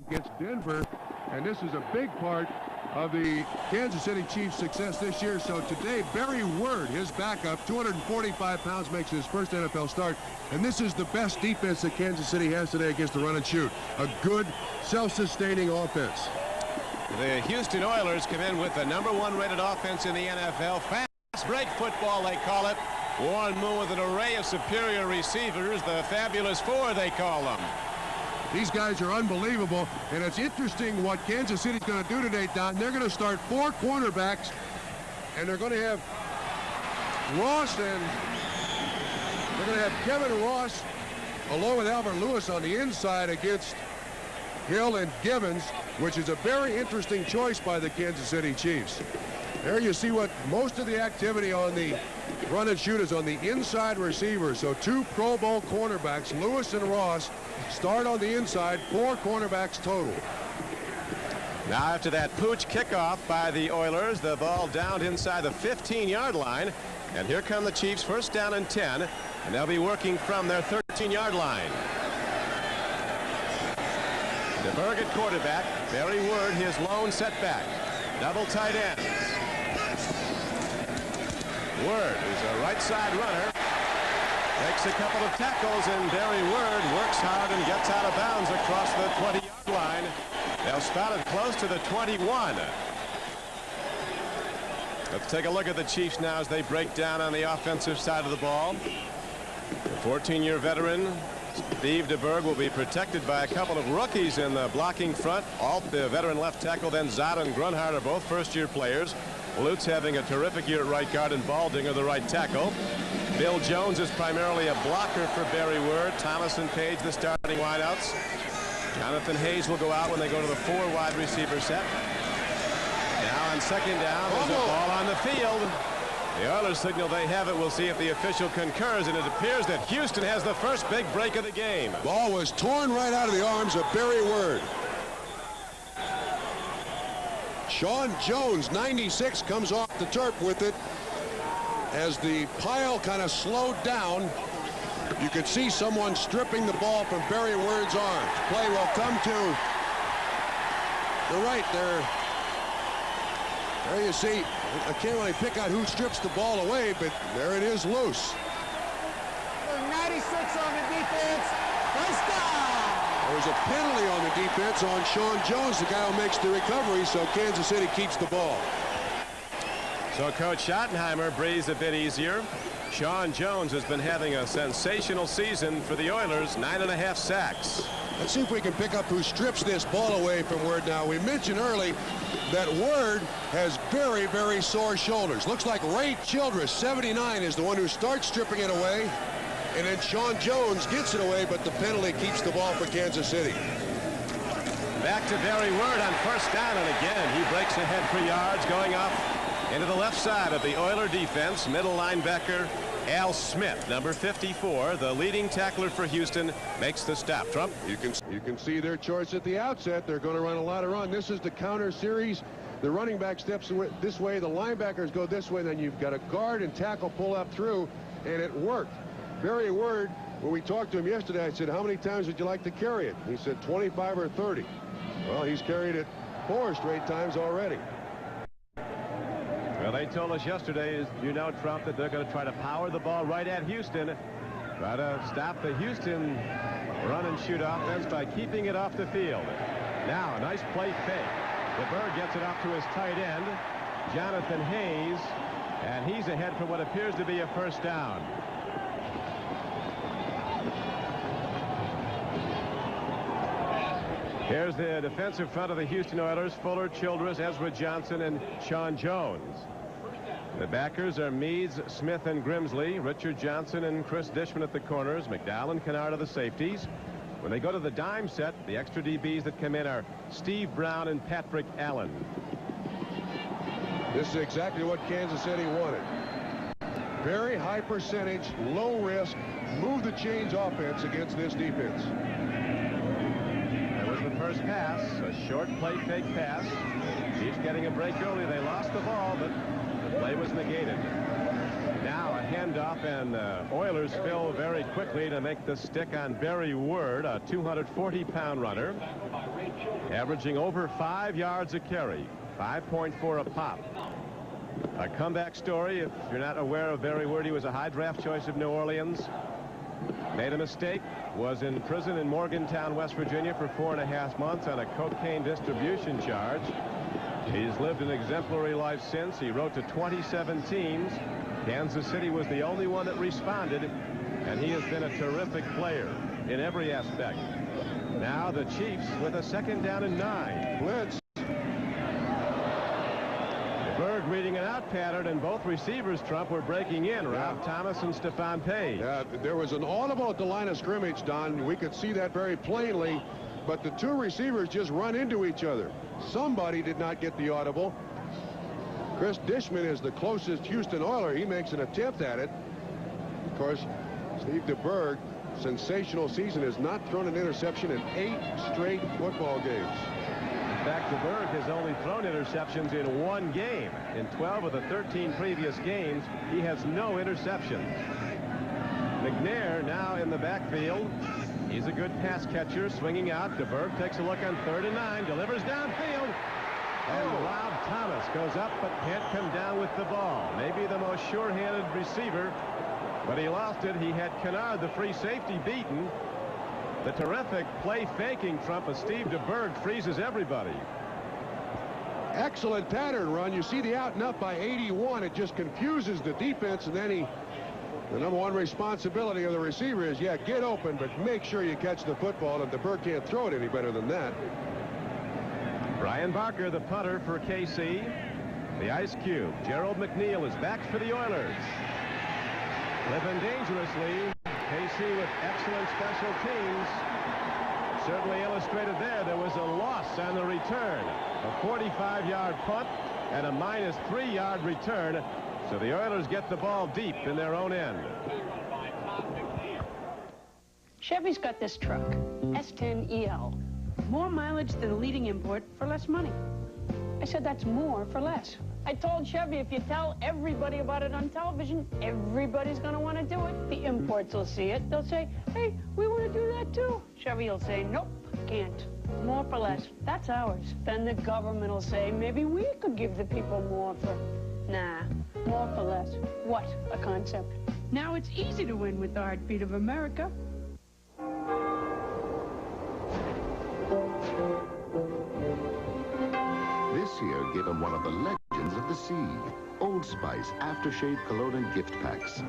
against Denver, and this is a big part of the Kansas City Chiefs' success this year. So today, Barry Word, his backup, 245 pounds, makes his first NFL start, and this is the best defense that Kansas City has today against the run and shoot. A good, self-sustaining offense. The Houston Oilers come in with the #1 rated offense in the NFL. Fast break football, they call it. Warren Moon with an array of superior receivers, the Fabulous Four, they call them. These guys are unbelievable, and it's interesting what Kansas City's going to do today, Don. They're going to start 4 cornerbacks, and they're going to have Ross, and they're going to have Kevin Ross along with Albert Lewis on the inside against Hill and Givens, which is a very interesting choice by the Kansas City Chiefs. There you see what most of the activity on the run and shoot is on the inside receivers. So 2 Pro Bowl cornerbacks, Lewis and Ross, start on the inside, 4 cornerbacks total. Now after that pooch kickoff by the Oilers, the ball down inside the 15-yard line. And here come the Chiefs, first down and 10. And they'll be working from their 13-yard line. DeBerg at quarterback. Barry Word, his lone setback. Double tight ends. Word is a right side runner. Makes a couple of tackles, and Barry Word works hard and gets out of bounds across the 20-yard line. They'll spot it close to the 21. Let's take a look at the Chiefs now as they break down on the offensive side of the ball. The 14-year veteran Steve DeBerg will be protected by a couple of rookies in the blocking front. Alt, the veteran left tackle, then Zott and Grunhard are both first-year players. Lutz having a terrific year at right guard, and Baldinger the right tackle. Bill Jones is primarily a blocker for Barry Word. Thomas and Page the starting wideouts. Jonathan Hayes will go out when they go to the 4 wide receiver set. Now on second down, there's a ball on the field. The Oilers signal they have it. We'll see if the official concurs, and it appears that Houston has the first big break of the game. Ball was torn right out of the arms of Barry Word. Sean Jones, 96, comes off the turf with it. As the pile kind of slowed down, you could see someone stripping the ball from Barry Word's arms. Play will come to the right there. There you see, I can't really pick out who strips the ball away, but there it is, loose. 96 on the defense. First down. There's a penalty on the defense on Sean Jones, the guy who makes the recovery, so Kansas City keeps the ball. So Coach Schottenheimer breathes a bit easier. Sean Jones has been having a sensational season for the Oilers, 9.5 sacks. Let's see if we can pick up who strips this ball away from Word now. We mentioned early that Word has very, very sore shoulders. Looks like Ray Childress, 79, is the one who starts stripping it away. And then Sean Jones gets it away, but the penalty keeps the ball for Kansas City. Back to Barry Word on first down, and again, he breaks ahead for yards, going off into the left side of the Oiler defense. Middle linebacker Al Smith, number 54, the leading tackler for Houston, makes the stop. Trump? You can see their choice at the outset. They're going to run a lot of run. This is the counter series. The running back steps this way, the linebackers go this way, then you've got a guard and tackle pull up through, and it worked. Barry Word, when we talked to him yesterday, I said, how many times would you like to carry it? He said 25 or 30. Well, he's carried it 4 straight times already. Well, they told us yesterday, as you know, Trump, that they're going to try to power the ball right at Houston. Try to stop the Houston run and shoot offense by keeping it off the field. Now, a nice play fake. DeBerg gets it off to his tight end, Jonathan Hayes, and he's ahead for what appears to be a first down. Here's the defensive front of the Houston Oilers: Fuller, Childress, Ezra Johnson, and Sean Jones. The backers are Meads, Smith, and Grimsley, Richard Johnson and Chris Dishman at the corners, McDowell and Kennard are the safeties. When they go to the dime set, the extra DBs that come in are Steve Brown and Patrick Allen. This is exactly what Kansas City wanted. Very high percentage, low risk, move the chains offense against this defense. That was the first pass, a short play fake pass. Chiefs getting a break early. They lost the ball, but the play was negated. Now a handoff, and Oilers fill very quickly to make the stick on Barry Word, a 240-pound runner, averaging over 5 yards a carry, 5.4 a pop. A comeback story. If you're not aware of Barry Word, he was a high draft choice of New Orleans. Made a mistake, was in prison in Morgantown, West Virginia for 4.5 months on a cocaine distribution charge. He's lived an exemplary life since. He wrote to 27 teams. Kansas City was the only one that responded, and he has been a terrific player in every aspect. Now the Chiefs with a 2nd down and 9. Blitz. Berg reading an out pattern, and both receivers, Trump, were breaking in. Rob Thomas and Stephon Page. There was an audible at the line of scrimmage, Don. We could see that very plainly, but the two receivers just run into each other. Somebody did not get the audible. Chris Dishman is the closest Houston Oiler. He makes an attempt at it. Of course, Steve DeBerg, sensational season, has not thrown an interception in 8 straight football games. In fact, DeBerg has only thrown interceptions in 1 game. In 12 of the 13 previous games, he has no interceptions. McNair now in the backfield. He's a good pass catcher, swinging out. DeBerg takes a look on 3rd and 9, delivers downfield. And Rob Thomas goes up but can't come down with the ball. Maybe the most sure-handed receiver, but he lost it. He had Kennard, the free safety, beaten. The terrific play faking Trump of Steve DeBerg freezes everybody. Excellent pattern run. You see the out and up by 81. It just confuses the defense, and then the number one responsibility of the receiver is, get open, but make sure you catch the football, and DeBerg can't throw it any better than that. Brian Barker, the punter for KC. The Ice Cube, Gerald McNeil, is back for the Oilers. Living dangerously. KC with excellent special teams. Certainly illustrated there. There was a loss on the return. A 45-yard punt and a -3-yard return. So the Oilers get the ball deep in their own end. Chevy's got this truck, S10EL. More mileage than the leading import for less money. I said that's more for less. I told Chevy, if you tell everybody about it on television, everybody's going to want to do it. The imports will see it. They'll say, hey, we want to do that too. Chevy will say, nope, can't. More for less. That's ours. Then the government will say, maybe we could give the people more for... Nah, more for less. What a concept. Now it's easy to win with the heartbeat of America. This year gave him one of the legends of the sea. Old Spice aftershave cologne and gift packs.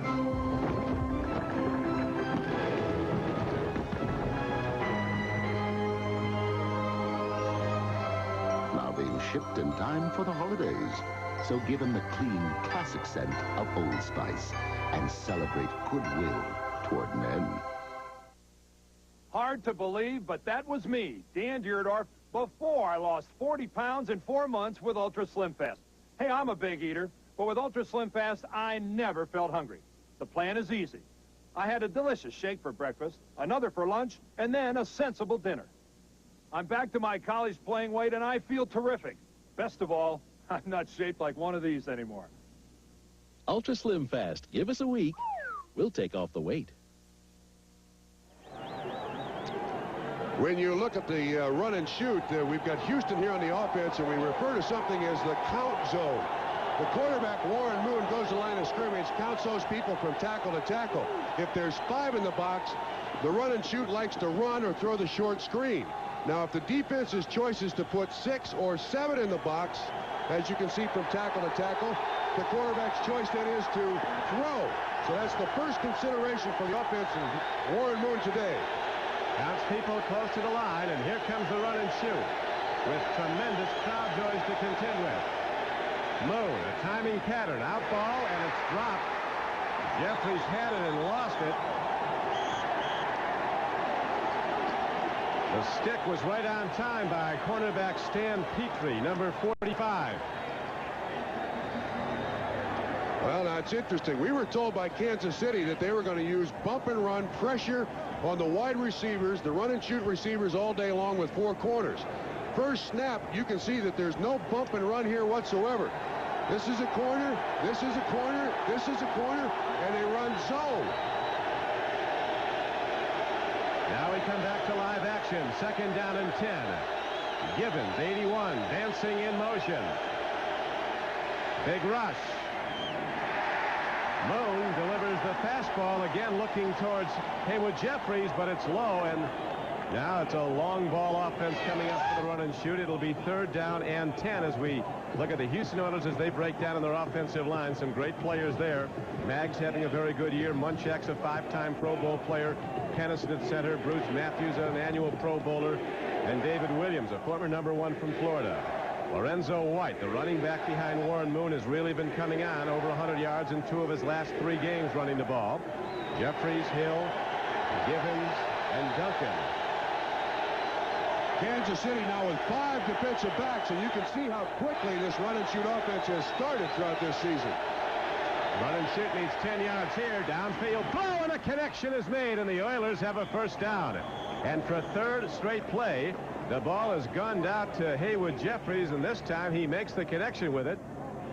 Now being shipped in time for the holidays. So give him the clean, classic scent of Old Spice and celebrate goodwill toward men. Hard to believe, but that was me, Dan Deerdorf, before I lost 40 pounds in 4 months with Ultra Slim Fast. Hey, I'm a big eater, but with Ultra Slim Fast, I never felt hungry. The plan is easy. I had a delicious shake for breakfast, another for lunch, and then a sensible dinner. I'm back to my college playing weight, and I feel terrific. Best of all, I'm not shaped like one of these anymore. Ultra Slim Fast. Give us a week. We'll take off the weight. When you look at the run and shoot, we've got Houston here on the offense, and we refer to something as the count zone. The quarterback, Warren Moon, goes to the line of scrimmage, counts those people from tackle to tackle. If there's 5 in the box, the run and shoot likes to run or throw the short screen. Now, if the defense's choice is to put 6 or 7 in the box, as you can see from tackle to tackle, the quarterback's choice then is to throw. So that's the first consideration for the offense of Warren Moon today. Counts people close to the line, and here comes the run and shoot with tremendous crowd noise to contend with. Moon, a timing pattern, out ball, and it's dropped. Jeffries had it and lost it. The stick was right on time by cornerback Stan Petrie, number 45. Well, now it's interesting. We were told by Kansas City that they were going to use bump and run pressure on the wide receivers, the run and shoot receivers all day long with 4 corners. First snap, you can see that there's no bump and run here whatsoever. This is a corner. This is a corner. This is a corner. And they run zone. Now we come back to live action. 2nd down and 10. Gibbons, 81, dancing in motion. Big rush. Moon delivers the fastball, again looking towards Haywood Jeffries, but it's low, and now it's a long ball offense coming up for the run and shoot. It'll be 3rd down and 10 as we look at the Houston Oilers as they break down on their offensive line. Some great players there. Maggs having a very good year. Munchak's a 5-time Pro Bowl player. Kennison at center. Bruce Matthews, an annual Pro Bowler. And David Williams, a former #1 from Florida. Lorenzo White, the running back behind Warren Moon, has really been coming on. Over 100 yards in 2 of his last 3 games running the ball. Jeffries, Hill, Gibbons, and Duncan. Kansas City now with 5 defensive backs, and you can see how quickly this run and shoot offense has started throughout this season. Run and shoot needs 10 yards here. Downfield throw, and a connection is made, and the Oilers have a 1st down. And for 3rd straight play, the ball has gunned out to Haywood Jeffries, and this time he makes the connection with it.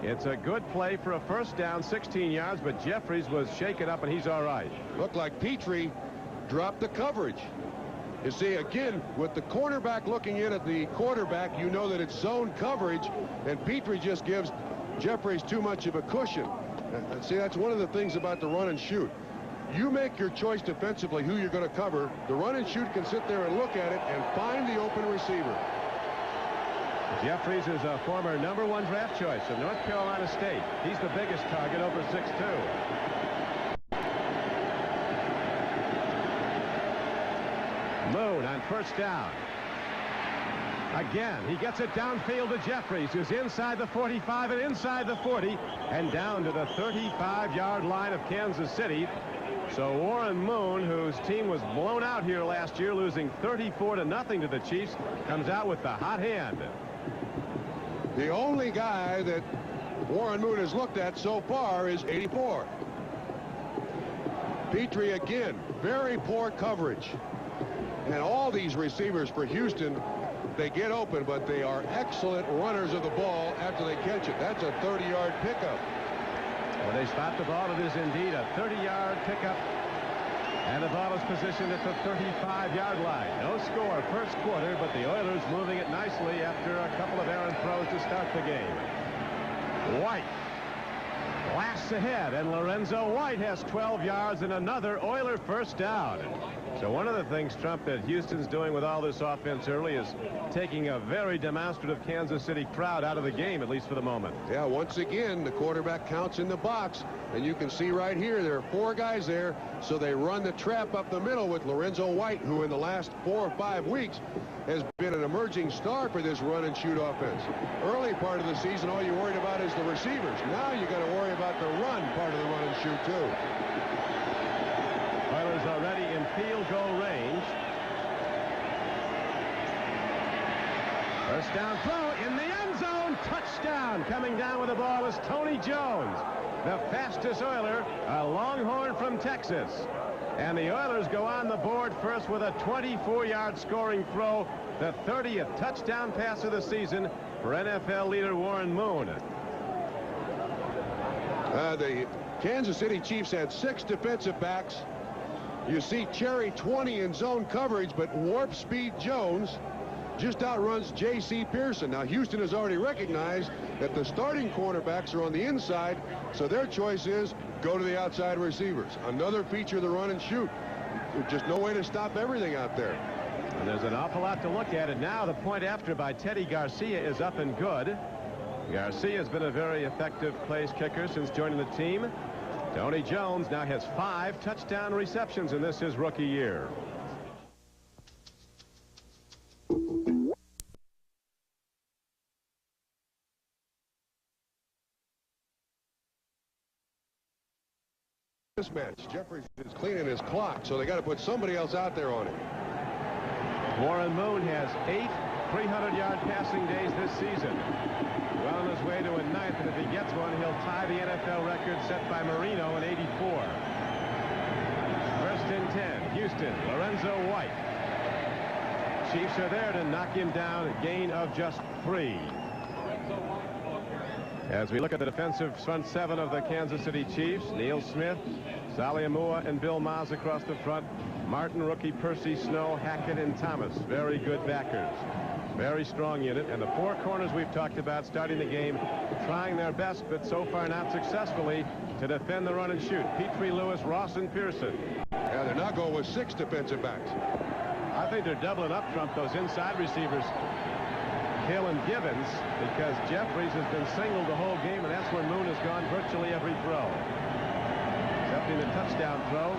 It's a good play for a 1st down, 16 yards, but Jeffries was shaken up, and he's all right. Looked like Petrie dropped the coverage. You see, again, with the cornerback looking in at the quarterback, you know that it's zone coverage, and Petrie just gives Jeffries too much of a cushion. See, that's one of the things about the run and shoot. You make your choice defensively who you're going to cover. The run and shoot can sit there and look at it and find the open receiver. Jeffries is a former #1 draft choice of North Carolina State. He's the biggest target, over 6'2". Moon on 1st down. Again, he gets it downfield to Jeffries, who's inside the 45 and inside the 40 and down to the 35-yard line of Kansas City. So Warren Moon, whose team was blown out here last year, losing 34-0 to the Chiefs, comes out with the hot hand. The only guy that Warren Moon has looked at so far is 84. Petrie again, very poor coverage. And all these receivers for Houston, they get open, but they are excellent runners of the ball after they catch it. That's a 30-yard pickup. When they spot the ball, it is indeed a 30-yard pickup. And the ball is positioned at the 35-yard line. No score 1st quarter, but the Oilers moving it nicely after a couple of errant throws to start the game. White blasts ahead, and Lorenzo White has 12 yards and another Oiler 1st down. So one of the things, Trump, that Houston's doing with all this offense early is taking a very demonstrative Kansas City crowd out of the game, at least for the moment. Yeah, once again, the quarterback counts in the box, and you can see right here there are 4 guys there, so they run the trap up the middle with Lorenzo White, who in the last 4 or 5 weeks has been an emerging star for this run and shoot offense. Early part of the season, all you worried about is the receivers. Now you got to worry about the run part of the run and shoot too. Oilers already in field goal range. 1st down throw in the end zone. Touchdown. Coming down with the ball is Tony Jones, the fastest Oiler, a Longhorn from Texas. And the Oilers go on the board first with a 24-yard scoring throw, the 30th touchdown pass of the season for NFL leader Warren Moon. The Kansas City Chiefs had 6 defensive backs. You see Cherry 20 in zone coverage, but Warp Speed Jones just outruns J.C. Pearson. Now, Houston has already recognized that the starting cornerbacks are on the inside, so their choice is go to the outside receivers. Another feature of the run and shoot. There's just no way to stop everything out there. And there's an awful lot to look at, and now the point after by Teddy Garcia is up and good. Garcia has been a very effective place kicker since joining the team. Tony Jones now has 5 touchdown receptions in this his rookie year. This match, Jeffries is cleaning his clock, so they got to put somebody else out there on it. Warren Moon has 8 300-yard passing days this season. Well on his way to a 9th, and if he gets one, he'll tie the NFL record set by Marino in '84. 1st and 10, Houston, Lorenzo White. Chiefs are there to knock him down, a gain of just 3. As we look at the defensive front seven of the Kansas City Chiefs, Neil Smith, Sally Amua, and Bill Maas across the front. Martin, rookie, Percy Snow, Hackett, and Thomas. Very good backers. Very strong unit. And the four corners we've talked about starting the game, trying their best, but so far not successfully, to defend the run and shoot. Petrie, Lewis, Ross, and Pearson. Yeah, they're now going with 6 defensive backs. I think they're doubling up, Trump, those inside receivers, Hill and Gibbons, because Jeffries has been singled the whole game, and that's where Moon has gone virtually every throw. Excepting the touchdown throw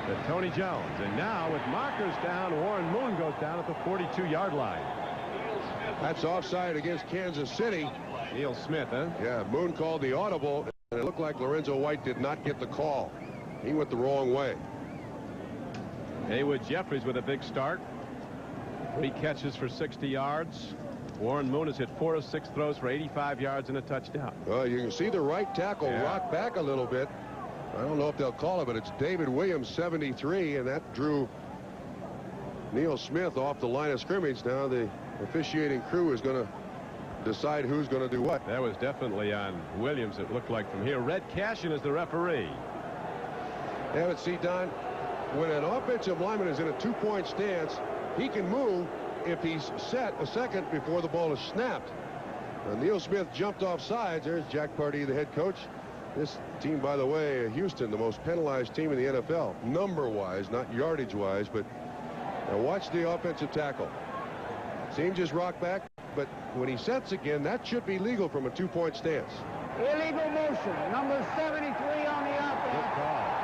to Tony Jones. And now with markers down, Warren Moon goes down at the 42-yard line. That's offside against Kansas City. Neil Smith, huh? Yeah, Moon called the audible, and it looked like Lorenzo White did not get the call. He went the wrong way. Haywood Jeffries with a big start. 3 catches for 60 yards. Warren Moon has hit 4 of 6 throws for 85 yards and a touchdown. Well, you can see the right tackle rock back a little bit. I don't know if they'll call it, but it's David Williams, 73, and that drew Neil Smith off the line of scrimmage. Now the officiating crew is going to decide who's going to do what. That was definitely on Williams, it looked like from here. Red Cashin is the referee. Yeah, but see, Don, when an offensive lineman is in a 2-point stance, he can move if he's set a second before the ball is snapped. Neil Smith jumped off sides. There's Jack Pardee, the head coach. This team, by the way, Houston, the most penalized team in the NFL, number-wise, not yardage-wise. But now watch the offensive tackle. See him just rock back, but when he sets again, that should be legal from a 2-point stance. Illegal motion. Number 73 on the offense. Good call.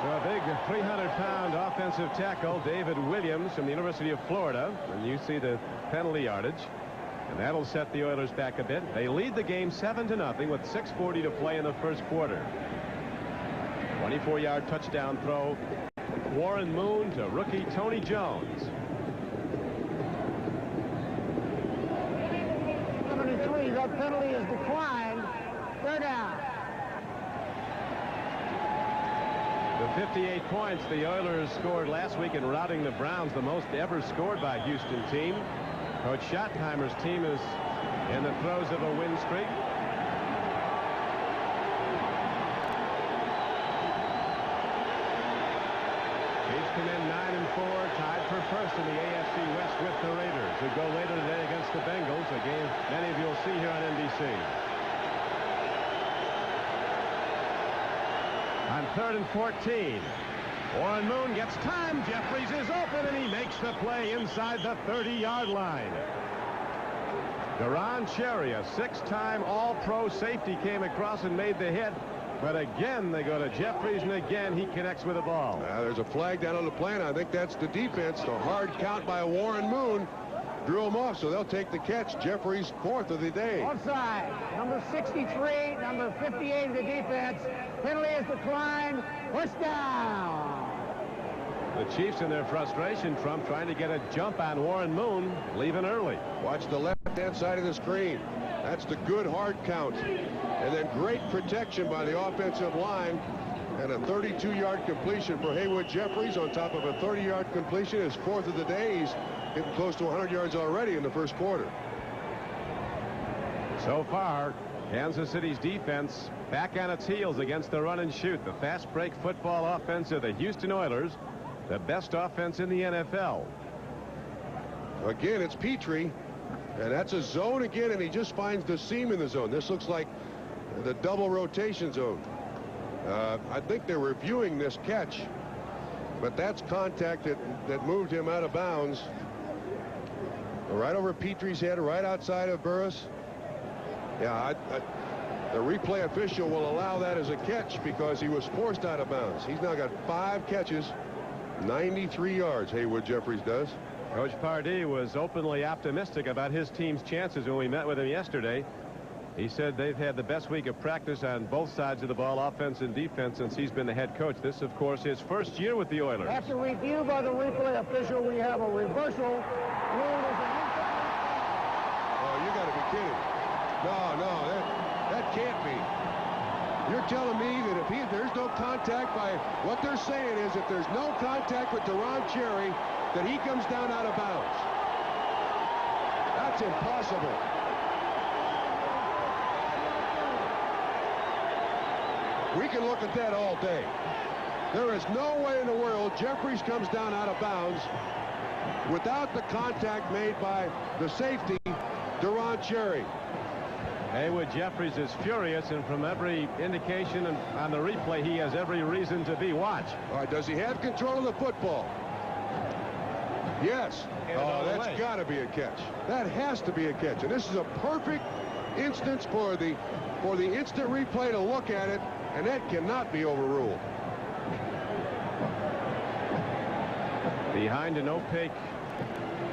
So a big 300-pound offensive tackle, David Williams from the University of Florida. And you see the penalty yardage. And that'll set the Oilers back a bit. They lead the game 7-0 with 6:40 to play in the first quarter. 24-yard touchdown throw. Warren Moon to rookie Tony Jones. 73, that penalty is declined. They're down. The 58 points the Oilers scored last week in routing the Browns, the most ever scored by a Houston team. Coach Schottenheimer's team is in the throes of a win streak. Chiefs come in 9-4, tied for first in the AFC West with the Raiders, who go later today against the Bengals, a game many of you will see here on NBC. On 3rd and 14. Warren Moon gets time. Jeffries is open, and he makes the play inside the 30-yard line. Deron Cherry, a 6-time All-Pro safety, came across and made the hit. But again, they go to Jeffries, and again, he connects with the ball. There's a flag down on the plan. I think that's the defense. The hard count by Warren Moon drew him off, so they'll take the catch. Jeffries' 4th of the day. Offside. Number 63, number 58 of the defense. Penalty is declined. Push down. The Chiefs in their frustration, Trump, trying to get a jump on Warren Moon, leaving early. Watch the left-hand side of the screen. That's the good hard count. And then great protection by the offensive line. And a 32-yard completion for Haywood Jeffries on top of a 30-yard completion. His 4th of the day. He's getting close to 100 yards already in the first quarter. So far, Kansas City's defense back on its heels against the run and shoot. The fast break football offense of the Houston Oilers, the best offense in the NFL. Again, it's Petrie, and that's a zone again, and he just finds the seam in the zone. This looks like the double rotation zone. I think they're reviewing this catch, but that's contact that moved him out of bounds. Right over Petrie's head, right outside of Burris. Yeah, the replay official will allow that as a catch because he was forced out of bounds. He's now got 5 catches, 93 yards, Haywood Jeffries does. Coach Pardee was openly optimistic about his team's chances when we met with him yesterday. He said they've had the best week of practice on both sides of the ball, offense and defense, since he's been the head coach. This, of course, his first year with the Oilers. After review by the replay official, we have a reversal. Oh, you got to be kidding. No, that can't be. You're telling me that if there's no contact by what they're saying is if there's no contact with Deron Cherry, that he comes down out of bounds. That's impossible. We can look at that all day. There is no way in the world Jeffries comes down out of bounds without the contact made by the safety, Deron Cherry. Haywood Jeffries is furious, and from every indication on the replay, he has every reason to be. Watch. All right, does he have control of the football? Yes. Oh, that's got to be a catch. That has to be a catch. And this is a perfect instance for the instant replay to look at it, and that cannot be overruled. Behind an opaque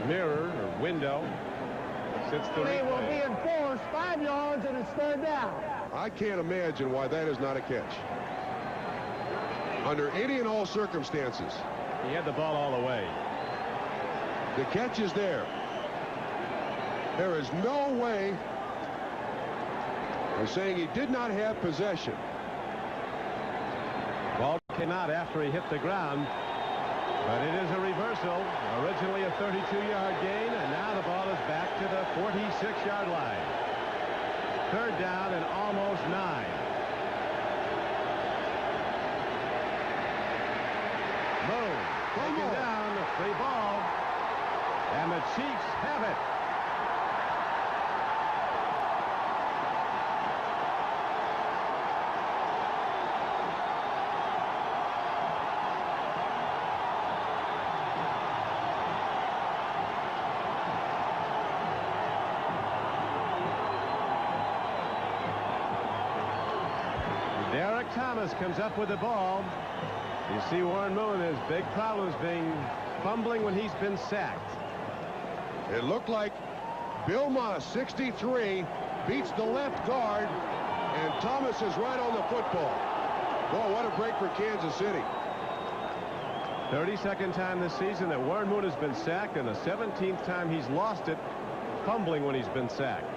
mirror or window sits the They will replay. be enforced 5 yards, and it's third down. I can't imagine why that is not a catch. Under any and all circumstances. He had the ball all the way. The catch is there. There is no way. They're saying he did not have possession. Ball came out after he hit the ground, but it is a reversal. Originally a 32-yard gain, and now the ball is back to the 46-yard line. Third down and almost 9. Boom. Taken down, the free ball. And the Chiefs have it. Derek Thomas comes up with the ball. You see Warren Moon has big problems fumbling when he's been sacked. It looked like Bill Moss, 63, beats the left guard, and Thomas is right on the football. Boy, what a break for Kansas City. 32nd time this season that Warren Moon has been sacked, and the 17th time he's lost it, fumbling when he's been sacked.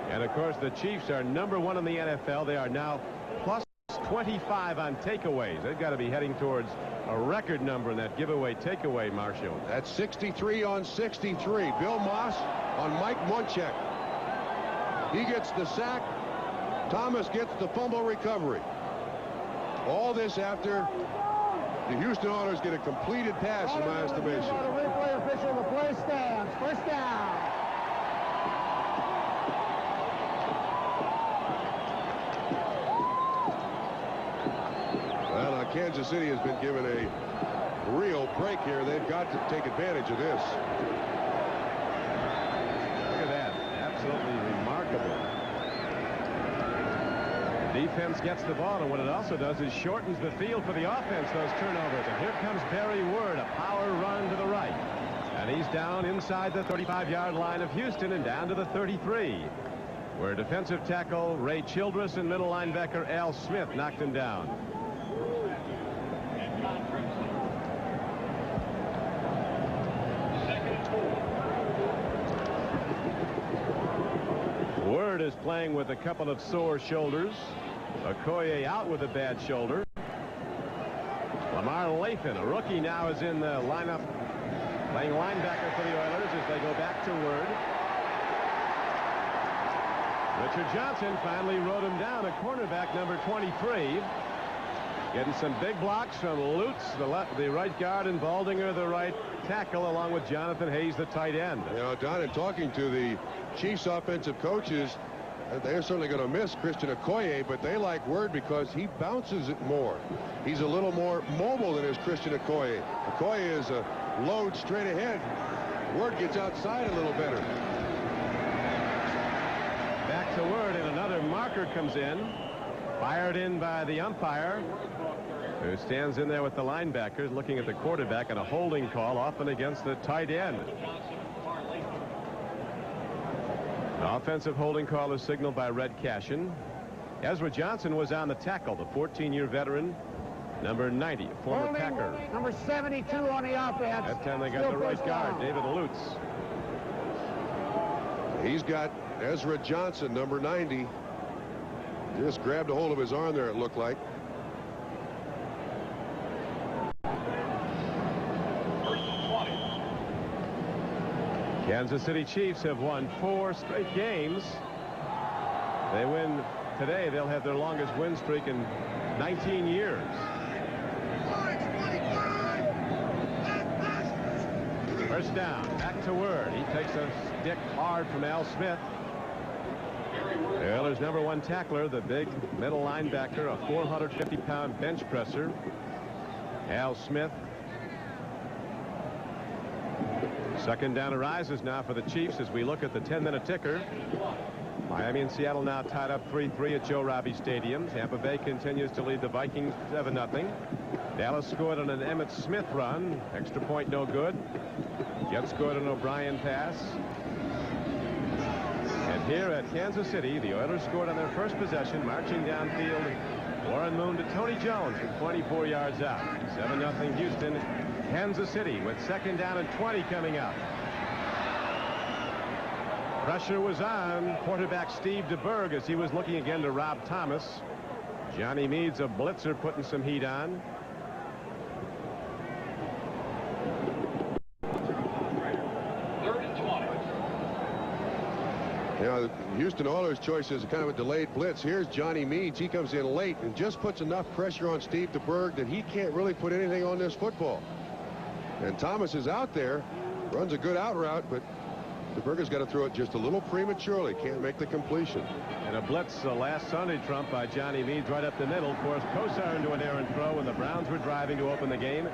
And, of course, the Chiefs are #1 in the NFL. They are now plus 25 on takeaways. They've got to be heading towards a record number in that giveaway takeaway, Marshall. That's 63 on 63. Bill Moss on Mike Munchak. He gets the sack. Thomas gets the fumble recovery. All this after the Houston Oilers get a completed pass, in my estimation. The replay official, the play stands. First down. Kansas City has been given a real break here. They've got to take advantage of this. Look at that. Absolutely remarkable. The defense gets the ball, and what it also does is shortens the field for the offense, those turnovers. And here comes Barry Word, a power run to the right. And he's down inside the 35-yard line of Houston and down to the 33, where defensive tackle Ray Childress and middle linebacker Al Smith knocked him down. Word is playing with a couple of sore shoulders. Okoye out with a bad shoulder. Lamar Lathan, a rookie, now is in the lineup playing linebacker for the Oilers as they go back to Word. Richard Johnson finally rode him down, a cornerback, number 23. Getting some big blocks from Lutz, the right guard, and Baldinger, the right tackle, along with Jonathan Hayes, the tight end. You know, Don, in talking to the Chiefs offensive coaches, they're certainly going to miss Christian Okoye, but they like Word because he bounces it more. He's a little more mobile than is Christian Okoye. Okoye is a load straight ahead. Word gets outside a little better. Back to Word, and another marker comes in. Fired in by the umpire, who stands in there with the linebackers looking at the quarterback, and a holding call often against the tight end. An offensive holding call is signaled by Red Cashin. Ezra Johnson was on the tackle, the 14-year veteran, number 90, former Holding, Packer. number 72 on the offense. That time they got Still the right first guard, down. David Lutz. He's got Ezra Johnson, number 90. Just grabbed a hold of his arm there, it looked like. Kansas City Chiefs have won 4 straight games. They win today, they'll have their longest win streak in 19 years. First down, back to Word. He takes a stick hard from Al Smith. The Oilers' #1 tackler, the big middle linebacker, a 450-pound bench presser, Al Smith. Second down arises now for the Chiefs as we look at the 10-minute ticker. Miami and Seattle now tied up 3-3 at Joe Robbie Stadium. Tampa Bay continues to lead the Vikings 7-0. Dallas scored on an Emmitt Smith run. Extra point no good. Jets scored an O'Brien pass. And here at Kansas City, the Oilers scored on their first possession, marching downfield. Warren Moon to Tony Jones from 24 yards out. 7-0 Houston. Kansas City with second down and 20 coming up. Pressure was on quarterback Steve DeBerg as he was looking again to Rob Thomas. Johnny Meade's a blitzer putting some heat on. You know, the Houston Oilers' choice is kind of a delayed blitz. Here's Johnny Meads. He comes in late and just puts enough pressure on Steve DeBerg that he can't really put anything on this football. And Thomas is out there, runs a good out route, but DeBerg has got to throw it just a little prematurely. Can't make the completion. And a blitz last Sunday, Trump, by Johnny Meads right up the middle. Forced Kosar into an errant throw when the Browns were driving to open the game.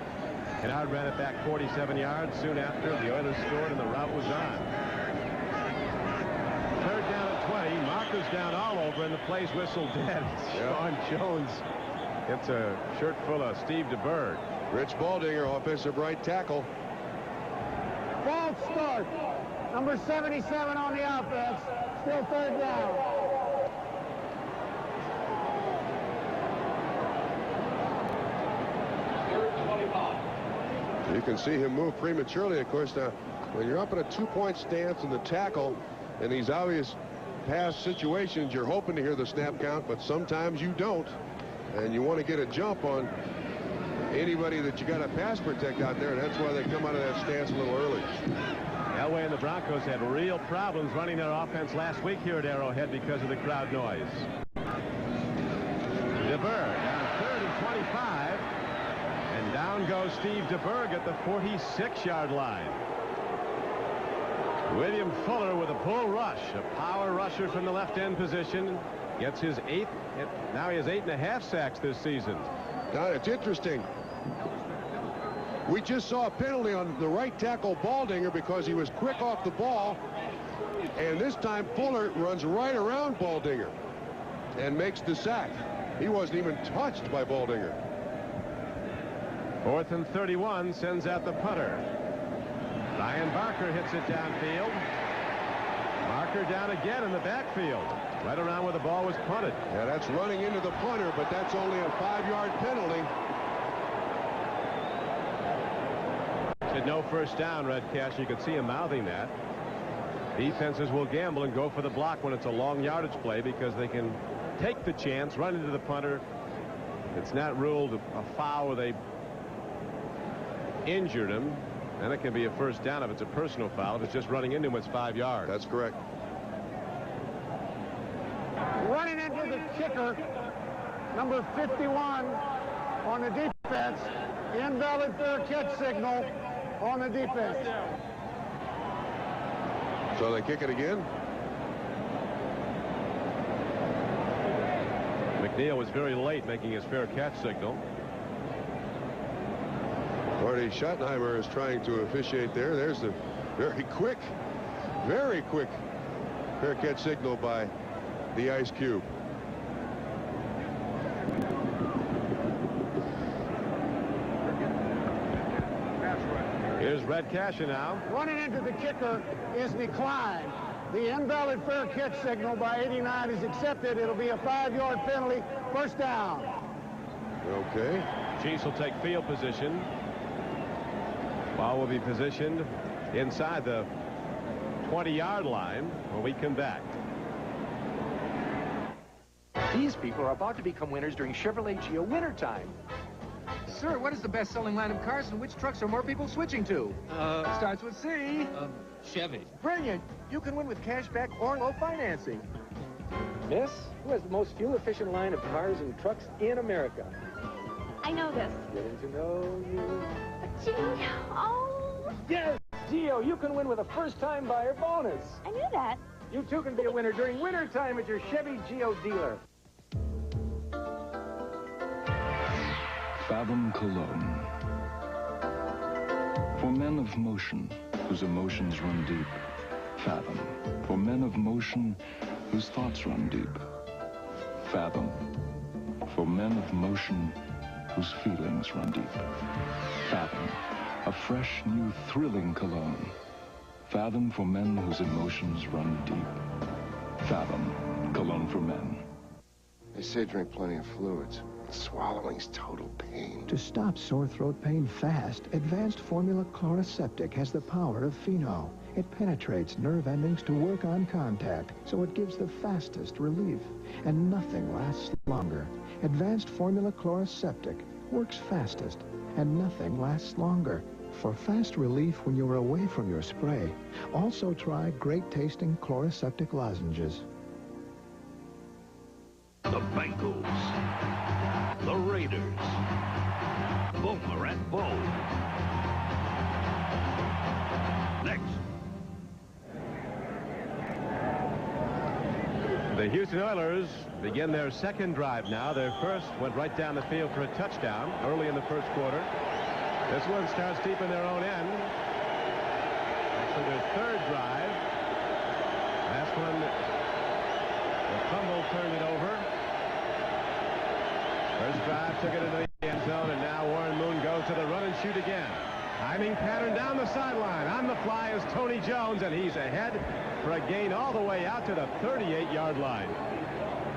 Kennard ran it back 47 yards. Soon after, the Oilers scored and the route was on. Third down at 20. Marker's down all over and the play's whistled dead. Sean Jones gets a shirt full of Steve DeBerg. Rich Baldinger, offensive right tackle. False start. Number 77 on the offense. Still third down. You can see him move prematurely, of course. Now, when you're up in a two-point stance in the tackle in these obvious pass situations, you're hoping to hear the snap count, but sometimes you don't. And you want to get a jump on anybody that you got to pass protect out there, and that's why they come out of that stance a little early. Elway and the Broncos had real problems running their offense last week here at Arrowhead because of the crowd noise. DeBerg on 3rd and 25. And down goes Steve DeBerg at the 46-yard line. William Fuller with a bull rush. A power rusher from the left end position. Gets his 8th. Now he has 8.5 sacks this season. Now, it's interesting. We just saw a penalty on the right tackle Baldinger because he was quick off the ball. And this time Fuller runs right around Baldinger and makes the sack. He wasn't even touched by Baldinger. 4th and 31 sends out the punter. Ryan Barker hits it downfield. Barker down again in the backfield. Right around where the ball was punted. Yeah, that's running into the punter, but that's only a 5-yard penalty. Said no first down, Red Cash. You could see him mouthing that. Defenses will gamble and go for the block when it's a long yardage play because they can take the chance, run into the punter. It's not ruled a foul where they injured him. Then it can be a first down if it's a personal foul. If it's just running into him, it's 5 yards. That's correct. Running into the kicker, number 51 on the defense. Invalid fair catch signal on the defense. So they kick it again. McNeil was very late making his fair catch signal. Marty Schottenheimer is trying to officiate there. There's the very quick fair catch signal by the Ice Cube. Here's Red Cashin now. Running into the kicker is McCline. The invalid fair catch signal by 89 is accepted. It'll be a 5-yard penalty. First down. Okay. Chiefs will take field position. Ball will be positioned inside the 20-yard line when we come back. These people are about to become winners during Chevrolet Geo wintertime. Sir, what is the best-selling line of cars and which trucks are more people switching to? Starts with C. Chevy. Brilliant. You can win with cash back or low financing. Miss, who has the most fuel-efficient line of cars and trucks in America? I know this. Getting to know you. Gee, oh. Yes, Geo, you can win with a first-time buyer bonus. I knew that. You too can be a winner during winter time at your Chevy Geo dealer. Fathom Cologne. For men of motion, whose emotions run deep. Fathom. For men of motion, whose thoughts run deep. Fathom. For men of motion, whose feelings run deep. Fathom. A fresh, new, thrilling cologne. Fathom for men whose emotions run deep. Fathom. Cologne for men. They say drink plenty of fluids. Swallowing's total pain. To stop sore throat pain fast, Advanced Formula Chloraseptic has the power of phenol. It penetrates nerve endings to work on contact, so it gives the fastest relief. And nothing lasts longer. Advanced Formula Chloraseptic works fastest, and nothing lasts longer. For fast relief when you're away from your spray, also try great-tasting Chloraseptic lozenges. The Bengals. The Raiders. Boomer and Bo. Next. The Houston Oilers begin their second drive now. Their first went right down the field for a touchdown early in the first quarter. This one starts deep in their own end. Actually, their third drive. Last one, the fumble turned it over. First drive took it into the end zone, and now Warren Moon goes to the run and shoot again. Timing pattern down the sideline. On the fly is Tony Jones, and he's ahead for a gain all the way out to the 38-yard line.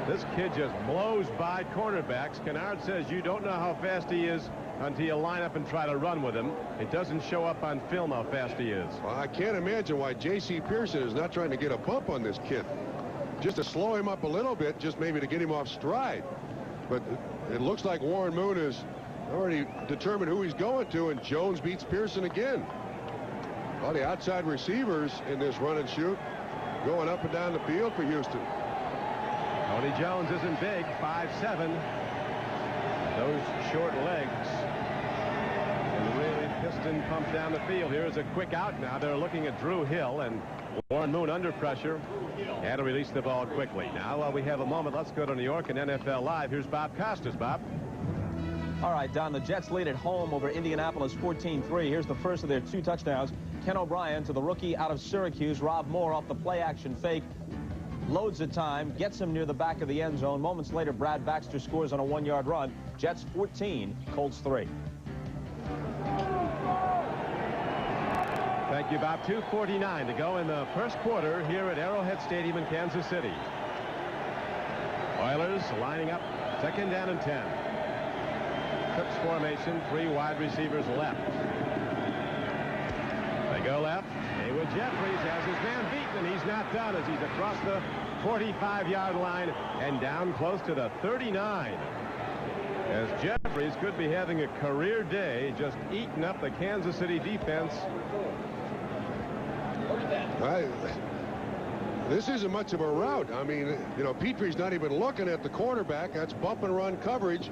This kid just blows by cornerbacks. Kennard says you don't know how fast he is until you line up and try to run with him. It doesn't show up on film how fast he is. Well, I can't imagine why J.C. Pearson is not trying to get a bump on this kid. Just to slow him up a little bit, just maybe to get him off stride. But it looks like Warren Moon has already determined who he's going to, and Jones beats Pearson again. All the outside receivers in this run and shoot going up and down the field for Houston. Tony Jones isn't big, 5'7". Those short legs and really piston pump down the field. Here's a quick out now. They're looking at Drew Hill, and Warren Moon under pressure had to release the ball quickly. Now, while we have a moment, let's go to New York and NFL Live. Here's Bob Costas. Bob. All right, Don, the Jets lead at home over Indianapolis 14-3. Here's the first of their 2 touchdowns. Ken O'Brien to the rookie out of Syracuse. Rob Moore off the play-action fake. Loads of time, gets him near the back of the end zone. Moments later, Brad Baxter scores on a 1-yard run. Jets 14, Colts 3. Thank you, Bob. 2:49 to go in the first quarter here at Arrowhead Stadium in Kansas City. Oilers lining up, second down and 10. Cooks formation, 3 wide receivers left. They go left. Haywood Jeffries has his man beaten, and he's not done as he's across the 45-yard line and down close to the 39. As Jeffries could be having a career day, just eating up the Kansas City defense. This isn't much of a route. I mean, you know, Petrie's not even looking at the quarterback. That's bump and run coverage.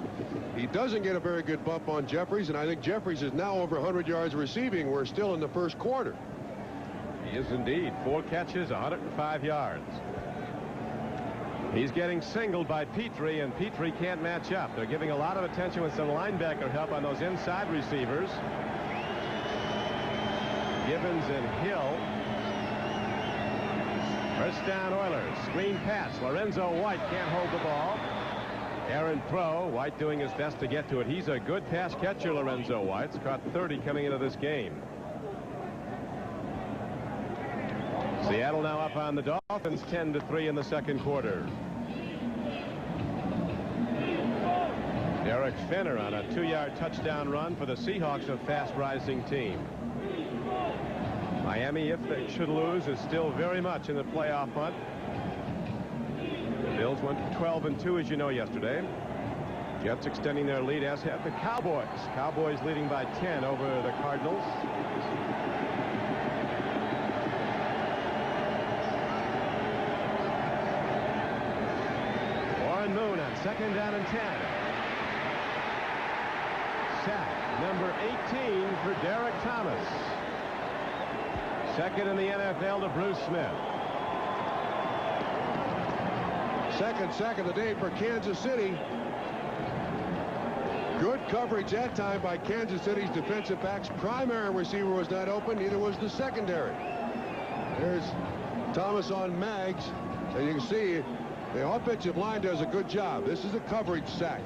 He doesn't get a very good bump on Jeffries, and I think Jeffries is now over 100 yards receiving. We're still in the first quarter. He is indeed. 4 catches, 105 yards. He's getting singled by Petrie, and Petrie can't match up. They're giving a lot of attention with some linebacker help on those inside receivers. Gibbons and Hill. First down, Oilers. Screen pass. Lorenzo White can't hold the ball. Aaron throw. White doing his best to get to it. He's a good pass catcher, Lorenzo White's caught 30 coming into this game. Seattle now up on the Dolphins 10-3 in the second quarter. Derek Fenner on a 2-yard touchdown run for the Seahawks, a fast-rising team. Miami, if they should lose, is still very much in the playoff hunt. The Bills went 12-2, as you know, yesterday. Jets extending their lead, as have the Cowboys. Cowboys leading by 10 over the Cardinals. Moon on 2nd down and 10. Sack number 18 for Derek Thomas. Second in the NFL to Bruce Smith. Second sack of the day for Kansas City. Good coverage that time by Kansas City's defensive backs. Primary receiver was not open, neither was the secondary. There's Thomas on Maggs, and you can see the offensive line does a good job. This is a coverage sack,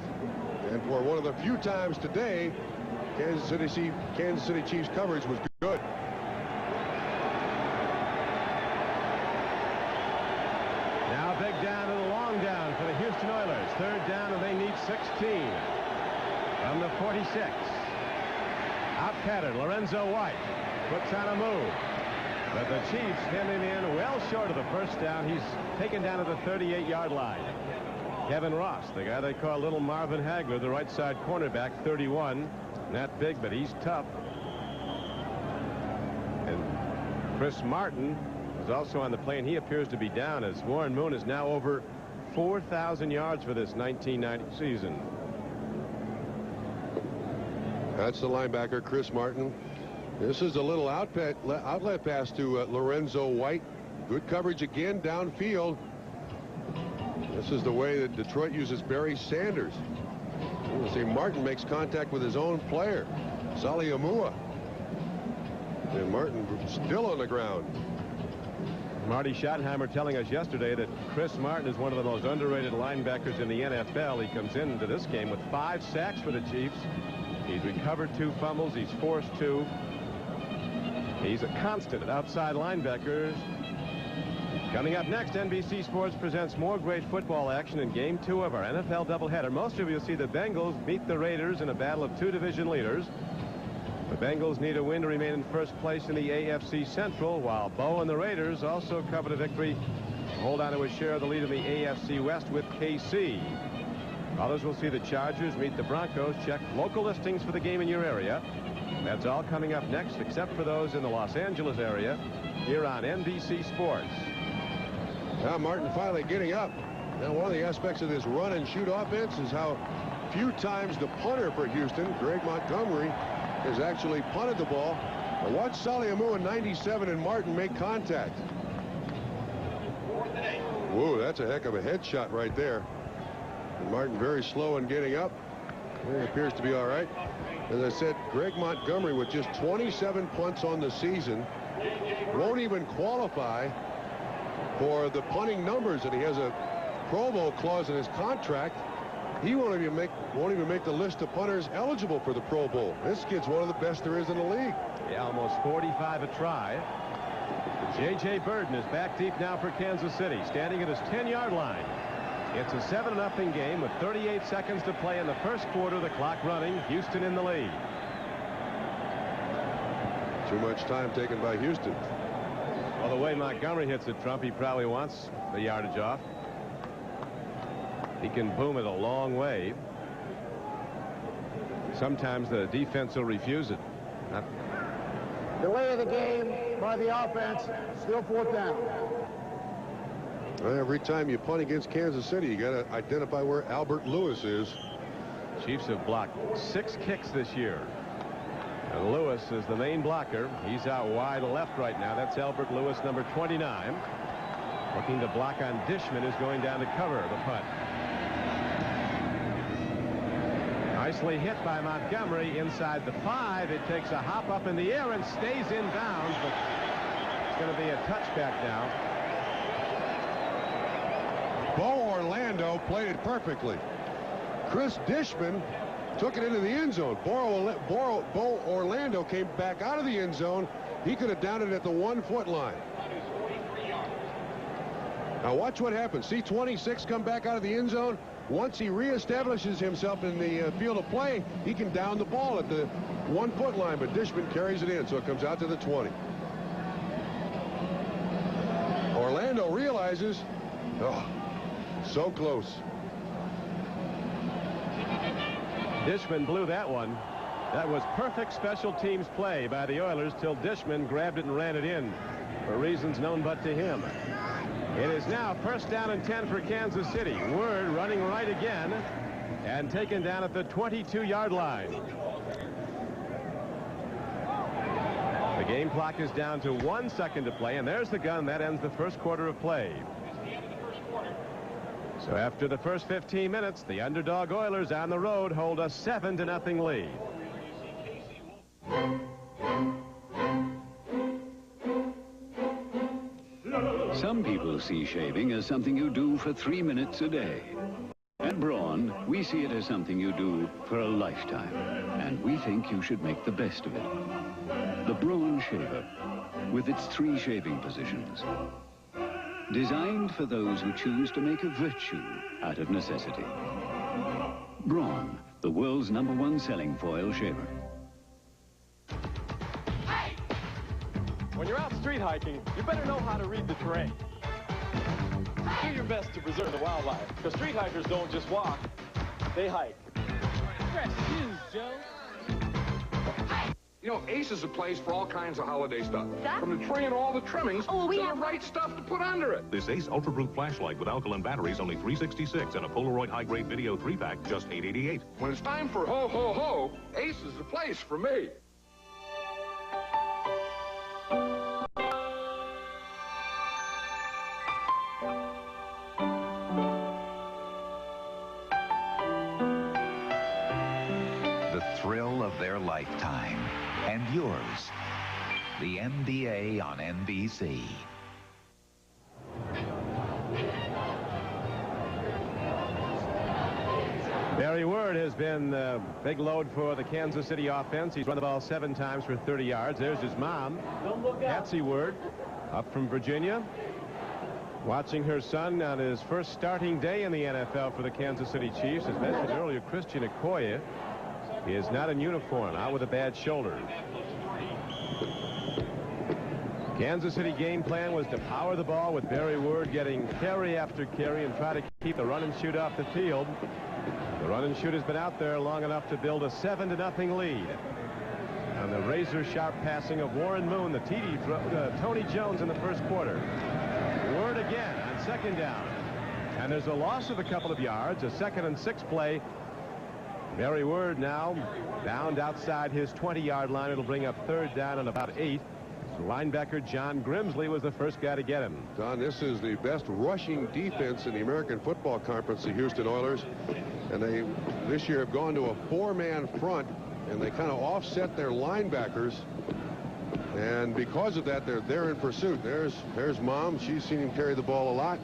and for one of the few times today, Kansas City Chiefs coverage was good. Now big down and a long down for the Houston Oilers. 3rd down, and they need 16. From the 46. Out pattern, Lorenzo White puts on a move. But the Chiefs hem him in well short of the first down. He's taken down to the 38-yard line. Kevin Ross, the guy they call Little Marvin Hagler, the right side cornerback, 31. Not big, but he's tough. And Chris Martin is also on the play, and he appears to be down as Warren Moon is now over 4,000 yards for this 1990 season. That's the linebacker, Chris Martin. This is a little outlet pass to Lorenzo White. Good coverage again downfield. This is the way that Detroit uses Barry Sanders. You see Martin makes contact with his own player, Sali Amua. And Martin still on the ground. Marty Schottenheimer telling us yesterday that Chris Martin is one of the most underrated linebackers in the NFL. He comes into this game with 5 sacks for the Chiefs. He's recovered 2 fumbles. He's forced 2. He's a constant at outside linebackers. Coming up next, NBC Sports presents more great football action in Game 2 of our NFL doubleheader. Most of you will see the Bengals beat the Raiders in a battle of 2 division leaders. The Bengals need a win to remain in first place in the AFC Central, while Bo and the Raiders also covered a victory to hold on to a share of the lead in the AFC West with KC. Others will see the Chargers meet the Broncos. Check local listings for the game in your area. That's all coming up next, except for those in the Los Angeles area, here on NBC Sports. Now Martin finally getting up. Now one of the aspects of this run and shoot offense is how few times the punter for Houston, Greg Montgomery, has actually punted the ball. Now watch Sali Amua in 97 and Martin make contact. Whoa, that's a heck of a headshot right there. And Martin very slow in getting up. He appears to be all right. As I said, Greg Montgomery with just 27 punts on the season won't even qualify for the punting numbers, and he has a Pro Bowl clause in his contract. He won't even make the list of punters eligible for the Pro Bowl. This kid's one of the best there is in the league. Yeah, almost 45 a try. J.J. Burden is back deep now for Kansas City, standing at his 10-yard line. It's a 7-0 game with 38 seconds to play in the first quarter. The clock running. Houston in the lead. Too much time taken by Houston. Well, the way Montgomery hits it, Trump, he probably wants the yardage off. He can boom it a long way. Sometimes the defense will refuse it. Delay of the game by the offense. Still 4th down. Every time you punt against Kansas City, you got to identify where Albert Lewis is. Chiefs have blocked 6 kicks this year. And Lewis is the main blocker. He's out wide left right now. That's Albert Lewis, number 29. Looking to block on Dishman, who's going down to cover the punt. Nicely hit by Montgomery inside the 5. It takes a hop up in the air and stays in bounds, but it's going to be a touchback now. Bo Orlando played it perfectly. Chris Dishman took it into the end zone. Bo Orlando came back out of the end zone. He could have downed it at the 1-foot line. Now watch what happens. See 26 come back out of the end zone. Once he reestablishes himself in the field of play, he can down the ball at the 1-foot line, but Dishman carries it in, so it comes out to the 20. Orlando realizes, oh, so close. Dishman blew that one. That was perfect special teams play by the Oilers till Dishman grabbed it and ran it in. for reasons known but to him. It is now first down and 10 for Kansas City. Word running right again and taken down at the 22-yard line. The game clock is down to 1 second to play, and there's the gun. That ends the first quarter of play. So after the first 15 minutes, the underdog Oilers on the road hold a 7-0 lead. Some people see shaving as something you do for 3 minutes a day. At Braun, we see it as something you do for a lifetime, and we think you should make the best of it. The Braun Shaver, with its 3 shaving positions. Designed for those who choose to make a virtue out of necessity. Braun, the world's #1 selling foil shaver. When you're out street hiking, you better know how to read the terrain. Do your best to preserve the wildlife, because street hikers don't just walk, they hike. Fresh shoes, Joe. You know, Ace is a place for all kinds of holiday stuff. From the tree and all the trimmings to the right stuff to put under it. This Ace Ultra-Brute flashlight with alkaline batteries, only $366, and a Polaroid high-grade video 3-pack, just $888. When it's time for ho, ho, ho, Ace is the place for me. The thrill of their lifetime. And yours, the NBA on NBC. Barry Word has been a big load for the Kansas City offense. He's run the ball 7 times for 30 yards. There's his mom, Patsy Word, up from Virginia, watching her son on his first starting day in the NFL for the Kansas City Chiefs. As mentioned earlier, Christian Okoye is not in uniform, out with a bad shoulder. Kansas City game plan was to power the ball with Barry Word getting carry after carry and try to keep the run and shoot off the field. The run and shoot has been out there long enough to build a 7-0 lead. And the razor-sharp passing of Warren Moon, the TD Tony Jones in the first quarter. Word again on second down. And there's a loss of a couple of yards, a 2nd and 6 play. Barry Word now bound outside his 20-yard line. It'll bring up 3rd down and about 8. So linebacker John Grimsley was the first guy to get him. Don, this is the best rushing defense in the American Football Conference, the Houston Oilers. And they this year have gone to a 4-man front, and they kind of offset their linebackers. And because of that, they're in pursuit. There's Mom. She's seen him carry the ball a lot.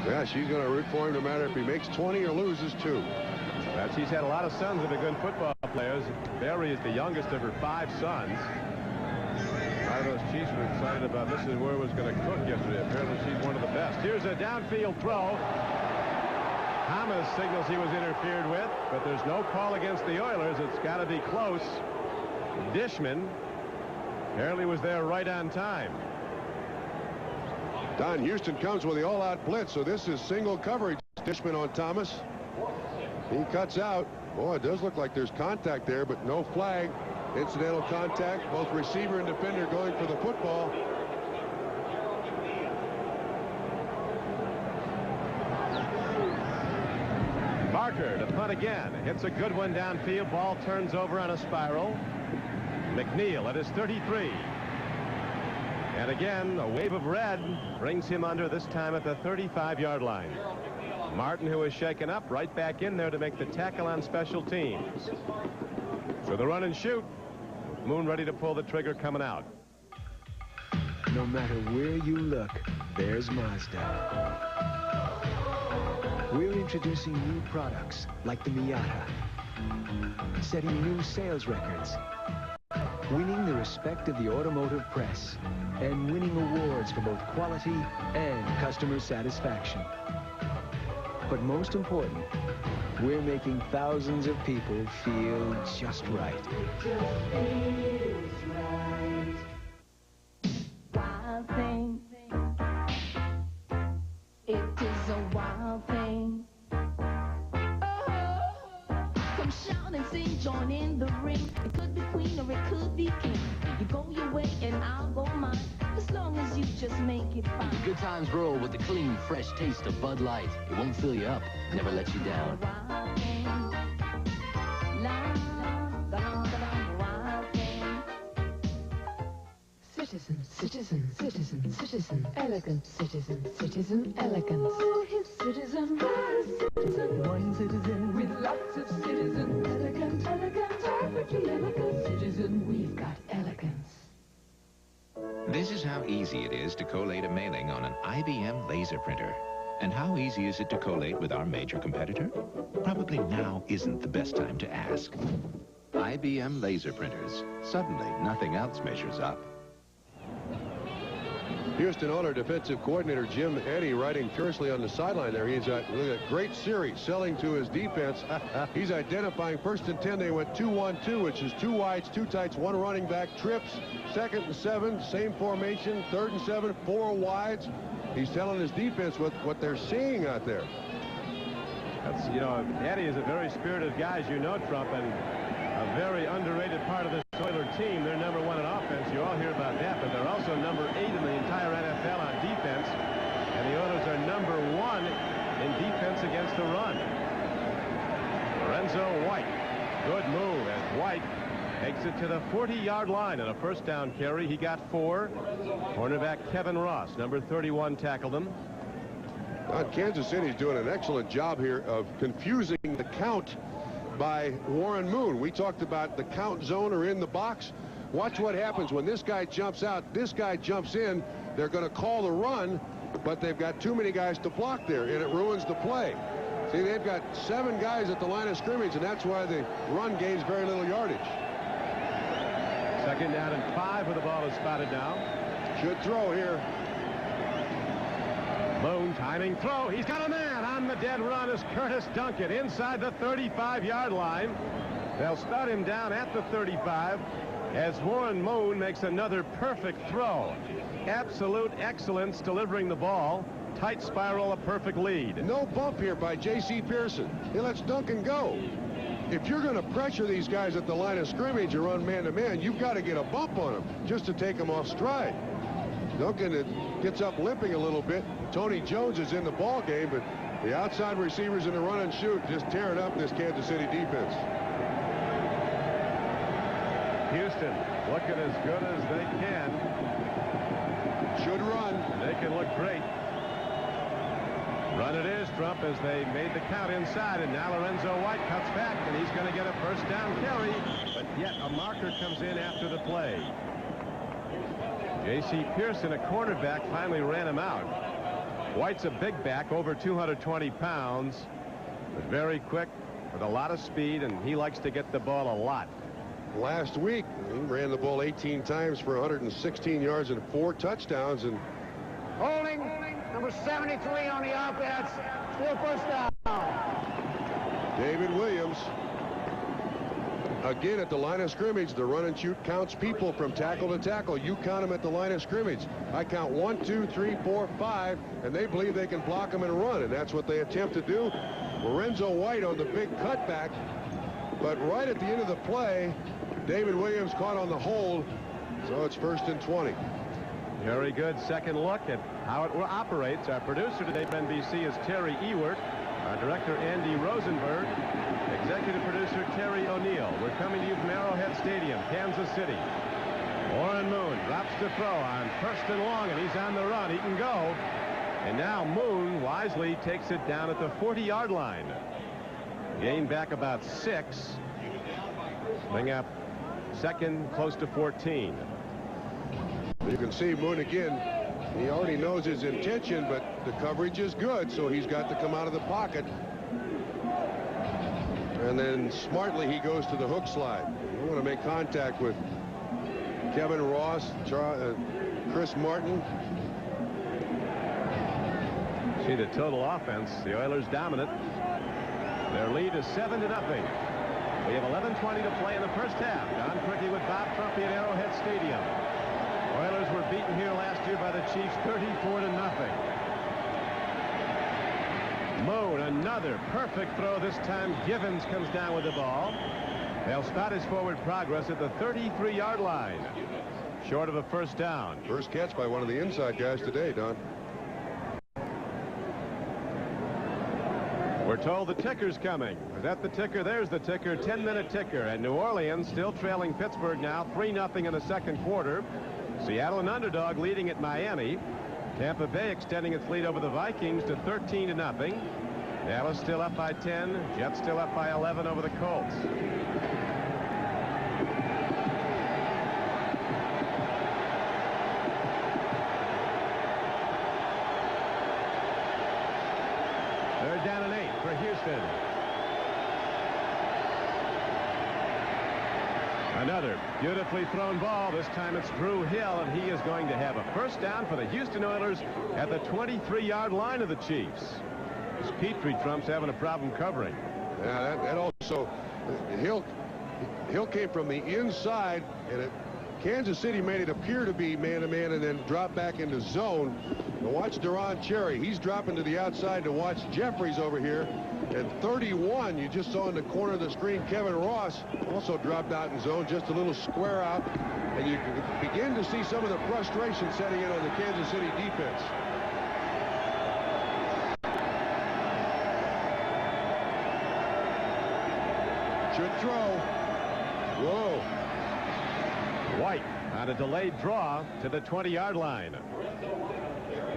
Yeah, she's going to root for him no matter if he makes 20 or loses 2. Well, she's had a lot of sons that are good football players. Barry is the youngest of her 5 sons. A lot of those Chiefs were excited about Mrs. Word was going to cook yesterday. Apparently she's one of the best. Here's a downfield throw. Thomas signals he was interfered with, but there's no call against the Oilers. It's got to be close. Dishman apparently was there right on time. Don, Houston comes with the all-out blitz, so this is single coverage. Dishman on Thomas. He cuts out. Boy, it does look like there's contact there, but no flag. Incidental contact. Both receiver and defender going for the football. Barker to punt again. Hits a good one downfield. Ball turns over on a spiral. McNeil at his 33. And again, a wave of red brings him under, this time at the 35-yard line. Martin, who is shaken up, right back in there to make the tackle on special teams. So the run and shoot. Moon ready to pull the trigger coming out. No matter where you look, there's Mazda. We're introducing new products like the Miata, setting new sales records, winning the respect of the automotive press, and winning awards for both quality and customer satisfaction. But most important, we're making thousands of people feel just right. Wild thing. It is a wild thing. Oh, come shout and sing, join in the ring. It could be queen or it could be king. You go your way and I'll go mine. As long as you just make it fine. Good times roll with the clean, fresh taste of Bud Light. It won't fill you up, never let you down. Citizen, citizen, citizen, citizen, elegant citizen, citizen, elegance. Oh, his citizen, citizen, one citizen with lots of citizen, elegant, elegant, perfectly elegant citizen. We've got elegance. This is how easy it is to collate a mailing on an IBM laser printer. And how easy is it to collate with our major competitor? Probably now isn't the best time to ask. IBM laser printers. Suddenly, nothing else measures up. Houston Oilers defensive coordinator Jim Eddy riding fiercely on the sideline there. He's a great series selling to his defense. He's identifying 1st and 10. They went 2-1-2, which is 2 wides, 2 tights, 1 running back, trips. 2nd and 7, same formation. 3rd and 7, 4 wides. He's telling his defense what they're seeing out there. That's, you know, Eddy is a very spirited guy, as you know, Trump, and a very underrated part of this Oiler team. They're number 1 in offense. You all hear about that, but they're also number 8 in the entire NFL on defense. And the Oilers are number 1 in defense against the run. Lorenzo White. Good move as White takes it to the 40-yard line on a 1st down carry. He got 4. Cornerback Kevin Ross, number 31, tackled him. Kansas City's doing an excellent job here of confusing the count by Warren Moon. We talked about the count zone or in the box. Watch what happens when this guy jumps out, this guy jumps in. They're going to call the run, but they've got too many guys to block there, and it ruins the play. See, they've got 7 guys at the line of scrimmage, and that's why the run gains very little yardage. 2nd down and 5 where the ball is spotted now. Should throw here. Moon timing throw. He's got a man on the dead run as Curtis Duncan inside the 35-yard line. They'll start him down at the 35 as Warren Moon makes another perfect throw. Absolute excellence delivering the ball. Tight spiral, a perfect lead. No bump here by J.C. Pearson. He lets Duncan go. If you're going to pressure these guys at the line of scrimmage or run man-to-man, you've got to get a bump on them just to take them off stride. Duncan gets up limping a little bit. Tony Jones is in the ball game, but the outside receivers in the run and shoot just tearing up this Kansas City defense. Houston looking as good as they can. Should run. They can look great. Run it is, Trump, as they made the count inside, and now Lorenzo White cuts back, and he's going to get a 1st down carry, but yet a marker comes in after the play. J.C. Pearson, a cornerback, finally ran him out. White's a big back, over 220 pounds, but very quick with a lot of speed, and he likes to get the ball a lot. Last week, he ran the ball 18 times for 116 yards and 4 touchdowns. And holding, number 73 on the offense, still 1st down. David Williams. Again at the line of scrimmage, the run and shoot counts people from tackle to tackle. You count them at the line of scrimmage. I count 1, 2, 3, 4, 5, and they believe they can block them and run, and that's what they attempt to do. Lorenzo White on the big cutback, but right at the end of the play, David Williams caught on the hold, so it's 1st and 20. Very good 2nd look at how it operates. Our producer today for NBC is Terry Ewert. Our director, Andy Rosenberg. Executive producer, Terry O'Neill. We're coming to you from Arrowhead Stadium, Kansas City. Warren Moon drops to throw on 1st and long, and he's on the run. He can go. And now Moon wisely takes it down at the 40-yard line. Gain back about 6. Bring up 2nd, close to 14. You can see Moon again. He already knows his intention, but the coverage is good, so he's got to come out of the pocket. And then smartly he goes to the hook slide. I want to make contact with Kevin Ross, Chris Martin. See the total offense. The Oilers dominant. Their lead is 7-0. We have 11:20 to play in the 1st half. Don Criqui with Bob Trumpy at Arrowhead Stadium. Oilers were beaten here last year by the Chiefs 34-0. Moon, another perfect throw. This time Givens comes down with the ball. They'll start his forward progress at the 33-yard line. Short of a first down. First catch by one of the inside guys today, Don. We're told the ticker's coming. Is that the ticker? There's the ticker, 10-minute ticker. And New Orleans still trailing Pittsburgh now, 3-0 in the second quarter. Seattle an underdog leading at Miami. Tampa Bay extending its lead over the Vikings to 13-0. Dallas still up by 10. Jets still up by 11 over the Colts. Third down and 8 for Houston. Another beautifully thrown ball. This time it's Drew Hill, and he is going to have a first down for the Houston Oilers at the 23-yard line of the Chiefs. This Petrie Trump's having a problem covering. Yeah, that also, Hill came from the inside, and Kansas City made it appear to be man-to-man and then dropped back into zone. Now watch Deron Cherry. He's dropping to the outside to watch Jeffries over here. At 31, you just saw in the corner of the screen, Kevin Ross also dropped out in zone, just a little square out. And you can begin to see some of the frustration setting in on the Kansas City defense. Should throw. Whoa. White on a delayed draw to the 20-yard line.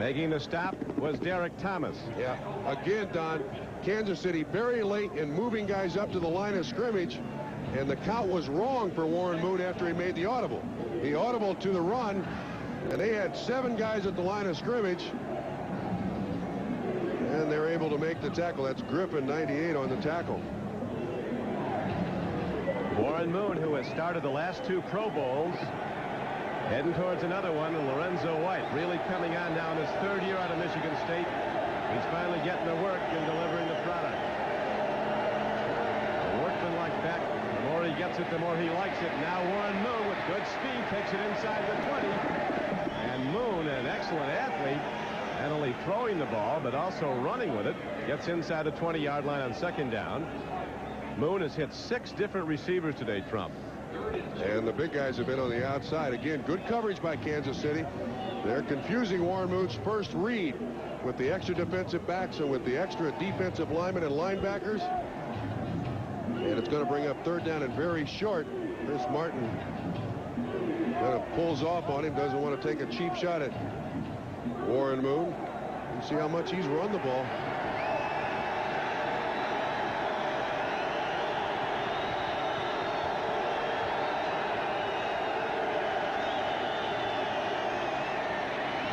Making the stop was Derek Thomas. Yeah, again, Don, Kansas City very late in moving guys up to the line of scrimmage, and the count was wrong for Warren Moon after he made the audible. He audible to the run, and they had 7 guys at the line of scrimmage, and they're able to make the tackle. That's Griffin, 98, on the tackle. Warren Moon, who has started the last 2 Pro Bowls, heading towards another one, and Lorenzo White really coming on now in his 3rd year out of Michigan State. He's finally getting to work and delivering the product. A workman like that, the more he gets it, the more he likes it. Now Warren Moon with good speed takes it inside the 20. And Moon, an excellent athlete, not only throwing the ball, but also running with it, gets inside the 20-yard line on second down. Moon has hit 6 different receivers today, Trump. And the big guys have been on the outside. Again, good coverage by Kansas City. They're confusing Warren Moon's first read with the extra defensive backs and with the extra defensive linemen and linebackers. And it's going to bring up 3rd down and very short. Chris Martin kind of pulls off on him, doesn't want to take a cheap shot at Warren Moon. You see how much he's run the ball.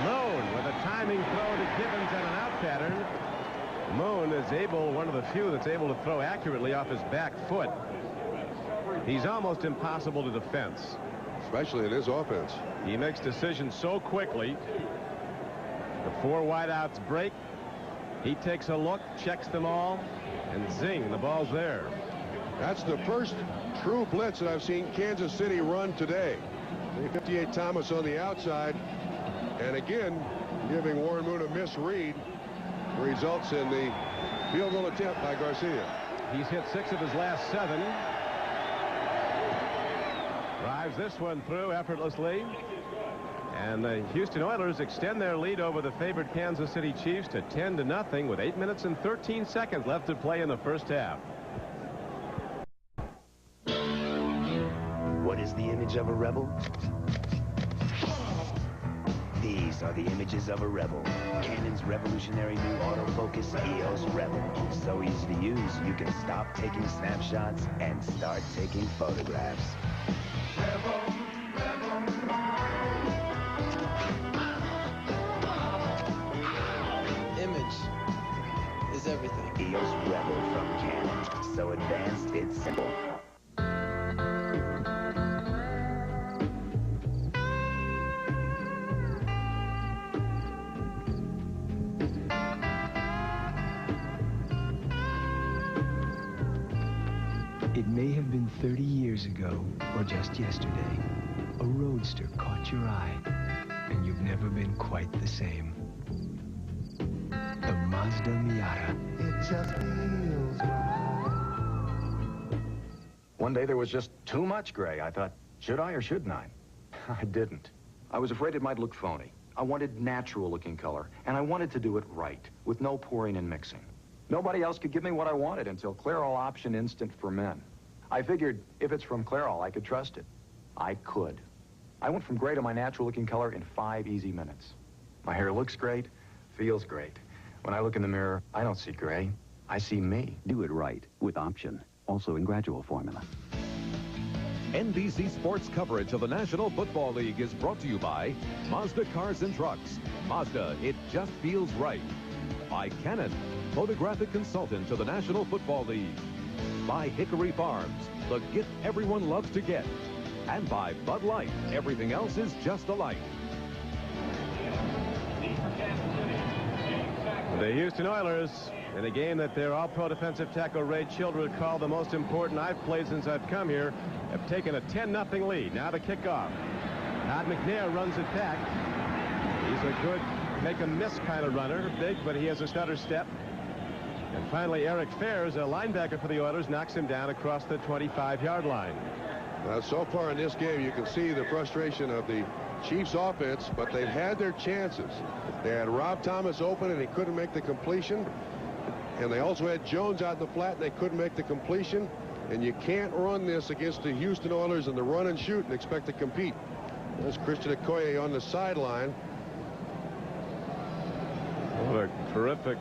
Moon with a timing throw to Gibbons and an out pattern. Moon is able, one of the few that's able to throw accurately off his back foot. He's almost impossible to defense. Especially in his offense. He makes decisions so quickly. The 4 wideouts break. He takes a look, checks them all, and zing, the ball's there. That's the first true blitz that I've seen Kansas City run today. 58 Thomas on the outside. And again, giving Warren Moon a misread, results in the field goal attempt by Garcia. He's hit 6 of his last 7. Drives this one through effortlessly. And the Houston Oilers extend their lead over the favored Kansas City Chiefs to 10-0 with 8 minutes and 13 seconds left to play in the first half. What is the image of a rebel? These are the images of a rebel. Canon's revolutionary new autofocus EOS Rebel. So easy to use, you can stop taking snapshots and start taking photographs. Image is everything. EOS Rebel from Canon. So advanced, it's simple. It may have been 30 years ago, or just yesterday, a roadster caught your eye, and you've never been quite the same. The Mazda Miata. It just feels right. One day there was just too much gray. I thought, should I or shouldn't I? I didn't. I was afraid it might look phony. I wanted natural-looking color, and I wanted to do it right, with no pouring and mixing. Nobody else could give me what I wanted until Clairol Option Instant for Men. I figured if it's from Clairol, I could trust it. I could. I went from gray to my natural-looking color in 5 easy minutes. My hair looks great, feels great. When I look in the mirror, I don't see gray. I see me. Do it right with Option, also in gradual formula. NBC Sports coverage of the National Football League is brought to you by Mazda Cars and Trucks. Mazda, it just feels right. By Canon, photographic consultant to the National Football League. By Hickory Farms, the gift everyone loves to get. And by Bud Light, everything else is just alike. The Houston Oilers, in a game that their all-pro defensive tackle Ray Childress called the most important I've played since I've come here, have taken a 10-0 lead. Now the kickoff. Todd McNair runs it back. He's a good make-a-miss kind of runner, big, but he has a stutter step. And finally, Eric Fairs, a linebacker for the Oilers, knocks him down across the 25-yard line. So far in this game, you can see the frustration of the Chiefs offense, but they've had their chances. They had Rob Thomas open, and he couldn't make the completion. And they also had Jones out in the flat, and they couldn't make the completion. And you can't run this against the Houston Oilers in the run and shoot and expect to compete. There's Christian Okoye on the sideline. What a terrific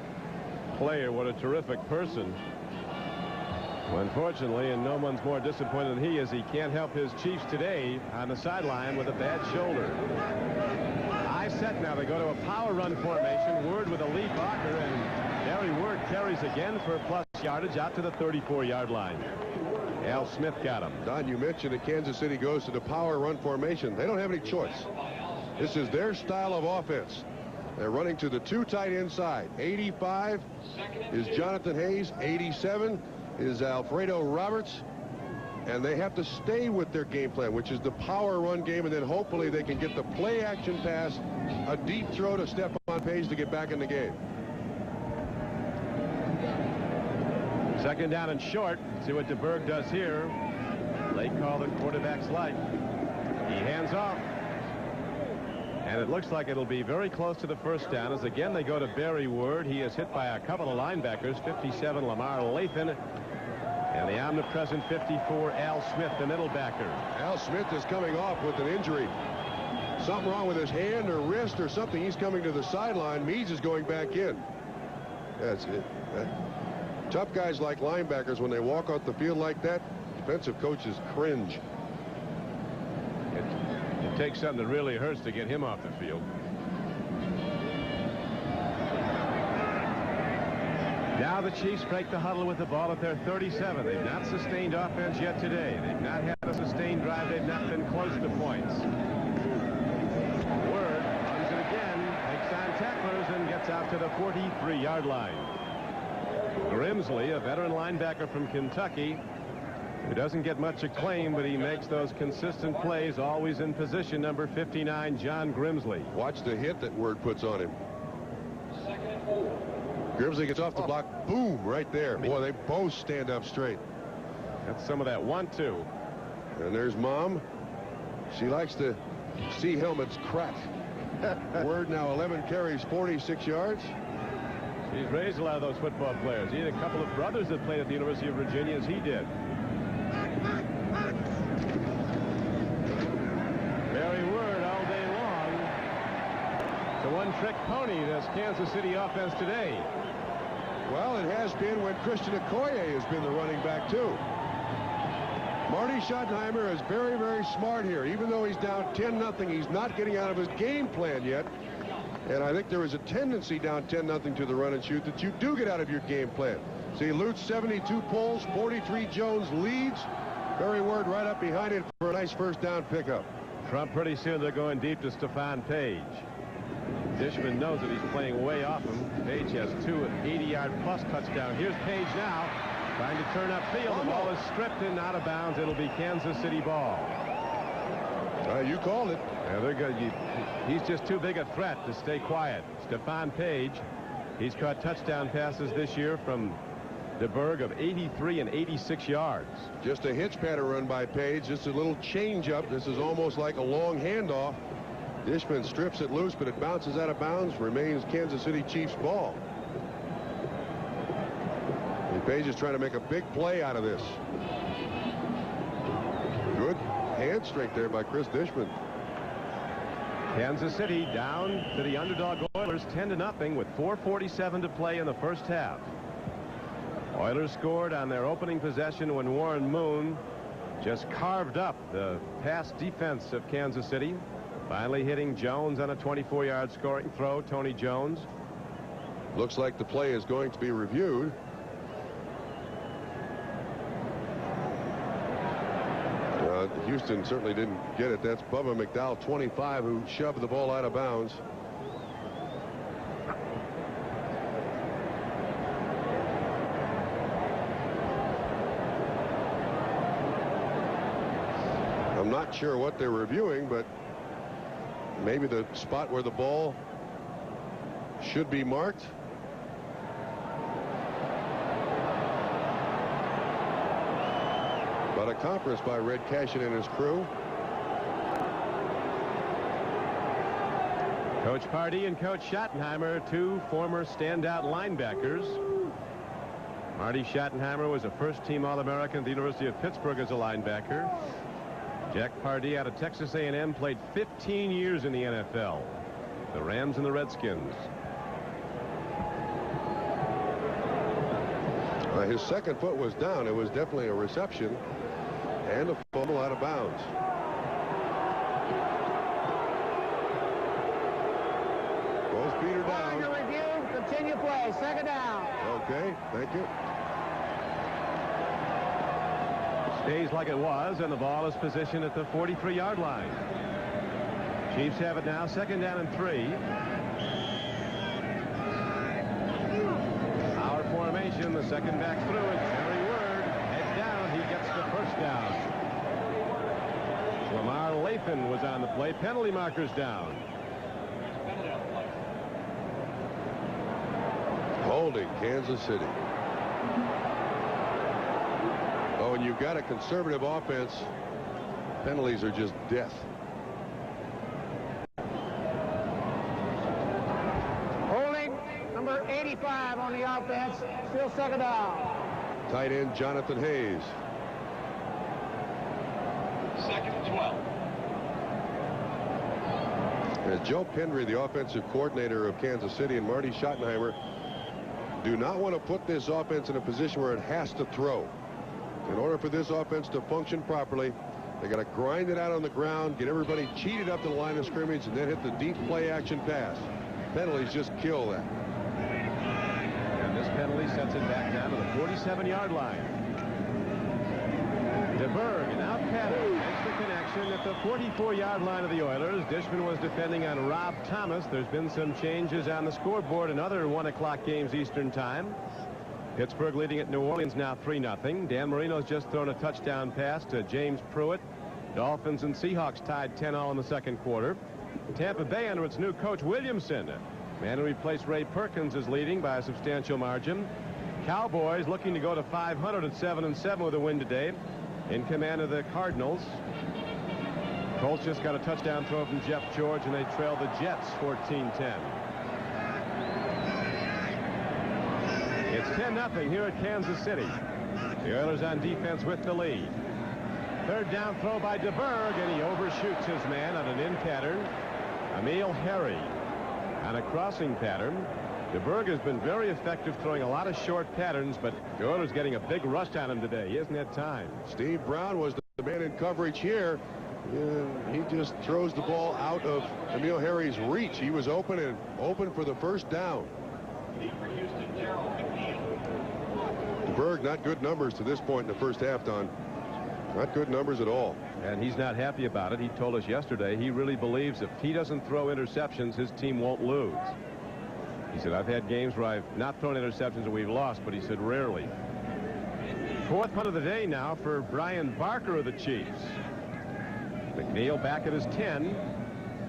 player. What a terrific person. Unfortunately, and no one's more disappointed than he is, he can't help his Chiefs today on the sideline with a bad shoulder. High set now. They go to a power run formation. Word with a lead blocker, and Barry Word carries again for plus yardage out to the 34-yard line. Al Smith got him. Don, you mentioned that Kansas City goes to the power run formation. They don't have any choice. This is their style of offense. They're running to the two tight inside. 85 is Jonathan Hayes. 87 is Alfredo Roberts. And they have to stay with their game plan, which is the power run game, and then hopefully they can get the play action pass, a deep throw to Stephon Page to get back in the game. Second down and short. See what DeBerg does here. Late call that quarterbacks like. He hands off. And it looks like it'll be very close to the first down as again they go to Barry Word. He is hit by a couple of linebackers, 57 Lamar Lathan and the omnipresent 54 Al Smith, the middle backer. Al Smith is coming off with an injury. Something wrong with his hand or wrist or something. He's coming to the sideline. Meads is going back in. That's it. Tough guys like linebackers, when they walk off the field like that, defensive coaches cringe. It takes something that really hurts to get him off the field. Now the Chiefs break the huddle with the ball at their 37. They've not sustained offense yet today. They've not had a sustained drive. They've not been close to points. Word runs it again, takes on tacklers, and gets out to the 43-yard line. Grimsley, a veteran linebacker from Kentucky, who doesn't get much acclaim, but he makes those consistent plays, always in position. Number 59, John Grimsley. Watch the hit that Word puts on him. Grimsley gets off the block. Boom, right there. Boy, they both stand up straight. That's some of that 1-2. And there's Mom. She likes to see helmets crack. Word now 11 carries, 46 yards. He's raised a lot of those football players. He had a couple of brothers that played at the University of Virginia as he did. Barry Word all day long. It's a one-trick pony, this Kansas City offense today. Well, it has been when Christian Okoye has been the running back, too. Marty Schottenheimer is very, very smart here. Even though he's down 10-0, he's not getting out of his game plan yet. And I think there is a tendency down 10-0 to the run and shoot that you do get out of your game plan. See, Lutz 72 pulls, 43 Jones leads. Barry Word right up behind it for a nice first down pickup. Trump pretty soon they're going deep to Stephon Page. Dishman knows that he's playing way off him. Page has 2 80-yard plus touchdowns. Here's Page now trying to turn upfield. The ball is stripped and out of bounds. It'll be Kansas City ball. You called it. Yeah, they're good. He's just too big a threat to stay quiet. Stephon Page, he's caught touchdown passes this year from DeBerg of 83 and 86 yards. Just a hitch pattern run by Page. Just a little change up. This is almost like a long handoff. Dishman strips it loose, but it bounces out of bounds. Remains Kansas City Chiefs ball. And Page is trying to make a big play out of this. Good hand strength there by Chris Dishman. Kansas City down to the underdog Oilers 10-0 with 4:47 to play in the first half. Oilers scored on their opening possession when Warren Moon just carved up the pass defense of Kansas City, finally hitting Jones on a 24-yard scoring throw. Tony Jones. Looks like the play is going to be reviewed. Houston certainly didn't get it. That's Bubba McDowell, 25, who shoved the ball out of bounds. I'm not sure what they're reviewing, but maybe the spot where the ball should be marked. But a conference by Red Cashin and his crew. Coach Pardee and Coach Schottenheimer, two former standout linebackers. Marty Schottenheimer was a first-team All-American at the University of Pittsburgh as a linebacker. Jack Pardee out of Texas A&M played 15 years in the NFL. The Rams and the Redskins. His second foot was down. It was definitely a reception and a fumble out of bounds. Both feet are down. Under review, continue play, second down. Okay, thank you. Stays like it was, and the ball is positioned at the 43-yard line. Chiefs have it now, second down and 3. Our formation, the second back through it. Jerry Word heads down. He gets the first down. Lamar Lathan was on the play. Penalty markers down. Holding Kansas City. Oh, and you've got a conservative offense. Penalties are just death. Holding number 85 on the offense. Still second down. Tight end Jonathan Hayes. Second and 12. Joe Pendry, the offensive coordinator of Kansas City, and Marty Schottenheimer do not want to put this offense in a position where it has to throw. In order for this offense to function properly, they got to grind it out on the ground, get everybody cheated up to the line of scrimmage, and then hit the deep play action pass. Penalties just kill that. And this penalty sets it back down to the 47-yard line. DeBerg, an out pattern, makes the connection at the 44-yard line of the Oilers. Dishman was defending on Rob Thomas. There's been some changes on the scoreboard in other 1 o'clock games Eastern time. Pittsburgh leading at New Orleans now 3-0. Dan Marino's just thrown a touchdown pass to James Pruitt. Dolphins and Seahawks tied 10-all in the second quarter. Tampa Bay under its new coach Williamson. Man who replaced Ray Perkins is leading by a substantial margin. Cowboys looking to go to 500 at 7-7 with a win today. In command of the Cardinals. Colts just got a touchdown throw from Jeff George, and they trail the Jets 14-10. It's 10-0 here at Kansas City. The Oilers on defense with the lead. Third down throw by DeBerg, and he overshoots his man on an in pattern. Emil Harry on a crossing pattern. DeBerg has been very effective throwing a lot of short patterns, but the Oilers getting a big rush on him today. He hasn't had time. Steve Brown was the man in coverage here. He just throws the ball out of Emil Harry's reach. He was open for the first down. DeBerg, not good numbers to this point in the first half, Don. Not good numbers at all. And he's not happy about it. He told us yesterday he really believes if he doesn't throw interceptions, his team won't lose. He said, I've had games where I've not thrown interceptions and we've lost, but he said rarely. Fourth punt of the day now for Brian Barker of the Chiefs. McNeil back at his 10.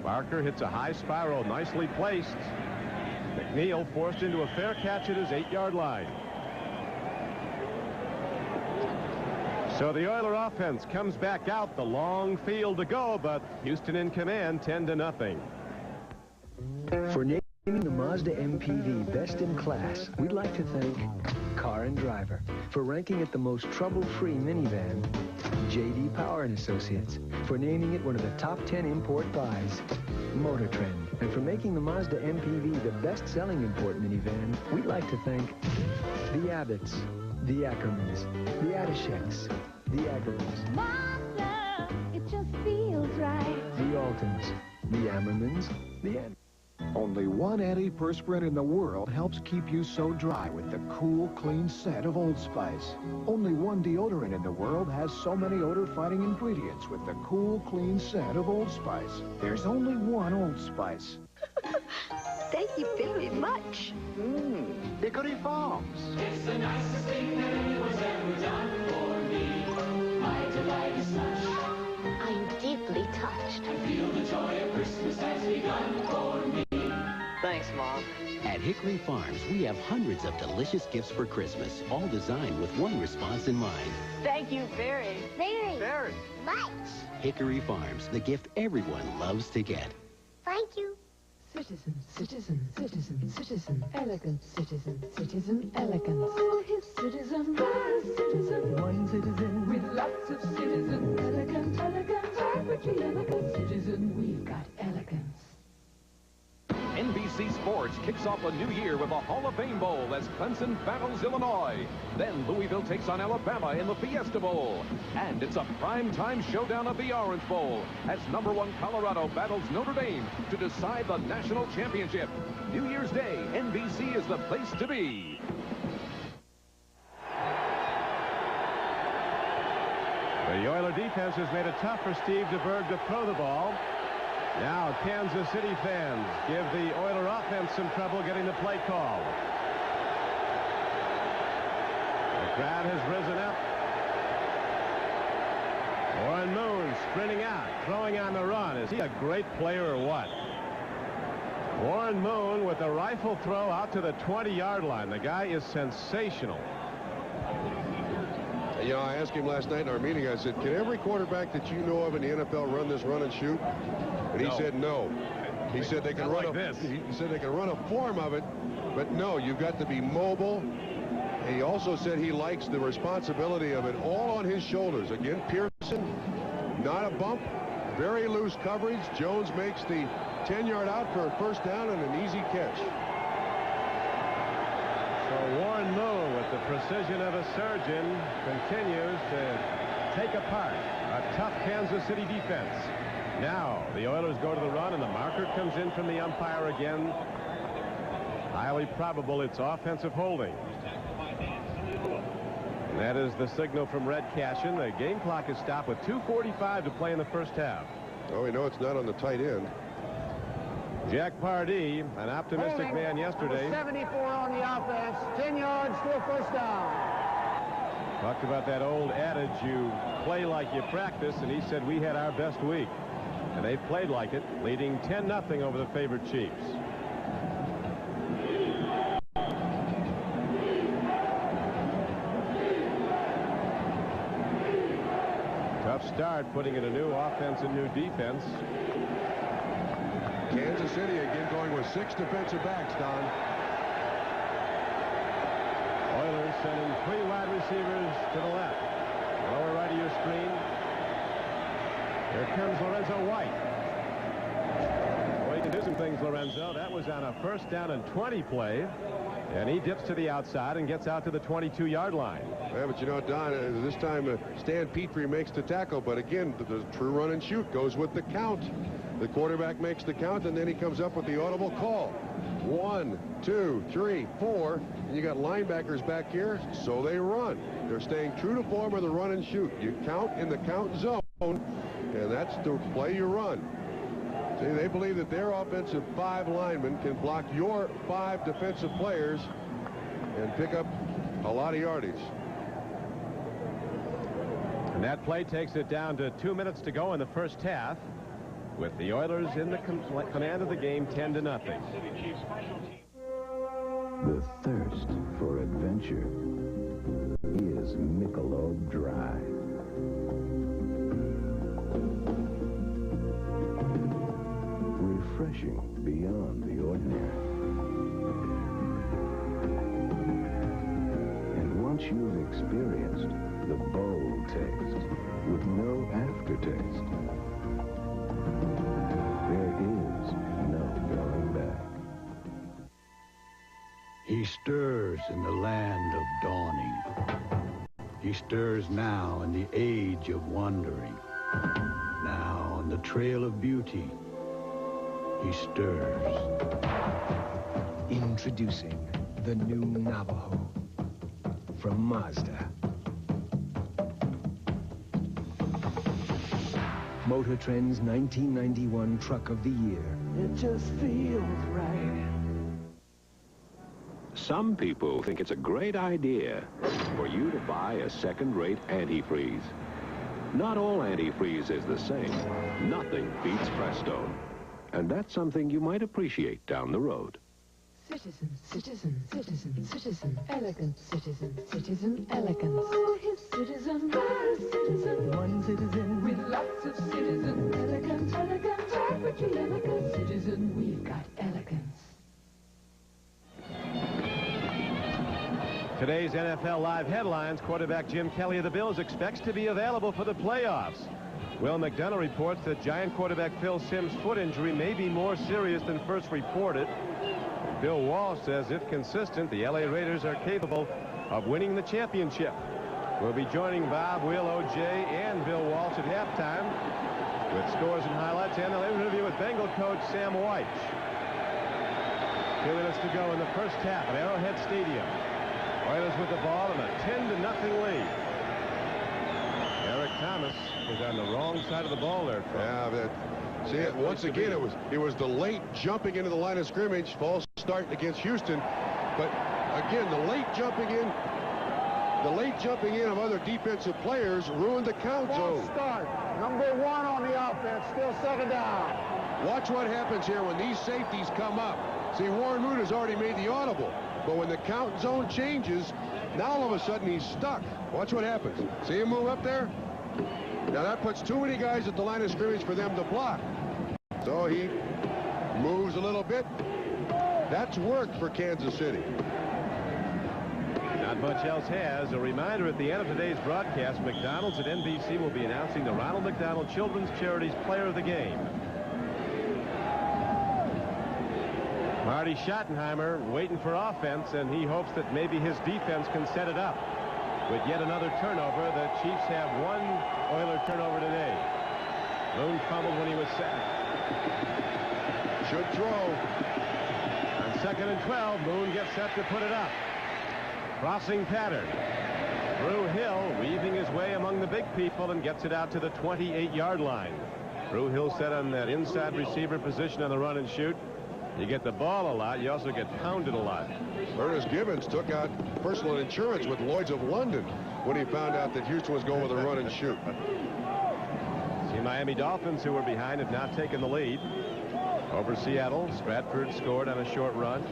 Barker hits a high spiral, nicely placed. McNeil forced into a fair catch at his 8-yard line. So the Oiler offense comes back out, the long field to go, but Houston in command, 10-0. For naming the Mazda MPV best in class, we'd like to thank Car and Driver. For ranking it the most trouble-free minivan, J.D. Power & Associates. For naming it one of the top 10 import buys, Motor Trend. And for making the Mazda MPV the best-selling import minivan, we'd like to thank the Abbotts, the Ackermans, the Adisheks, the Agarans, Mazda, it just feels right. the Altons, the Ammermans, the Only one antiperspirant in the world helps keep you so dry with the cool, clean scent of Old Spice. Only one deodorant in the world has so many odor-fighting ingredients with the cool, clean scent of Old Spice. There's only one Old Spice. Thank you very much. Hickory Farms. It's the nicest thing that anyone's ever done for me. My delight is such. I'm deeply touched. I feel the joy of Christmas has begun for me. Thanks, Mom. At Hickory Farms, we have hundreds of delicious gifts for Christmas, all designed with one response in mind. Thank you very much. Hickory Farms, the gift everyone loves to get. Thank you. Citizen, citizen, citizen, citizen, elegant citizen, citizen, elegance. Oh, his citizen, citizen, one citizen with lots of citizen, elegant, elegant, average, elegant citizen. We've got elegance. NBC Sports kicks off a new year with a Hall of Fame Bowl as Clemson battles Illinois. Then Louisville takes on Alabama in the Fiesta Bowl. And it's a primetime showdown of the Orange Bowl as #1 Colorado battles Notre Dame to decide the national championship. New Year's Day, NBC is the place to be. The Oiler defense has made it tough for Steve DeBerg to throw the ball. Now Kansas City fans give the Oiler offense some trouble getting the play call. The crowd has risen up. Warren Moon sprinting out, throwing on the run. Is he a great player or what? Warren Moon with a rifle throw out to the 20-yard line. The guy is sensational. You know, I asked him last night in our meeting, I said, can every quarterback that you know of in the NFL run this run and shoot? And he said no. He said they can run he said they can run a form of it, but no, you've got to be mobile. He also said he likes the responsibility of it all on his shoulders. Again, Pearson, not a bump, very loose coverage. Jones makes the 10-yard out for a first down and an easy catch. So Warren Moon, with the precision of a surgeon, continues to take apart a tough Kansas City defense. Now the Oilers go to the run, and the marker comes in from the umpire again. Highly probable it's offensive holding. And that is the signal from Red Cashin. The game clock is stopped with 2:45 to play in the first half. Oh, we know it's not on the tight end. Jack Pardee, an optimistic man yesterday. 74 on the offense, 10 yards to a first down. Talked about that old adage, you play like you practice, and he said we had our best week. And they played like it, leading 10-0 over the favored Chiefs. Tough start, putting in a new offense and new defense. Kansas City again going with 6 defensive backs, Don. Oilers sending 3 wide receivers to the left. Lower right of your screen. Here comes Lorenzo White. Well, he can do some things, Lorenzo. That was on a first down and 20 play. And he dips to the outside and gets out to the 22-yard line. Yeah, but you know, Don, this time Stan Petrie makes the tackle. But again, the true run and shoot goes with the count. The quarterback makes the count, and then he comes up with the audible call. 1, 2, 3, 4. And you got linebackers back here, so they run. They're staying true to form of the run and shoot. You count in the count zone, and that's the play you run. See, they believe that their offensive 5 linemen can block your 5 defensive players and pick up a lot of yardage. And that play takes it down to 2 minutes to go in the first half, with the Oilers in the command of the game, 10-0. The thirst for adventure is Michelob Dry. refreshing beyond the ordinary. And once you've experienced the bold taste with no aftertaste, there is no going back. He stirs in the land of dawning. He stirs now in the age of wandering. Now on the trail of beauty, he stirs. Introducing the new Navajo from Mazda. Motor Trend's 1991 Truck of the Year. It just feels right. Some people think it's a great idea for you to buy a second-rate antifreeze. Not all antifreeze is the same. Nothing beats Presto. And that's something you might appreciate down the road. Citizen, citizen, citizen, citizen, elegant citizen, citizen, elegance. Oh, his citizen, citizen, one citizen with lots of citizen, elegant, elegant, perfectly elegant citizen. We've got elegance. Today's NFL Live headlines, quarterback Jim Kelly of the Bills expects to be available for the playoffs. Will McDonough reports that Giant quarterback Phil Simms' foot injury may be more serious than first reported. Bill Walsh says if consistent, the LA Raiders are capable of winning the championship. We'll be joining Bob, Will, O.J., and Bill Walsh at halftime with scores and highlights, and they'll interview with Bengal coach Sam White. 2 minutes to go in the first half at Arrowhead Stadium. Oilers with the ball and a 10-0 lead. Eric Thomas is on the wrong side of the ball there. Yeah, see it once again. It was the late jumping into the line of scrimmage, false start against Houston. But again, the late jumping in of other defensive players ruined the count zone. False start. Number 1 on the offense. Still second down. Watch what happens here when these safeties come up. See, Warren Moon has already made the audible. But when the count zone changes, now all of a sudden he's stuck. Watch what happens. See him move up there? Now that puts too many guys at the line of scrimmage for them to block. So he moves a little bit. That's worked for Kansas City. Not much else has. A reminder at the end of today's broadcast, McDonald's at NBC will be announcing the Ronald McDonald Children's Charities Player of the Game. Marty Schottenheimer waiting for offense, and he hopes that maybe his defense can set it up. With yet another turnover, the Chiefs have one Oiler turnover today. Moon fumbled when he was sacked. Should throw. On 2nd and 12, Moon gets set to put it up. Crossing pattern. Drew Hill weaving his way among the big people and gets it out to the 28-yard line. Drew Hill set on that inside receiver position on the run and shoot. You get the ball a lot. You also get pounded a lot. Ernest Gibbons took out personal insurance with Lloyd's of London when he found out that Houston was going with a run and shoot. The Miami Dolphins, who were behind, have now taken the lead over Seattle. Stratford scored on a short run.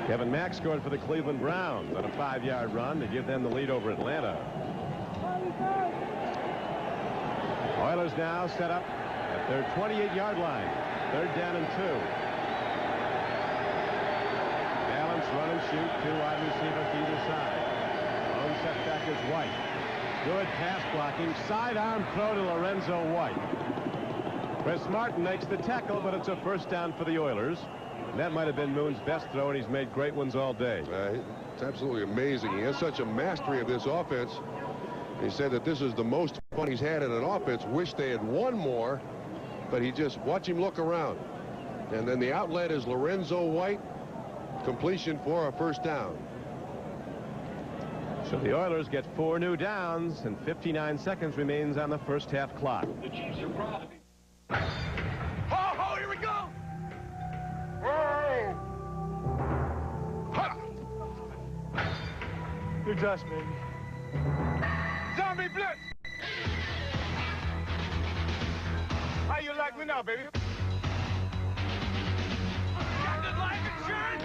Kevin Mack scored for the Cleveland Browns on a 5-yard run to give them the lead over Atlanta. Oilers now set up at their 28-yard line. 3rd down and 2. Balance, run and shoot. 2 wide receivers to either side. Lone setback is White. Good pass blocking. Sidearm throw to Lorenzo White. Chris Martin makes the tackle, but it's a first down for the Oilers. And that might have been Moon's best throw, and he's made great ones all day. It's absolutely amazing. He has such a mastery of this offense. He said that this is the most fun he's had in an offense. Wish they had won more. But he just, watch him look around. And then the outlet is Lorenzo White. Completion for a first down. So the Oilers get 4 new downs, and 59 seconds remains on the first half clock. The Chiefs are proud. Oh, here we go. Good dust, baby. Zombie blitz. How you like me now, baby? Got the life insurance?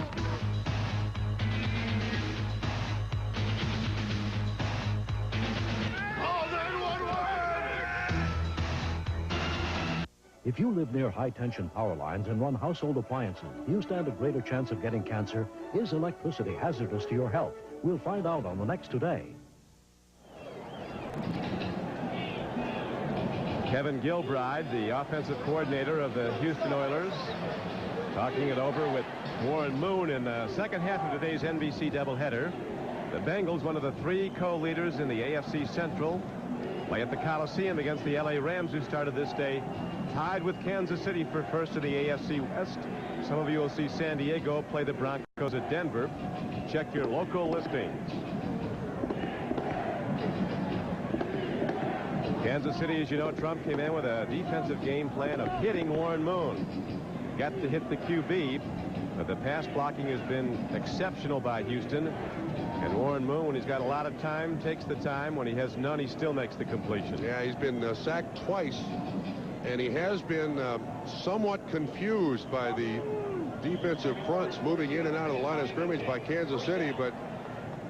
If you live near high-tension power lines and run household appliances, you stand a greater chance of getting cancer. Is electricity hazardous to your health? We'll find out on the next Today. Kevin Gilbride, the offensive coordinator of the Houston Oilers, talking it over with Warren Moon in the second half of today's NBC doubleheader. The Bengals, one of the 3 co-leaders in the AFC Central, play at the Coliseum against the LA Rams, who started this day tied with Kansas City for first in the AFC West. Some of you will see San Diego play the Broncos at Denver. Check your local listings. Kansas City, as you know, Trump came in with a defensive game plan of hitting Warren Moon. Got to hit the QB, but the pass blocking has been exceptional by Houston. And Warren Moon, when he's got a lot of time, takes the time. When he has none, he still makes the completion. Yeah, he's been sacked twice, and he has been somewhat confused by the defensive fronts moving in and out of the line of scrimmage by Kansas City, but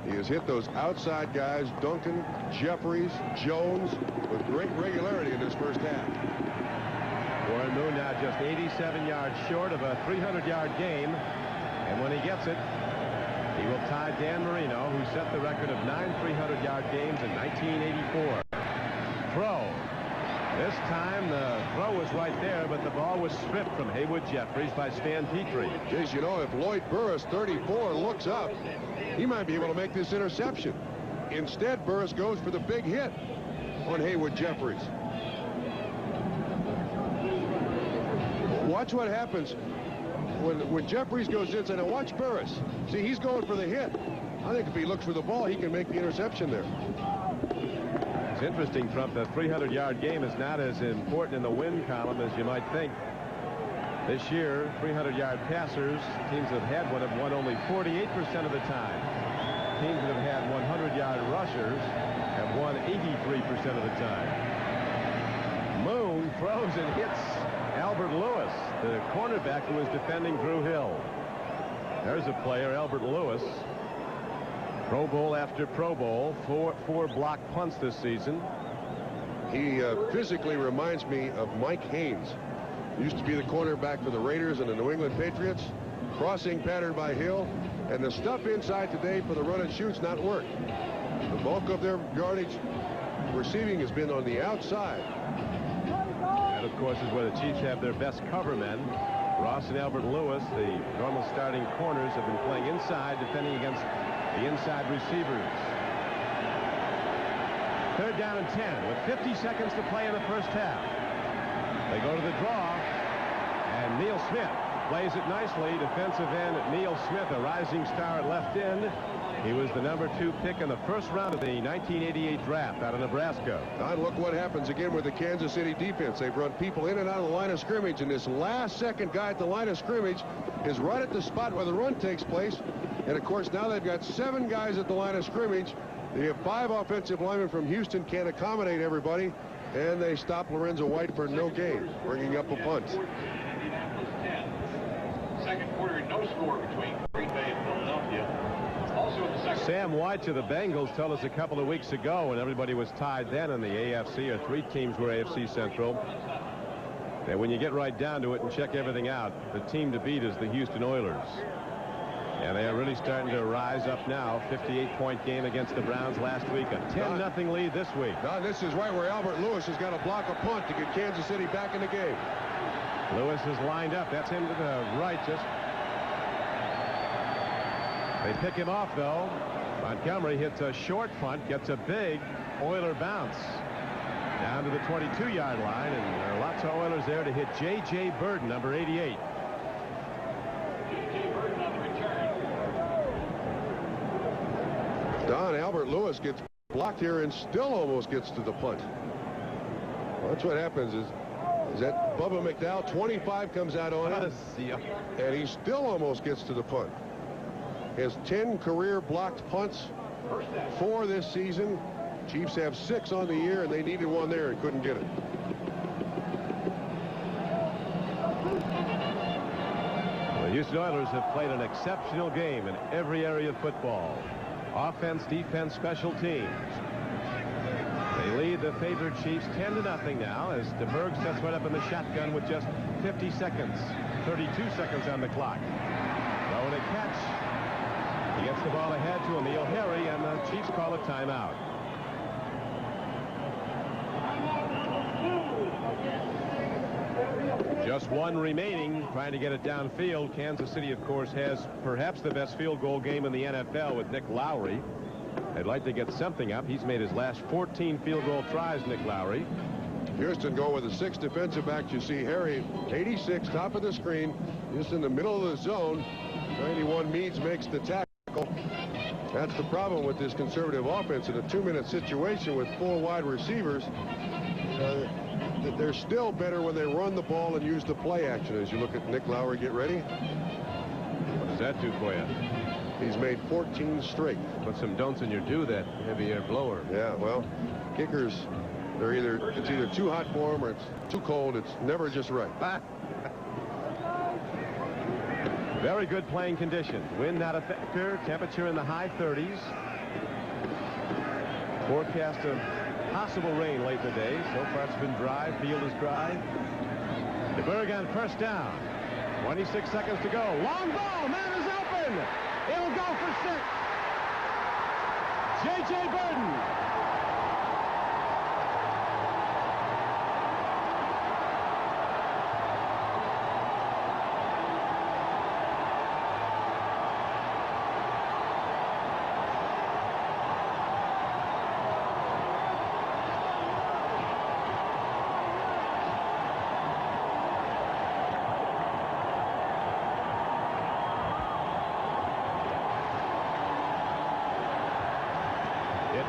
he has hit those outside guys, Duncan, Jeffries, Jones, with great regularity in this first half. Warren Moon now just 87 yards short of a 300-yard game, and when he gets it, he will tie Dan Marino, who set the record of 9 300-yard games in 1984. Throw. This time the throw was right there, but the ball was stripped from Haywood Jeffries by Stan Petrie. Geez, you know, if Lloyd Burris, 34, looks up, he might be able to make this interception. Instead, Burris goes for the big hit on Haywood Jeffries. Watch what happens when Jeffries goes inside. Now watch Burris. See, he's going for the hit. I think if he looks for the ball, he can make the interception there. It's interesting, Trump, the 300-yard game is not as important in the win column as you might think. This year, 300-yard passers, teams that have had one have won only 48% of the time. Teams that have had 100-yard rushers have won 83% of the time. Moon throws and hits Albert Lewis, the cornerback who was defending Drew Hill. There's a player, Albert Lewis. Pro Bowl after Pro Bowl, four block punts this season. He physically reminds me of Mike Haynes. Used to be the cornerback for the Raiders and the New England Patriots. Crossing pattern by Hill, and the stuff inside today for the run and shoots not worked. The bulk of their yardage receiving has been on the outside. That, of course, is where the Chiefs have their best cover men. Ross and Albert Lewis, the normal starting corners, have been playing inside, defending against the inside receivers. Third down and 10 with 50 seconds to play in the first half. They go to the draw, and Neil Smith plays it nicely. Defensive end Neil Smith, a rising star at left end. He was the #2 pick in the first round of the 1988 draft out of Nebraska. Now look what happens again with the Kansas City defense. They've run people in and out of the line of scrimmage, and this last second guy at the line of scrimmage is right at the spot where the run takes place. And of course now they've got 7 guys at the line of scrimmage. They have 5 offensive linemen from Houston, can't accommodate everybody, and they stop Lorenzo White for no gain, bringing up a punt. Second quarter, no score between Green Bay and Philadelphia. Also in the second. Sam White to the Bengals told us a couple of weeks ago, when everybody was tied then in the AFC, or 3 teams were AFC Central, that when you get right down to it and check everything out, the team to beat is the Houston Oilers. And they are really starting to rise up now. 58-point game against the Browns last week. A 10-0 lead this week. Now this is right where Albert Lewis has got to block a punt to get Kansas City back in the game. Lewis is lined up. That's him to the right. Just they pick him off, though. Montgomery hits a short punt, gets a big Oiler bounce down to the 22-yard line, and there are lots of Oilers there to hit J.J. Burden, number 88. Don, Albert Lewis gets blocked here and still almost gets to the punt. Well, that's what happens is that Bubba McDowell, 25, comes out on it, and he still almost gets to the punt. He has 10 career blocked punts, 4 this season. Chiefs have 6 on the year, and they needed 1 there and couldn't get it. The Houston Oilers have played an exceptional game in every area of football. Offense, defense, special teams. They They lead the favored Chiefs 10-0 now as DeBerg sets right up in the shotgun with just 50 seconds. 32 seconds on the clock. Throwing a catch. He gets the ball ahead to Emil Harry, and the Chiefs call a timeout. Just one remaining, trying to get it downfield. Kansas City, of course, has perhaps the best field goal game in the NFL with Nick Lowry. They'd like to get something up. He's made his last 14 field goal tries, Nick Lowry. Houston going with the 6 defensive backs. You see Harry, 86, top of the screen, just in the middle of the zone. 91 Meads makes the tackle. That's the problem with this conservative offense in a 2-minute situation with 4 wide receivers. They're still better when they run the ball and use the play action. As you look at Nick Lowry get ready. What does that do for you? He's made 14 straight. Put some don'ts in your do, that heavy air blower. Yeah, well, kickers, it's either too hot for them or it's too cold. It's never just right. Very good playing conditions. Wind not a factor. Temperature in the high 30s. Forecast of possible rain late in the day. So far it's been dry. Field is dry. DeBerg on first down. 26 seconds to go. Long ball. Man is open. It'll go for 6. J.J. Burden.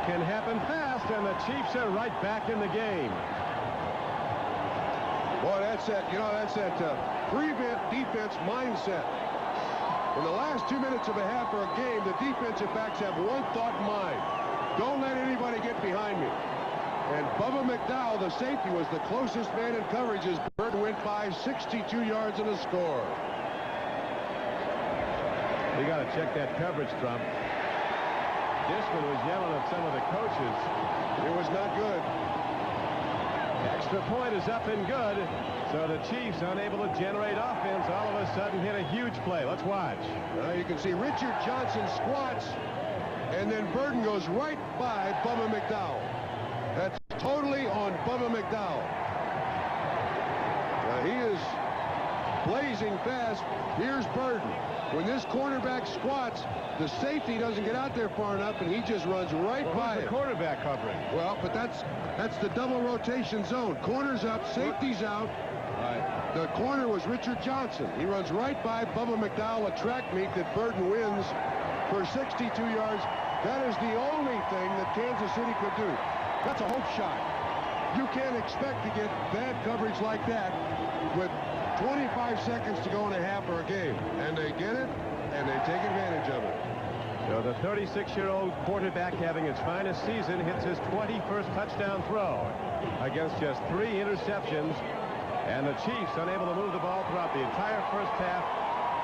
Can happen fast, and the Chiefs are right back in the game. Boy, that's that prevent defense mindset. In the last 2 minutes of a half or a game, the defensive backs have one thought in mind: don't let anybody get behind me. And Bubba McDowell, the safety, was the closest man in coverage as Bird went by 62 yards and a score. We got to check that coverage, Trump. Disman was yelling at some of the coaches. It was not good. Extra point is up and good. So the Chiefs, unable to generate offense, all of a sudden hit a huge play. Let's watch. You can see Richard Johnson squats, and then Burden goes right by Bubba McDowell. That's totally on Bubba McDowell. He is blazing fast. Here's Burden. When this cornerback squats, the safety doesn't get out there far enough, and he just runs right by the it. Quarterback covering. Well, but that's the double rotation zone. Corner's up, safety's out. Right. The corner was Richard Johnson. He runs right by Bubba McDowell, a track meet that Burden wins for 62 yards. That is the only thing that Kansas City could do. That's a hope shot. You can't expect to get bad coverage like that with 25 seconds to go in a half or a game. And they get it, and they take advantage of it. So the 36-year-old quarterback, having his finest season, hits his 21st touchdown throw against just 3 interceptions. And the Chiefs, unable to move the ball throughout the entire first half,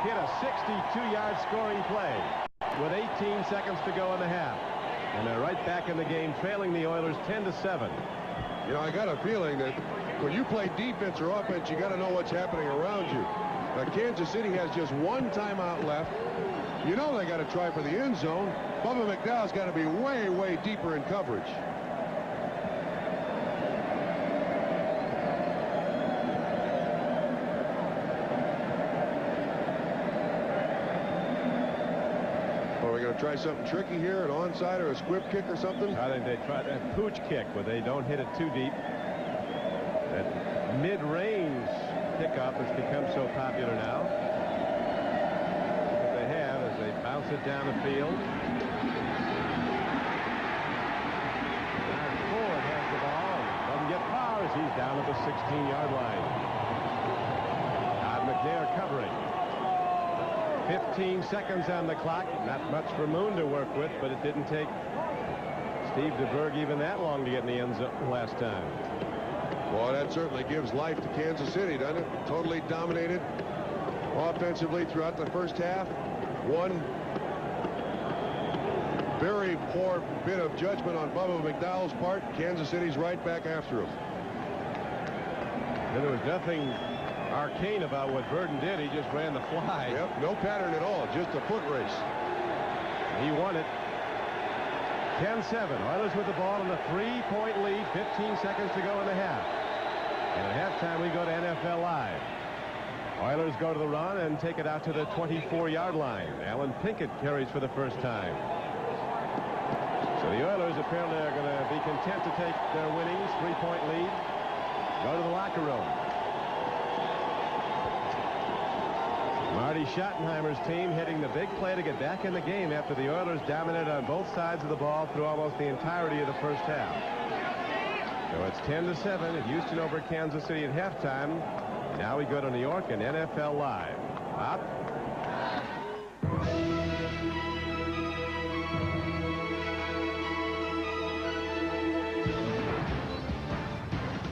hit a 62-yard scoring play with 18 seconds to go in the half. And they're right back in the game, trailing the Oilers 10-7. You know, I got a feeling that when you play defense or offense, you got to know what's happening around you. Kansas City has just one timeout left. You know they got to try for the end zone. Bubba McDowell's got to be way, way deeper in coverage. Are we going to try something tricky here, an onside or a squib kick or something? I think they try that pooch kick where they don't hit it too deep. That mid-range pickup has become so popular now. What they have is they bounce it down the field. Ford has the ball and doesn't get far as he's down at the 16-yard line. Todd McNair covering. 15 seconds on the clock. Not much for Moon to work with, but it didn't take Steve DeBerg even that long to get in the end zone last time. Well, that certainly gives life to Kansas City, doesn't it? Totally dominated offensively throughout the first half. One Very poor bit of judgment on Bubba McDowell's part. Kansas City's right back after him. And there was nothing arcane about what Burden did. He just ran the fly. Yep, no pattern at all, just a foot race. He won it. 10-7. Oilers with the ball in the 3-point lead. 15 seconds to go in the half. And at halftime, we go to NFL Live. Oilers go to the run and take it out to the 24-yard line. Alan Pinkett carries for the first time. So the Oilers apparently are going to be content to take their winnings, 3-point lead, go to the locker room. Marty Schottenheimer's team hitting the big play to get back in the game after the Oilers dominated on both sides of the ball through almost the entirety of the first half. So it's 10-7 at Houston over Kansas City at halftime. Now we go to New York and NFL Live. Bob?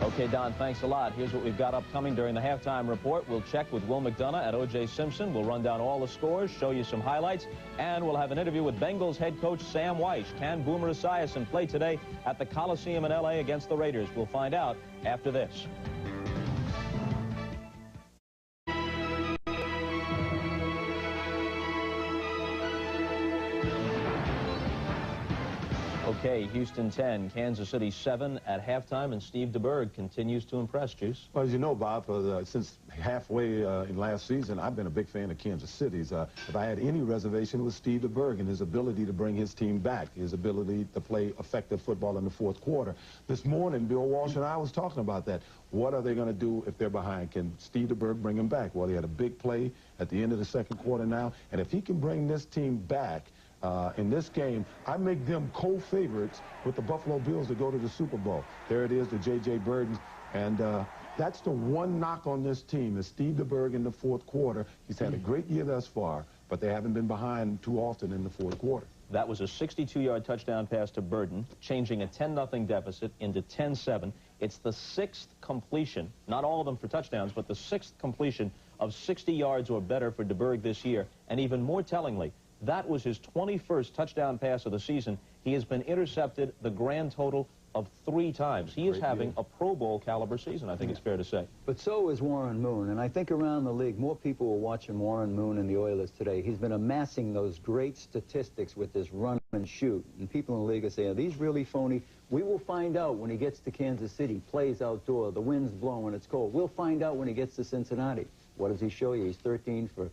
Okay, Don, thanks a lot. Here's what we've got upcoming during the halftime report. We'll check with Will McDonough at O.J. Simpson. We'll run down all the scores, show you some highlights, and we'll have an interview with Bengals head coach Sam Weiss. Can Boomer Esiason play today at the Coliseum in L.A. against the Raiders? We'll find out after this. Okay, Houston 10, Kansas City 7 at halftime, and Steve DeBerg continues to impress, Juice. Well, as you know, Bob, since halfway in last season, I've been a big fan of Kansas City's. If I had any reservation, it was Steve DeBerg and his ability to bring his team back, his ability to play effective football in the fourth quarter. This morning, Bill Walsh and I was talking about that. What are they going to do if they're behind? Can Steve DeBerg bring them back? Well, he had a big play at the end of the second quarter now, and if he can bring this team back, in this game, I make them co-favorites with the Buffalo Bills to go to the Super Bowl. There it is, the J.J. Burden. And that's the one knock on this team is Steve DeBerg in the fourth quarter. He's had a great year thus far, but they haven't been behind too often in the fourth quarter. That was a 62-yard touchdown pass to Burden, changing a 10-0 deficit into 10-7. It's the 6th completion, not all of them for touchdowns, but the 6th completion of 60 yards or better for DeBerg this year. And even more tellingly, that was his 21st touchdown pass of the season. He has been intercepted the grand total of 3 times. He is having a Pro Bowl caliber season, I think it's fair to say. But so is Warren Moon, and I think around the league, more people are watching Warren Moon and the Oilers today. He's been amassing those great statistics with this run and shoot, and people in the league are saying, are these really phony? We will find out when he gets to Kansas City, plays outdoor, the wind's blowing, it's cold. We'll find out when he gets to Cincinnati. What does he show you? He's 13 for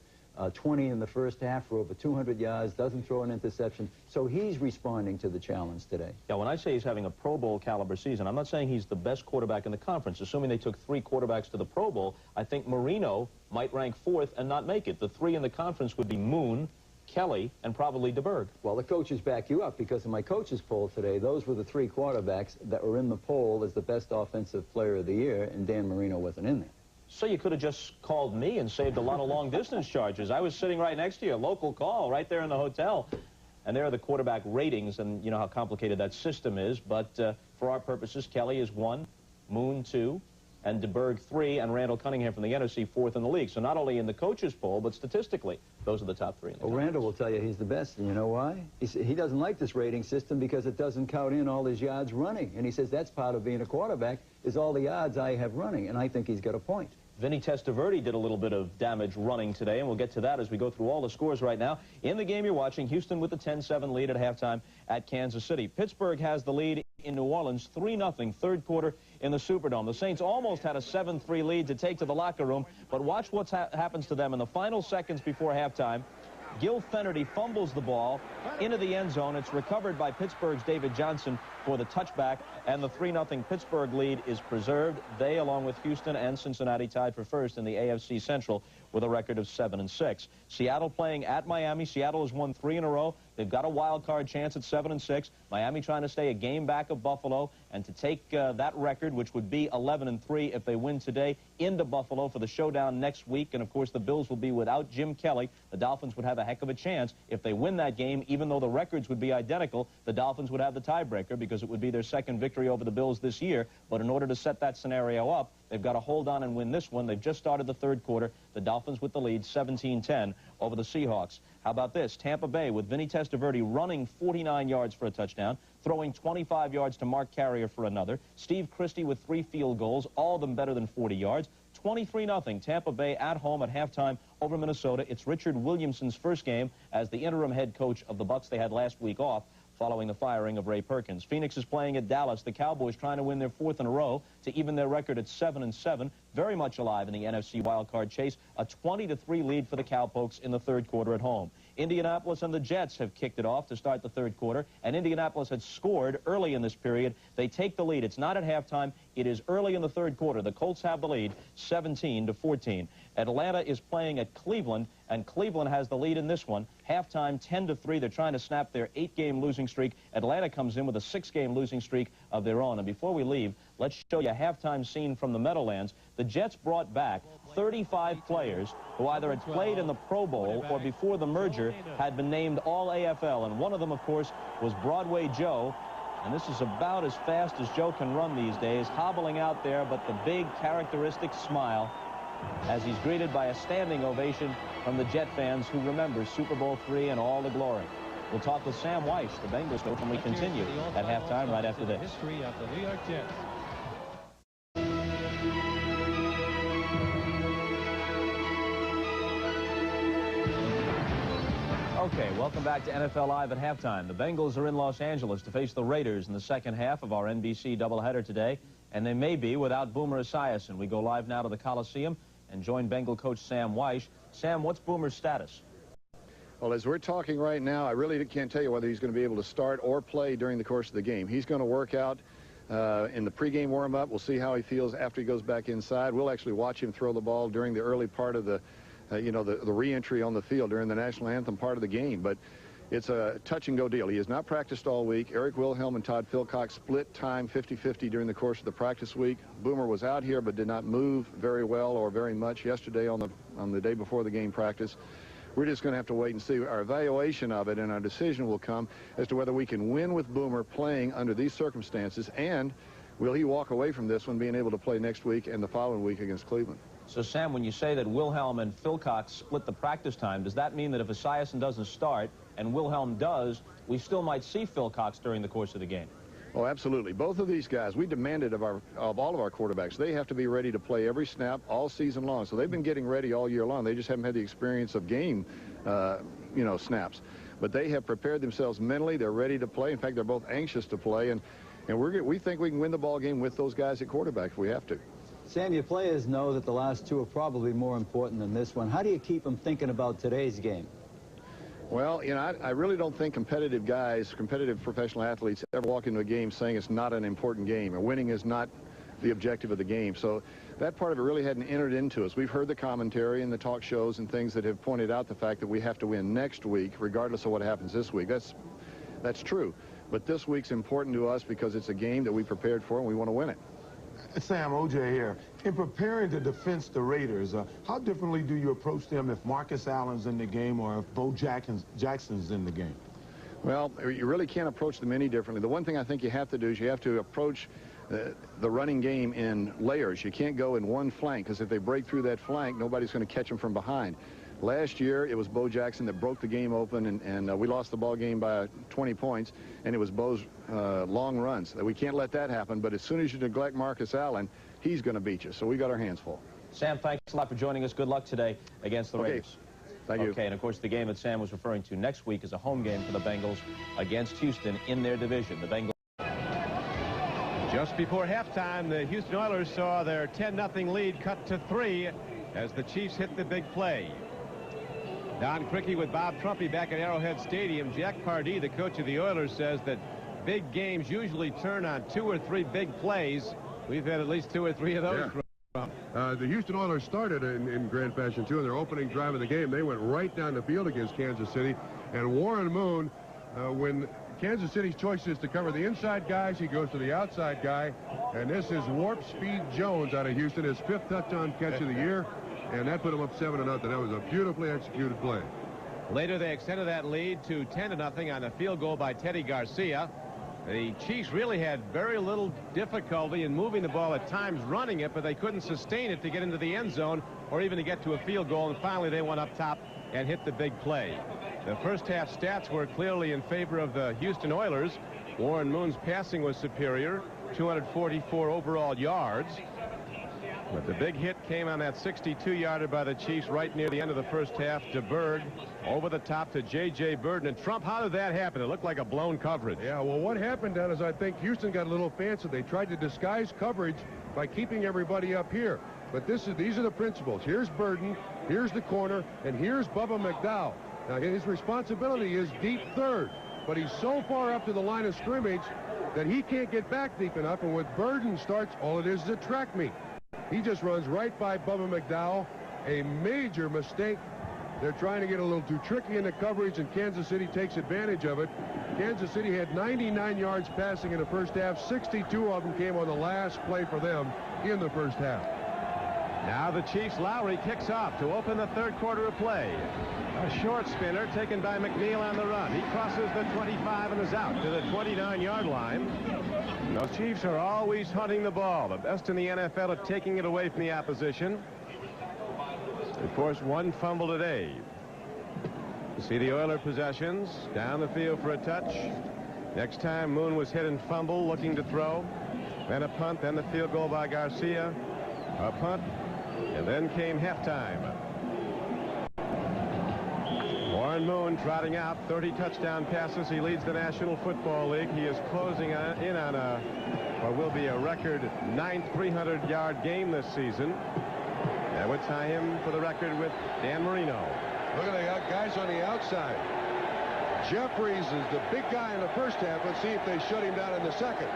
20 in the first half for over 200 yards, doesn't throw an interception. So he's responding to the challenge today. Yeah, when I say he's having a Pro Bowl caliber season, I'm not saying he's the best quarterback in the conference. Assuming they took 3 quarterbacks to the Pro Bowl, I think Marino might rank 4th and not make it. The 3 in the conference would be Moon, Kelly, and probably DeBerg. Well, the coaches back you up because in my coaches poll today, those were the 3 quarterbacks that were in the poll as the best offensive player of the year, and Dan Marino wasn't in there. So you could have just called me and saved a lot of long-distance charges. I was sitting right next to you, local call, right there in the hotel. And there are the quarterback ratings, and you know how complicated that system is. But for our purposes, Kelly is 1, Moon 2, and DeBerg 3, and Randall Cunningham from the NFC 4th in the league. So not only in the coaches poll, but statistically, those are the top 3 in the Well, Randall will tell you he's the best, and you know why? He doesn't like this rating system because it doesn't count in all his yards running. And he says that's part of being a quarterback is all the yards I have running, and I think he's got a point. Vinny Testaverde did a little bit of damage running today, and we'll get to that as we go through all the scores right now. In the game you're watching, Houston with the 10-7 lead at halftime at Kansas City. Pittsburgh has the lead in New Orleans, 3-0, third quarter in the Superdome. The Saints almost had a 7-3 lead to take to the locker room, but watch what happens to them in the final seconds before halftime. Gil Fennerty fumbles the ball into the end zone. It's recovered by Pittsburgh's David Johnson for the touchback, and the 3-0 Pittsburgh lead is preserved. They, along with Houston and Cincinnati, tied for first in the AFC Central with a record of 7-6. Seattle playing at Miami. Seattle has won 3 in a row. They've got a wild card chance at 7-6. Miami trying to stay a game back of Buffalo and to take that record, which would be 11-3 if they win today, into Buffalo for the showdown next week. And of course, the Bills will be without Jim Kelly. The Dolphins would have a heck of a chance if they win that game, even though the records would be identical. The Dolphins would have the tiebreaker because it would be their second victory over the Bills this year. But in order to set that scenario up, They've got to hold on and win this one. They've just started the third quarter. The Dolphins with the lead, 17-10 over the Seahawks. How about this? Tampa Bay with Vinny Testaverde running 49 yards for a touchdown, throwing 25 yards to Mark Carrier for another. Steve Christie with 3 field goals, all of them better than 40 yards. 23-0 Tampa Bay at home at halftime over Minnesota. It's Richard Williamson's first game as the interim head coach of the Bucs. They had last week off following the firing of Ray Perkins. Phoenix is playing at Dallas. The Cowboys trying to win their 4th in a row to even their record at 7-7. Very much alive in the NFC wildcard chase. A 20-3 lead for the Cowpokes in the third quarter at home. Indianapolis and the Jets have kicked it off to start the third quarter, and Indianapolis had scored early in this period. They take the lead. It's not at halftime. It is early in the third quarter. The Colts have the lead, 17-14. Atlanta is playing at Cleveland, and Cleveland has the lead in this one. Halftime, 10-3. They're trying to snap their 8-game losing streak. Atlanta comes in with a 6-game losing streak of their own. And before we leave, let's show you a halftime scene from the Meadowlands. The Jets brought back 35 players who either had played in the Pro Bowl or before the merger had been named All-AFL. And one of them, of course, was Broadway Joe. And this is about as fast as Joe can run these days, hobbling out there, but the big characteristic smile as he's greeted by a standing ovation from the Jet fans who remember Super Bowl III and all the glory. We'll talk with Sam Weish, the Bengals coach, when we continue at halftime right after this. History of the New York Jets. Okay, welcome back to NFL Live at halftime. The Bengals are in Los Angeles to face the Raiders in the second half of our NBC doubleheader today, and they may be without Boomer Esiason. We go live now to the Coliseum and join Bengal coach Sam Weish. Sam, what's Boomer's status? Well, as we're talking right now, I really can't tell you whether he's going to be able to start or play during the course of the game. He's going to work out in the pregame warm-up. We'll see how he feels after he goes back inside. We'll actually watch him throw the ball during the early part of the the re-entry on the field during the national anthem part of the game. But it's a touch-and-go deal. He has not practiced all week. Eric Wilhelm and Todd Philcox split time 50-50 during the course of the practice week. Boomer was out here but did not move very well or very much yesterday on the day before the game practice. We're just going to have to wait and see. Our evaluation of it and our decision will come as to whether we can win with Boomer playing under these circumstances, and will he walk away from this one being able to play next week and the following week against Cleveland. So, Sam, when you say that Wilhelm and Philcox split the practice time, does that mean that if Esiason doesn't start and Wilhelm does, we still might see Philcox during the course of the game? Oh, absolutely. Both of these guys, we demanded of all of our quarterbacks, they have to be ready to play every snap all season long. So they've been getting ready all year long. They just haven't had the experience of game, snaps. But they have prepared themselves mentally. They're ready to play. In fact, they're both anxious to play. And we think we can win the ball game with those guys at quarterback if we have to. Sam, your players know that the last two are probably more important than this one. How do you keep them thinking about today's game? Well, I really don't think competitive guys, competitive professional athletes ever walk into a game saying it's not an important game or winning is not the objective of the game. So that part of it really hadn't entered into us. We've heard the commentary and the talk shows and things that have pointed out the fact that we have to win next week regardless of what happens this week. That's true. But this week's important to us because it's a game that we prepared for and we want to win it. Sam, OJ here. In preparing to defense the Raiders, how differently do you approach them if Marcus Allen's in the game or if Bo Jackson's in the game? Well, you really can't approach them any differently. The one thing I think you have to do is you have to approach the running game in layers. You can't go in one flank because if they break through that flank, nobody's going to catch them from behind. Last year, it was Bo Jackson that broke the game open, and we lost the ball game by 20 points, and it was Bo's long runs. We can't let that happen, but as soon as you neglect Marcus Allen, he's going to beat you. So we got our hands full. Sam, thanks a lot for joining us. Good luck today against the Raiders. Thank you. Okay, and of course, the game that Sam was referring to next week is a home game for the Bengals against Houston in their division. The Bengals. Just before halftime, the Houston Oilers saw their 10-0 lead cut to 3 as the Chiefs hit the big play. Don Criqui with Bob Trumpy back at Arrowhead Stadium. Jack Pardee, the coach of the Oilers, says that big games usually turn on 2 or 3 big plays. We've had at least 2 or 3 of those. Yeah. The Houston Oilers started in grand fashion, too. In their opening drive of the game, they went right down the field against Kansas City. And Warren Moon, when Kansas City's choice is to cover the inside guys, he goes to the outside guy. And this is Warp Speed Jones out of Houston, his 5th touchdown catch of the year. And that put them up 7-0. That was a beautifully executed play. Later, they extended that lead to 10-0 on a field goal by Teddy Garcia. The Chiefs really had very little difficulty in moving the ball, at times running it, but they couldn't sustain it to get into the end zone or even to get to a field goal. And finally, they went up top and hit the big play. The first half stats were clearly in favor of the Houston Oilers. Warren Moon's passing was superior, 244 overall yards. But the big hit came on that 62-yarder by the Chiefs right near the end of the first half. DeBerg over the top to J.J. Bird. And Trump, how did that happen? It looked like a blown coverage. Yeah, well, what happened then is I think Houston got a little fancy. They tried to disguise coverage by keeping everybody up here. But these are the principles. Here's Burden, here's the corner, and here's Bubba McDowell. Now, his responsibility is deep third, but he's so far up to the line of scrimmage that he can't get back deep enough. And with Burden starts, all it is a track meet. He just runs right by Bubba McDowell. A major mistake. They're trying to get a little too tricky in the coverage, and Kansas City takes advantage of it. Kansas City had 99 yards passing in the first half. 62 of them came on the last play for them in the first half. Now the Chiefs' Lowry kicks off to open the third quarter of play. A short spinner taken by McNeil on the run. He crosses the 25 and is out to the 29-yard line. The Chiefs are always hunting the ball, the best in the NFL at taking it away from the opposition. Of course, one fumble today. You see the Oiler possessions down the field for a touch. Next time Moon was hit and fumble looking to throw. Then a punt, then the field goal by Garcia. A punt, and then came halftime. Warren Moon trotting out 30 touchdown passes. He leads the National Football League. He is closing in on what will be a record 9th 300-yard game this season. That would tie him for the record with Dan Marino. Look at the guys on the outside. Jeffries is the big guy in the first half. Let's see if they shut him down in the second.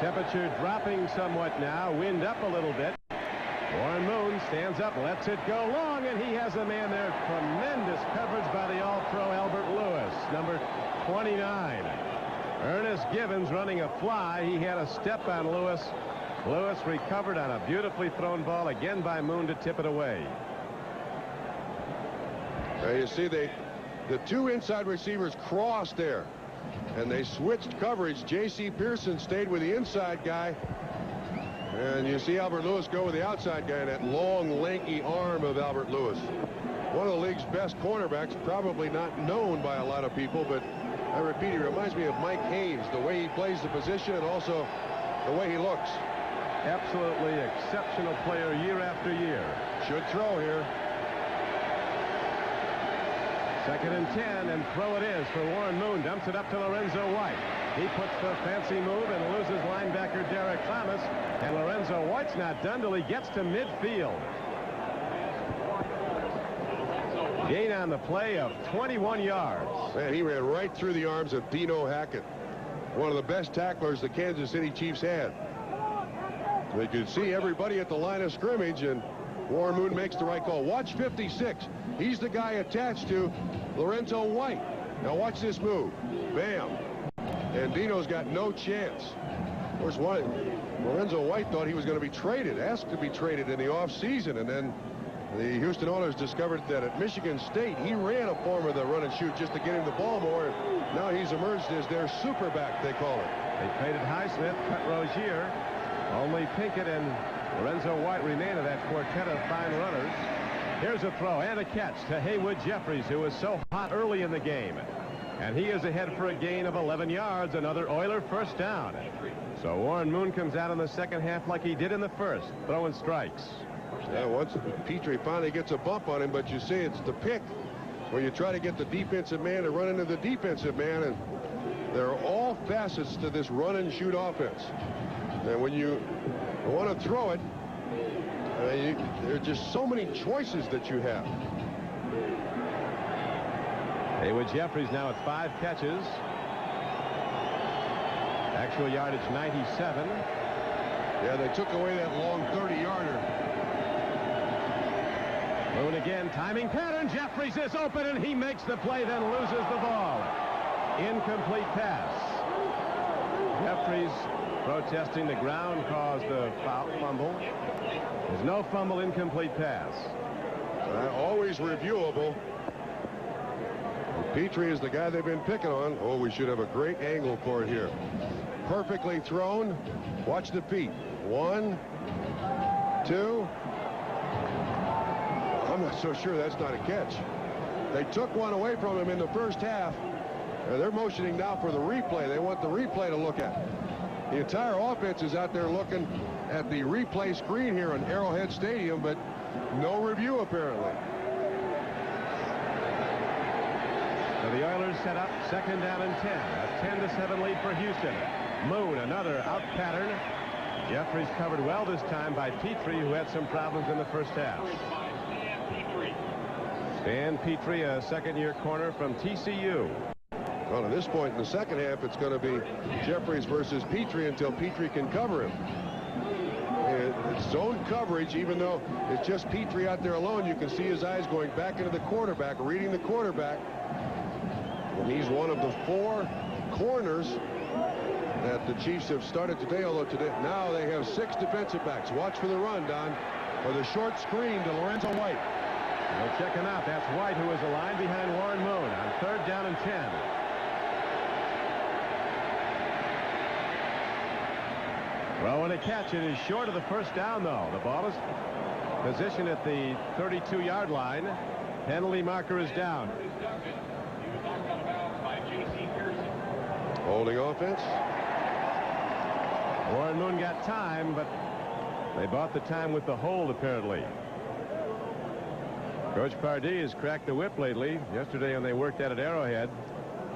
Temperature dropping somewhat now. Wind up a little bit. Warren Moon stands up, lets it go long, and he has a man there. Tremendous coverage by the All-Pro Albert Lewis, number 29. Ernest Givens running a fly. He had a step on Lewis. Lewis recovered on a beautifully thrown ball again by Moon to tip it away. You see, the two inside receivers crossed there, and they switched coverage. J.C. Pearson stayed with the inside guy. And you see Albert Lewis go with the outside guy, and that long, lanky arm of Albert Lewis. One of the league's best cornerbacks, probably not known by a lot of people, but I repeat, he reminds me of Mike Haynes, the way he plays the position and also the way he looks. Absolutely exceptional player year after year. Should throw here. 2nd and 10, and throw it is for Warren Moon. Dumps it up to Lorenzo White. He puts the fancy move and loses linebacker Derek Thomas. And Lorenzo White's not done till he gets to midfield. Gain on the play of 21 yards. Man, he ran right through the arms of Dino Hackett, one of the best tacklers the Kansas City Chiefs had. They could see everybody at the line of scrimmage, and Warren Moon makes the right call. Watch 56. He's the guy attached to Lorenzo White. Now watch this move. Bam. And Dino's got no chance. Of course, Lorenzo White thought he was going to be traded, asked to be traded in the offseason, and then the Houston Oilers discovered that at Michigan State, he ran a form of the run and shoot just to get him the ball more. And now he's emerged as their superback, they call it. They traded Highsmith, cut Rozier. Only Pinkett and Lorenzo White remain of that quartet of fine runners. Here's a throw and a catch to Haywood Jeffries, who was so hot early in the game. And he is ahead for a gain of 11 yards, another Oiler first down. So Warren Moon comes out in the second half like he did in the first, throwing strikes. Yeah, once Petrie finally gets a bump on him, but you see it's the pick where you try to get the defensive man to run into the defensive man, and there are all facets to this run and shoot offense. And when you want to throw it, there are just so many choices that you have. Haywood Jeffries now at 5 catches. Actual yardage 97. Yeah, they took away that long 30-yarder. Moon again, timing pattern. Jeffries is open, and he makes the play, then loses the ball. Incomplete pass. Jeffries protesting the ground caused the foul fumble. There's no fumble, incomplete pass. Always reviewable. Petrie is the guy they've been picking on. Oh, we should have a great angle for it here. Perfectly thrown. Watch the Pete. 1, 2. I'm not so sure that's not a catch. They took one away from him in the first half. They're motioning now for the replay. They want the replay to look at. The entire offense is out there looking at the replay screen here in Arrowhead Stadium, but no review apparently. So the Oilers set up 2nd down and 10. A 10-7 lead for Houston. Moon, another out pattern. Jeffries covered well this time by Petrie, who had some problems in the first half. Stan Petrie, a second-year corner from TCU. Well, at this point in the second half, it's going to be Jeffries versus Petrie until Petrie can cover him. It's zone coverage, even though it's just Petrie out there alone. You can see his eyes going back into the quarterback, reading the quarterback. And he's one of the 4 corners that the Chiefs have started today, although today now they have 6 defensive backs. Watch for the run, Don, or the short screen to Lorenzo White. We'll check him out. That's White, who is aligned behind Warren Moon on 3rd down and 10. Well, when a catch, it is short of the first down, though. The ball is positioned at the 32-yard line. Penalty marker is down. Holding offense. Warren Moon got time, but they bought the time with the hold, apparently. Coach Pardee has cracked the whip lately. Yesterday when they worked at Arrowhead,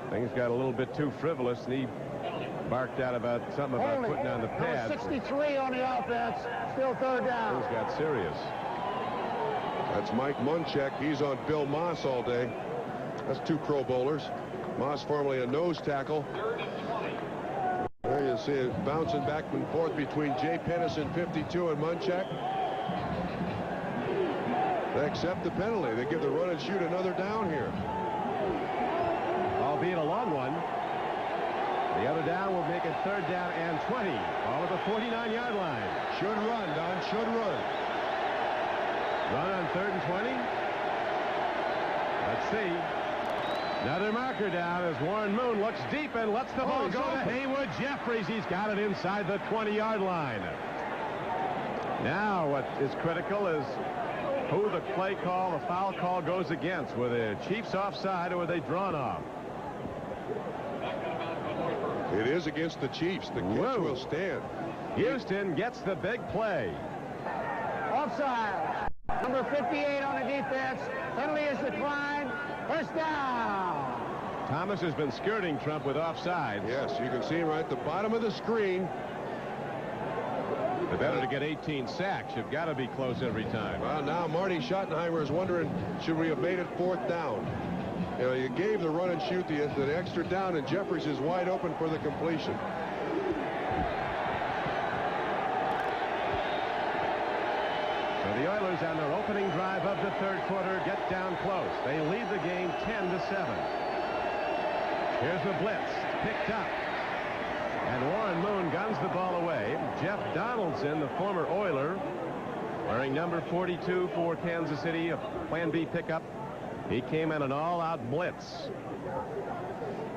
things got a little bit too frivolous, and he barked out about something about putting on the pads. 63 on the offense. Still 3rd down. Things got serious. That's Mike Munchak. He's on Bill Moss all day. That's 2 Pro Bowlers. Moss formerly a nose tackle. There you see it bouncing back and forth between Jay Pennison, 52, and Munchak. They accept the penalty. They give the run and shoot another down here. Albeit a long one. The other down will make it 3rd down and 20. All at the 49-yard line. Should run, Don. Should run. Run on 3rd and 20. Let's see. Another marker down as Warren Moon looks deep and lets the ball go to Haywood Jeffries. He's got it inside the 20-yard line. Now what is critical is who the play call, the foul call goes against. Were the Chiefs offside or were they drawn off? It is against the Chiefs. The catch will stand. Houston gets the big play. Offside. Number 58 on the defense. Penalty is declined. 1st down. Thomas has been skirting Trump with offside. Yes, you can see him right at the bottom of the screen. The better to get 18 sacks. You've got to be close every time. Well, now Marty Schottenheimer is wondering, should we have made it 4th down? You know, you gave the run and shoot the extra down, and Jeffries is wide open for the completion. So the Oilers on their opening drive of the 3rd quarter get down close. They lead the game 10-7. Here's the blitz. Picked up. And Warren Moon guns the ball away. Jeff Donaldson, the former Oiler, wearing number 42 for Kansas City, a Plan B pickup. He came in an all-out blitz.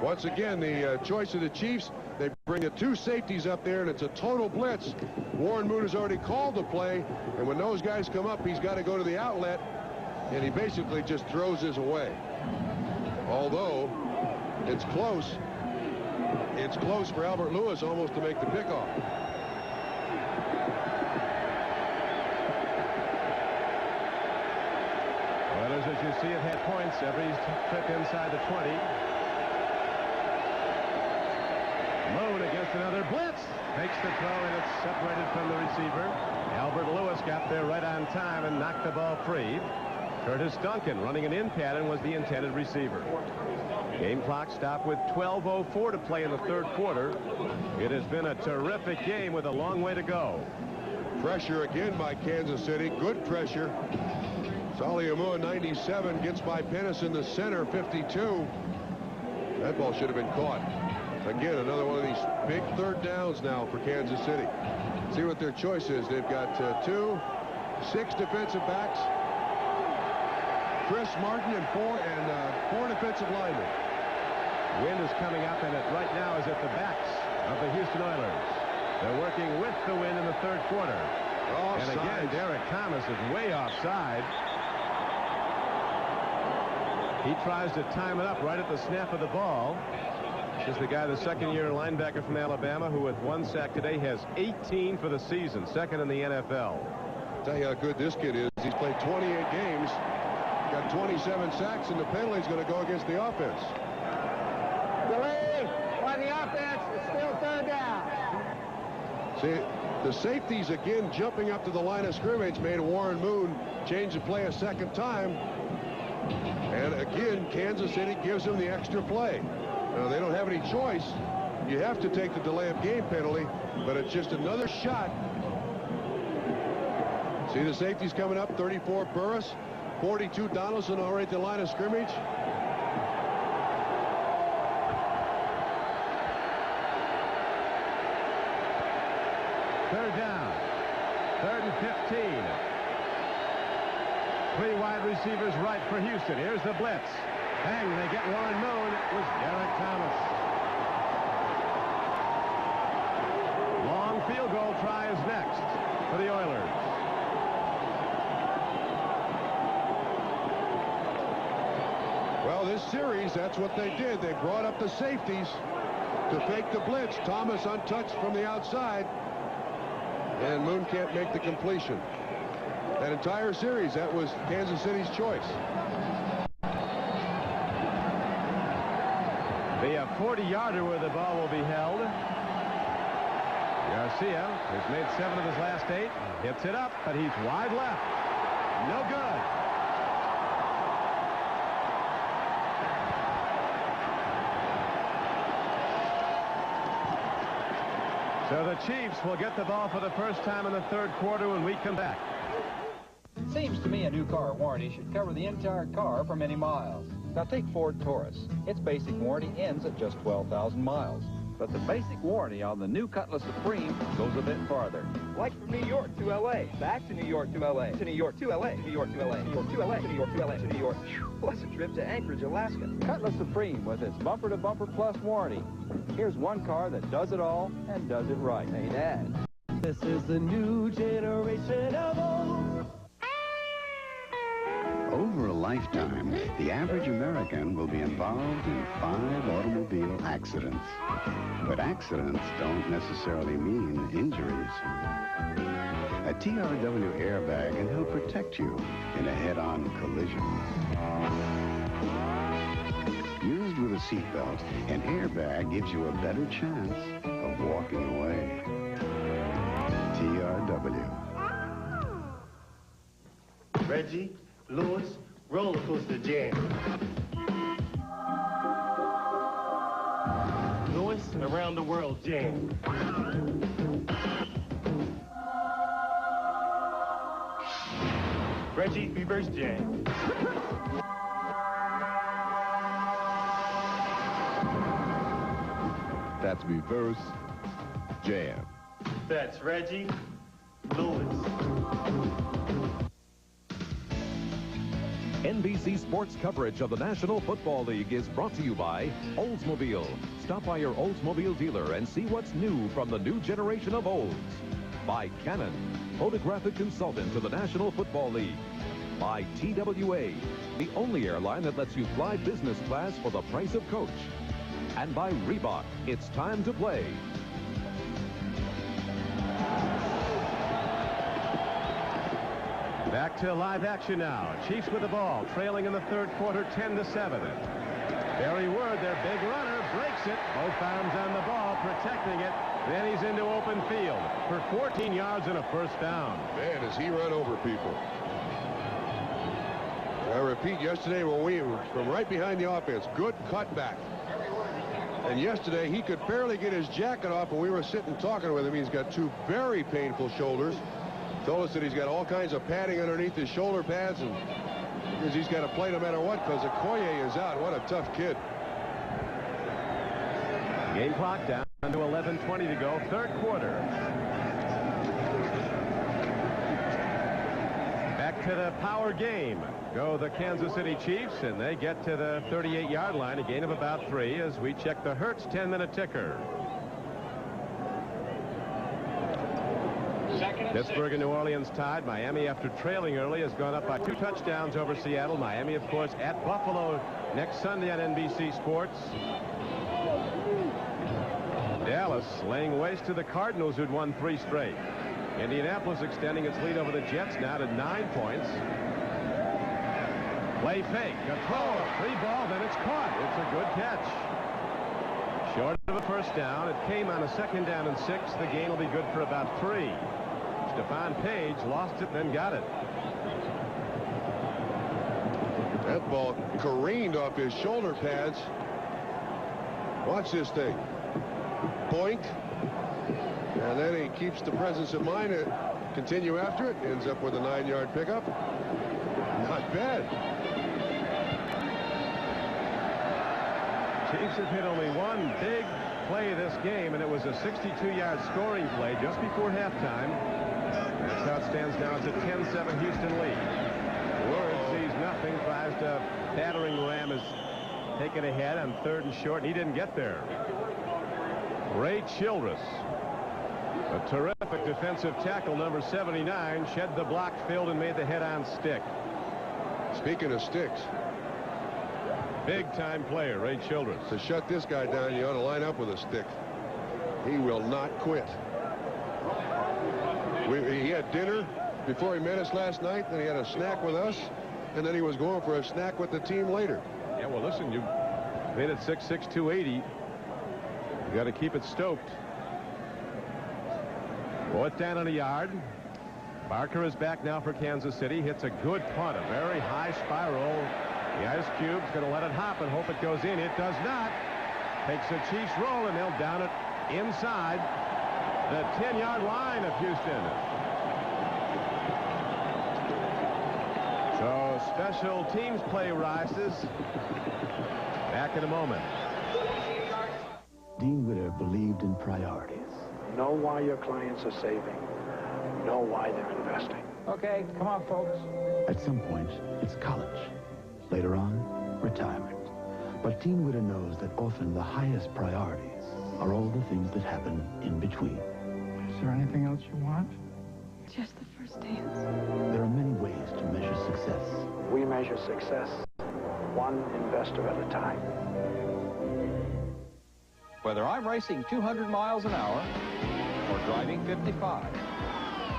Once again, the choice of the Chiefs, they bring the 2 safeties up there, and it's a total blitz. Warren Moon has already called the play, and when those guys come up, he's got to go to the outlet, and he basically just throws this away. Although it's close. It's close for Albert Lewis almost to make the pickoff. Oilers, as you see it, had points every trip inside the 20. Moon against another blitz. Makes the throw, and it's separated from the receiver. Albert Lewis got there right on time and knocked the ball free. Curtis Duncan, running an in pattern, was the intended receiver. Game clock stopped with 12:04 to play in the 3rd quarter. It has been a terrific game with a long way to go. Pressure again by Kansas City. Good pressure. Saliamua, 97, gets by Pennison, the center, 52. That ball should have been caught. Again, another one of these big 3rd downs now for Kansas City. See what their choice is. They've got 6 defensive backs. Chris Martin and 4 defensive offensive linemen. Wind is coming up, and it right now is at the backs of the Houston Oilers. They're working with the wind in the third quarter. Offside. And again, Derek Thomas is way offside. He tries to time it up right at the snap of the ball. This is the guy, the second-year linebacker from Alabama, who with 1 sack today has 18 for the season, second in the NFL. Tell you how good this kid is. He's played 28 games, got 27 sacks, and the penalty is going to go against the offense. Delay by the offense. It's still third down. See, the safeties again jumping up to the line of scrimmage made Warren Moon change the play a second time. And again, Kansas City gives them the extra play. Now, they don't have any choice. You have to take the delay of game penalty, but it's just another shot. See the safeties coming up, 34 Burris, 42 Donaldson already at the line of scrimmage. Third down. Third and 15. 3 wide receivers right for Houston. Here's the blitz. Bang, they get Warren Moon. It was Derek Thomas. Long field goal try is next for the Oilers. Well, this series, that's what they did. They brought up the safeties to fake the blitz. Thomas untouched from the outside. And Moon can't make the completion. That entire series, that was Kansas City's choice. Be a 40-yarder where the ball will be held. Garcia has made 7 of his last 8. Hits it up, but he's wide left. No good. So the Chiefs will get the ball for the first time in the third quarter when we come back. Seems to me a new car warranty should cover the entire car for many miles. Now take Ford Taurus. Its basic warranty ends at just 12,000 miles. But the basic warranty on the new Cutlass Supreme goes a bit farther. Like from New York to L.A., back to New York to L.A., to New York to L.A., New York to L.A., New York to L.A., to New York to L.A., to New York, plus a trip to Anchorage, Alaska. Cutlass Supreme with its bumper-to-bumper plus warranty. Here's one car that does it all and does it right. Hey, Dad. This is the new generation of old. Over a lifetime, the average American will be involved in 5 automobile accidents. But accidents don't necessarily mean injuries. A TRW airbag can help protect you in a head-on collision. Used with a seatbelt, an airbag gives you a better chance of walking away. TRW. Reggie, Lewis, roller coaster jam. Lewis, around the world jam. Reggie, reverse jam. That's reverse jam. That's Reggie, Lewis. NBC Sports coverage of the National Football League is brought to you by Oldsmobile. Stop by your Oldsmobile dealer and see what's new from the new generation of Olds. By Canon, photographic consultant to the National Football League. By TWA, the only airline that lets you fly business class for the price of coach. And by Reebok, it's time to play. Back to live action now. Chiefs with the ball, trailing in the third quarter, 10-7. Barry Word, their big runner, breaks it. Both arms on the ball, protecting it. Then he's into open field for 14 yards and a first down. Man, does he run over people. I repeat, yesterday when we were from right behind the offense, good cutback. And yesterday he could barely get his jacket off when we were sitting talking with him. He's got 2 very painful shoulders. Told us that he's got all kinds of padding underneath his shoulder pads, and because he's got to play no matter what because Okoye is out. What a tough kid. Game clock down to 11:20 to go, third quarter. Back to the power game. go the Kansas City Chiefs, and they get to the 38-yard line, a gain of about 3 as we check the Hertz 10-minute ticker. Pittsburgh and New Orleans tied. Miami, after trailing early, has gone up by 2 touchdowns over Seattle. Miami, of course, at Buffalo next Sunday on NBC Sports. Dallas laying waste to the Cardinals, who'd won 3 straight. Indianapolis extending its lead over the Jets now to 9 points. Play fake, a throw, a free ball, then it's caught. It's a good catch. Short of a first down. It came on a 2nd down and 6. The gain will be good for about 3. Stephon Page lost it, then got it. That ball careened off his shoulder pads. Watch this thing. Boink. And then he keeps the presence of mind to continue after it. Ends up with a 9-yard pickup. Not bad. Chiefs have hit only one big play this game, and it was a 62-yard scoring play just before halftime. That's how it stands now. It's a 10-7 Houston lead. Word sees nothing, tries to battering ram is taken ahead on 3rd and short, and he didn't get there. Ray Childress, a terrific defensive tackle, number 79, shed the block, filled, and made the head-on stick. Speaking of sticks, big-time player, Ray Childress. To shut this guy down, you ought to line up with a stick. He will not quit. He had dinner before he met us last night, then he had a snack with us, and then he was going for a snack with the team later. Yeah, well, listen, you made it 6'6", 280. You got to keep it stoked. Fourth down on a yard. Barker is back now for Kansas City. Hits a good punt, a very high spiral. The Ice Cube's going to let it hop and hope it goes in. It does not. Takes a Chiefs roll, and they'll down it inside the 10-yard line of Houston. So special teams play rises. Back in a moment. Dean Witter believed in priorities. Know why your clients are saving. Know why they're investing. Okay, come on, folks. At some point, it's college. Later on, retirement. But Dean Witter knows that often the highest priorities are all the things that happen in between. Is there anything else you want? Just the first dance. There are many ways to measure success. We measure success one investor at a time. Whether I'm racing 200 miles an hour or driving 55,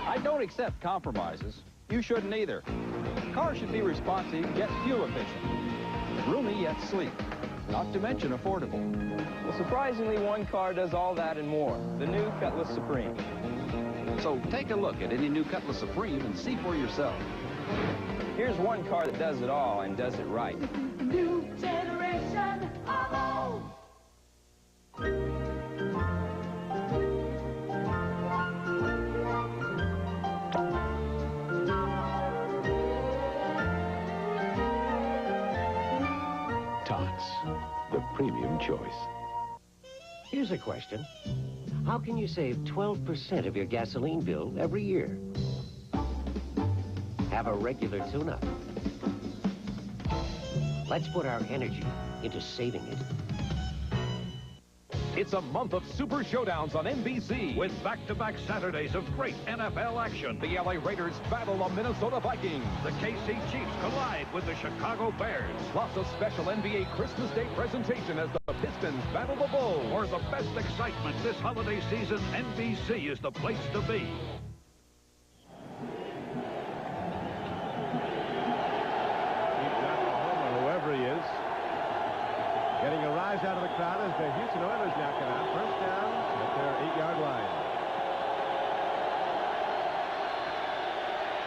I don't accept compromises. You shouldn't either. Cars should be responsive yet fuel efficient. Roomy yet sleek. Not to mention affordable. Well, surprisingly, one car does all that and more. The new Cutlass Supreme. So take a look at any new Cutlass Supreme and see for yourself. Here's one car that does it all and does it right. New generation Apollo. Tots, the premium choice. Here's a question. How can you save 12% of your gasoline bill every year? Have a regular tune-up. Let's put our energy into saving it. It's a month of Super Showdowns on NBC. With back-to-back Saturdays of great NFL action. The LA Raiders battle the Minnesota Vikings. The KC Chiefs collide with the Chicago Bears. Plus a special NBA Christmas Day presentation as the Pistons battle the Bulls. For the best excitement this holiday season, NBC is the place to be. Whoever he is. Getting a rise out of the crowd as the Houston Oilers now come out. First down at their 8-yard line.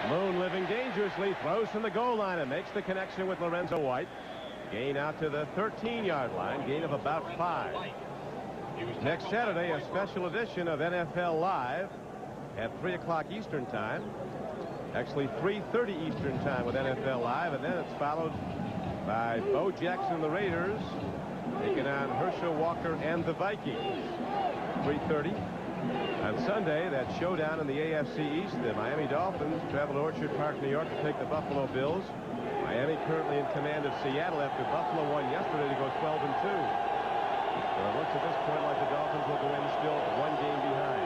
Moon living dangerously, throws from the goal line and makes the connection with Lorenzo White. Gain out to the 13-yard line, gain of about 5. Next Saturday, a special edition of NFL Live at 3 o'clock Eastern Time. Actually, 3:30 Eastern Time with NFL Live, and then it's followed by Bo Jackson and the Raiders taking on Herschel Walker and the Vikings. 3:30. On Sunday, that showdown in the AFC East, the Miami Dolphins travel to Orchard Park, New York to take the Buffalo Bills. Miami currently in command of Seattle after Buffalo won yesterday to go 12-2. But it looks at this point like the Dolphins will go in still 1 game behind.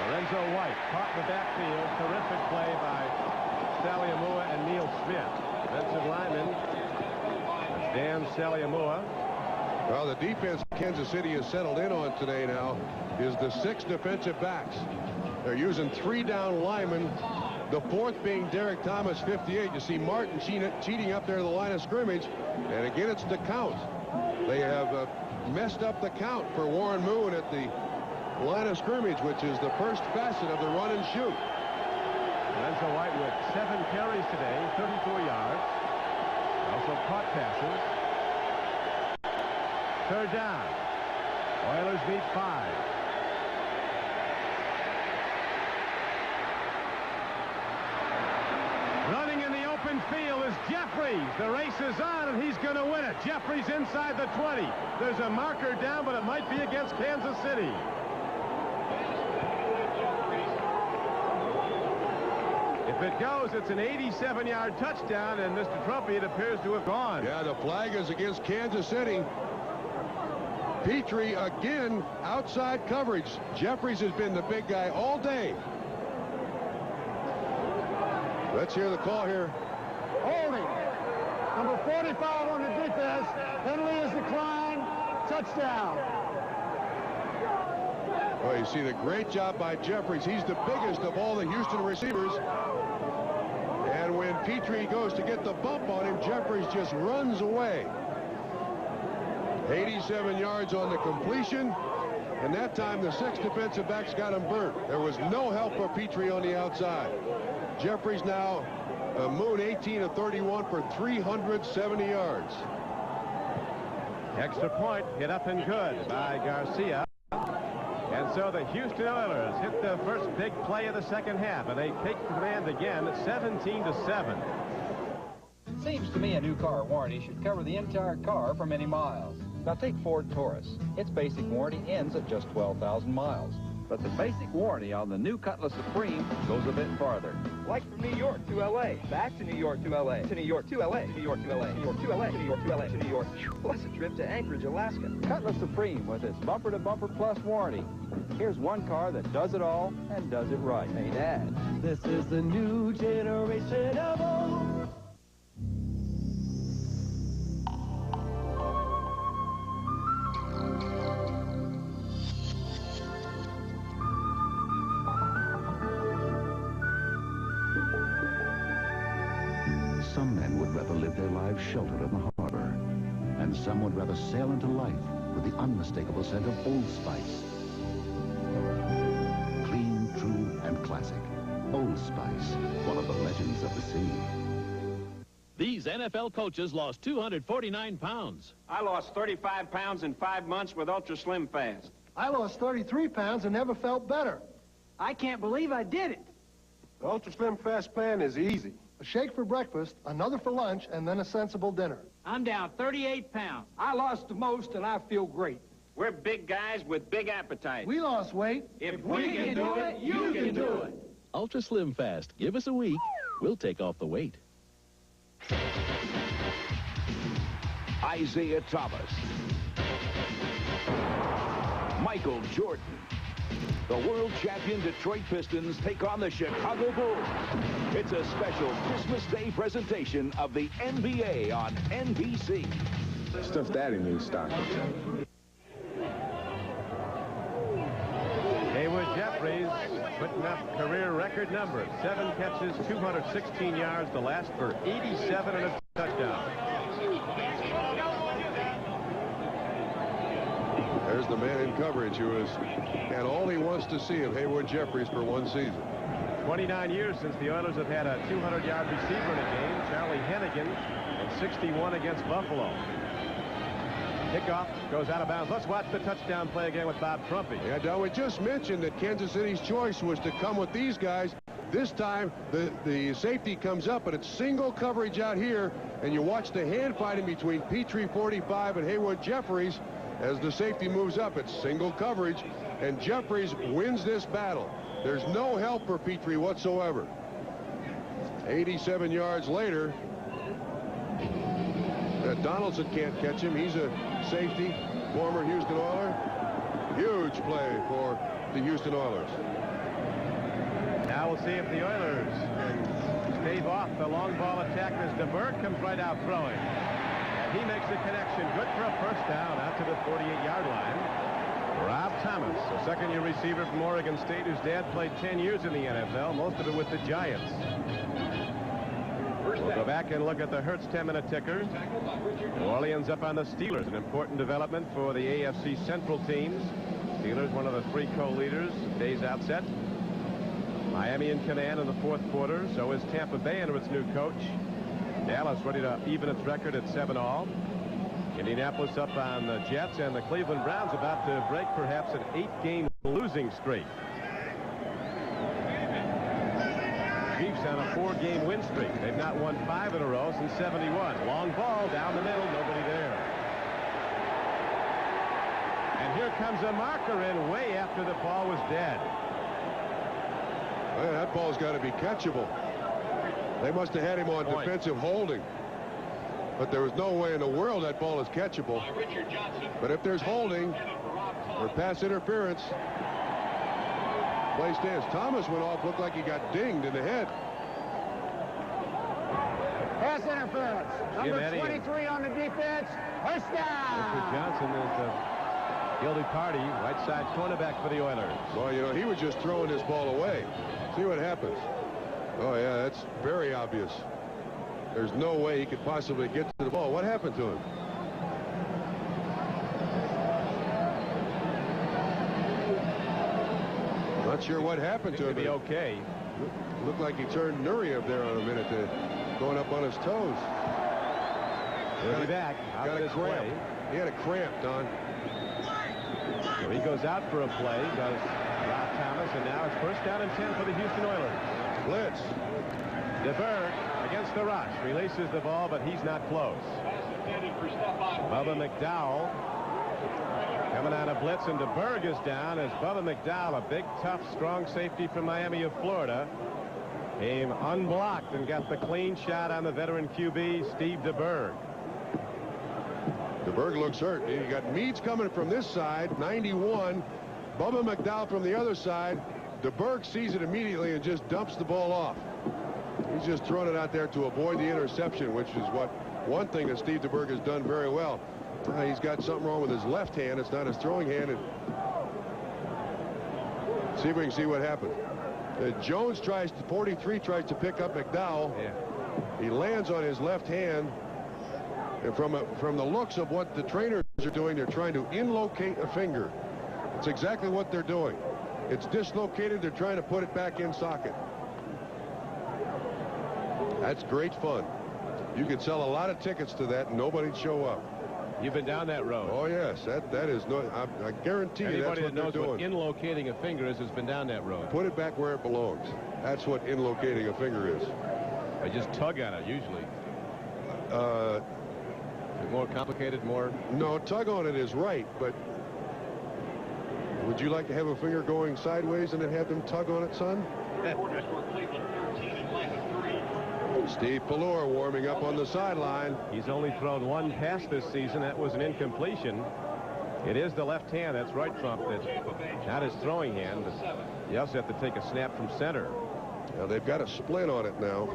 Lorenzo White caught in the backfield. Terrific play by Saliamua and Neil Smith. Defensive lineman. That's Dan Saliamua. Well, the defense Kansas City has settled in on today now is the 6 defensive backs. They're using 3 down linemen, the 4th being Derek Thomas, 58. You see Martin cheating up there to the line of scrimmage, and again it's the count. They have messed up the count for Warren Moon at the line of scrimmage, which is the first facet of the run and shoot. Lorenzo White with 7 carries today, 34 yards. Also caught passes. 3rd down. Oilers need 5. Running in the open field is Jeffries. The race is on, and he's going to win it. Jeffries inside the 20. There's a marker down, but it might be against Kansas City. If it goes, it's an 87-yard touchdown, and Mr. Trumpy, it appears to have gone. Yeah, the flag is against Kansas City. Petrie again outside coverage. Jeffries has been the big guy all day. Let's hear the call here. Holding. Number 45 on the defense. Penalty is declined. Touchdown. Well, you see the great job by Jeffries. He's the biggest of all the Houston receivers. And when Petrie goes to get the bump on him, Jeffries just runs away. 87 yards on the completion. And that time the 6 defensive backs got him burnt. There was no help for Petrie on the outside. Jeffries now, Moon 18 of 31 for 370 yards. Extra point hit up and good by Garcia. And so the Houston Oilers hit the first big play of the second half, and they take command again at 17-7. Seems to me a new car warranty should cover the entire car for many miles. Now take Ford Taurus. Its basic warranty ends at just 12,000 miles. But the basic warranty on the new Cutlass Supreme goes a bit farther. Like from New York to L.A., back to New York to L.A., to New York to L.A., to New York to L.A., New York to L.A., to New York to L.A., to New York, plus a trip to Anchorage, Alaska. Cutlass Supreme with its bumper-to-bumper plus warranty. Here's one car that does it all and does it right. Hey, Dad. This is the new generation of old. Some men would rather live their lives sheltered in the harbor, and some would rather sail into life with the unmistakable scent of Old Spice. Clean, true, and classic. Old Spice, one of the legends of the sea. These NFL coaches lost 249 pounds. I lost 35 pounds in 5 months with Ultra Slim Fast. I lost 33 pounds and never felt better. I can't believe I did it. The Ultra Slim Fast plan is easy. A shake for breakfast, another for lunch, and then a sensible dinner. I'm down 38 pounds. I lost the most, and I feel great. We're big guys with big appetites. We lost weight. If we can do it, you can do it. Ultra Slim Fast. Give us a week. We'll take off the weight. Isaiah Thomas. Michael Jordan. The world champion Detroit Pistons take on the Chicago Bulls. It's a special Christmas Day presentation of the NBA on NBC. Stuff Daddy needs stocking. Haywood Jeffries putting up career record numbers. 7 catches, 216 yards, the last for 87 and a touchdown. There's the man in coverage who has had all he wants to see of Haywood Jeffries for one season. 29 years since the Oilers have had a 200-yard receiver in a game. Charlie Hennigan at 61 against Buffalo. Kickoff goes out of bounds. Let's watch the touchdown play again with Bob Trumpy. Yeah, Don, we just mentioned that Kansas City's choice was to come with these guys. This time, the safety comes up, but it's single coverage out here, and you watch the hand fighting between Petrie, 45, and Haywood Jeffries. as the safety moves up. It's single coverage, and Jeffries wins this battle. There's no help for Petrie whatsoever. 87 yards later, Donaldson can't catch him. He's a safety, former Houston Oiler. Huge play for the Houston Oilers. Now we'll see if the Oilers can stave off the long ball attack as DeBerg comes right out throwing. And he makes a connection. Good for a first down out to the 48-yard line. Rob Thomas, a second-year receiver from Oregon State, whose dad played 10 years in the NFL, most of it with the Giants. We'll go back and look at the Hertz 10-minute ticker. New Orleans up on the Steelers, an important development for the AFC Central teams. Steelers, one of the 3 co-leaders, day's outset. Miami in command in the 4th quarter. So is Tampa Bay under its new coach. Dallas ready to even its record at 7-all. Indianapolis up on the Jets, and the Cleveland Browns about to break perhaps an 8-game losing streak. Chiefs on a 4-game win streak. They've not won 5 in a row since '71. Long ball down the middle, nobody there. And here comes a marker in way after the ball was dead. Man, that ball's got to be catchable. They must have had him on defensive holding. But there was no way in the world that ball is catchable. But if there's holding or pass interference, play stands. Thomas went off, looked like he got dinged in the head. Pass interference. Number 23 on the defense. First down. Mr. Johnson is the guilty party. Right side cornerback for the Oilers. Well, you know, he was just throwing this ball away. See what happens. Oh, yeah, that's very obvious. There's no way he could possibly get to the ball. What happened to him? Not sure what happened to him. Be okay. Looked like he turned Nureyev there on a minute, going up on his toes. He'll be back. Got a cramp. He had a cramp, Don. So he goes out for a play, does Rob Thomas, and now it's first down and 10 for the Houston Oilers. Blitz. DeBerg against the rush. Releases the ball, but he's not close. Bubba McDowell coming out of blitz, and DeBerg is down as Bubba McDowell, a big, tough, strong safety from Miami of Florida, came unblocked and got the clean shot on the veteran QB, Steve DeBerg. DeBerg looks hurt. You got Meads coming from this side, 91. Bubba McDowell from the other side. DeBerg sees it immediately and just dumps the ball off. He's just throwing it out there to avoid the interception, which is one thing that Steve DeBerg has done very well. He's got something wrong with his left hand. It's not his throwing hand. And see if we can see what happened. Jones 43 tries to pick up McDowell. Yeah. He lands on his left hand. And from the looks of what the trainers are doing, they're trying to inlocate a finger. It's exactly what they're doing. It's dislocated. They're trying to put it back in socket. That's great fun. You could sell a lot of tickets to that and nobody'd show up. You've been down that road. Oh, yes. That is no. I guarantee you that's what they're doing. Anybody that knows what inlocating a finger is has been down that road. Put it back where it belongs. That's what inlocating a finger is. I just tug on it usually. More complicated, more. No, tug on it is right, but would you like to have a finger going sideways and then have them tug on it, son? Steve Pallure warming up on the sideline. He's only thrown one pass this season. That was an incompletion. It is the left hand. That's right, Trump. That's not his throwing hand. But you also have to take a snap from center. Now they've got a split on it now.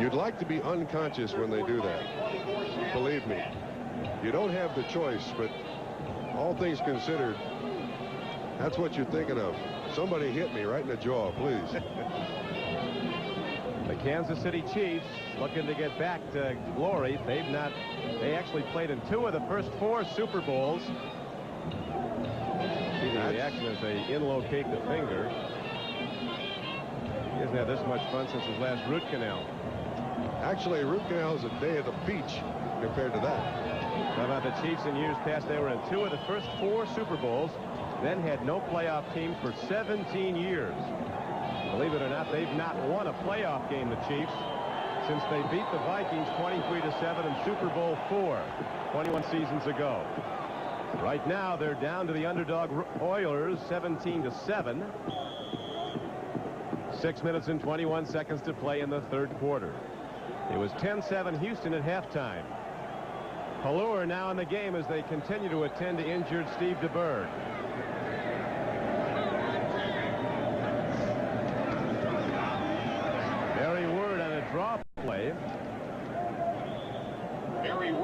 You'd like to be unconscious when they do that. Believe me. You don't have the choice, but all things considered, that's what you're thinking of. Somebody hit me right in the jaw, please. The Kansas City Chiefs looking to get back to glory. They actually played in 2 of the first 4 Super Bowls. See the reaction as they inlocate the finger. He hasn't had this much fun since his last root canal. Actually, root canal is a day at the beach compared to that. How about the Chiefs in years past? They were in 2 of the first 4 Super Bowls, then had no playoff team for 17 years. Believe it or not, they've not won a playoff game, the Chiefs, since they beat the Vikings 23-7 in Super Bowl IV 21 seasons ago. Right now, they're down to the underdog Oilers 17-7. 6 minutes and 21 seconds to play in the third quarter. It was 10-7 Houston at halftime. Pallure now in the game as they continue to attend to injured Steve DeBerg. Barry Word on a draw play.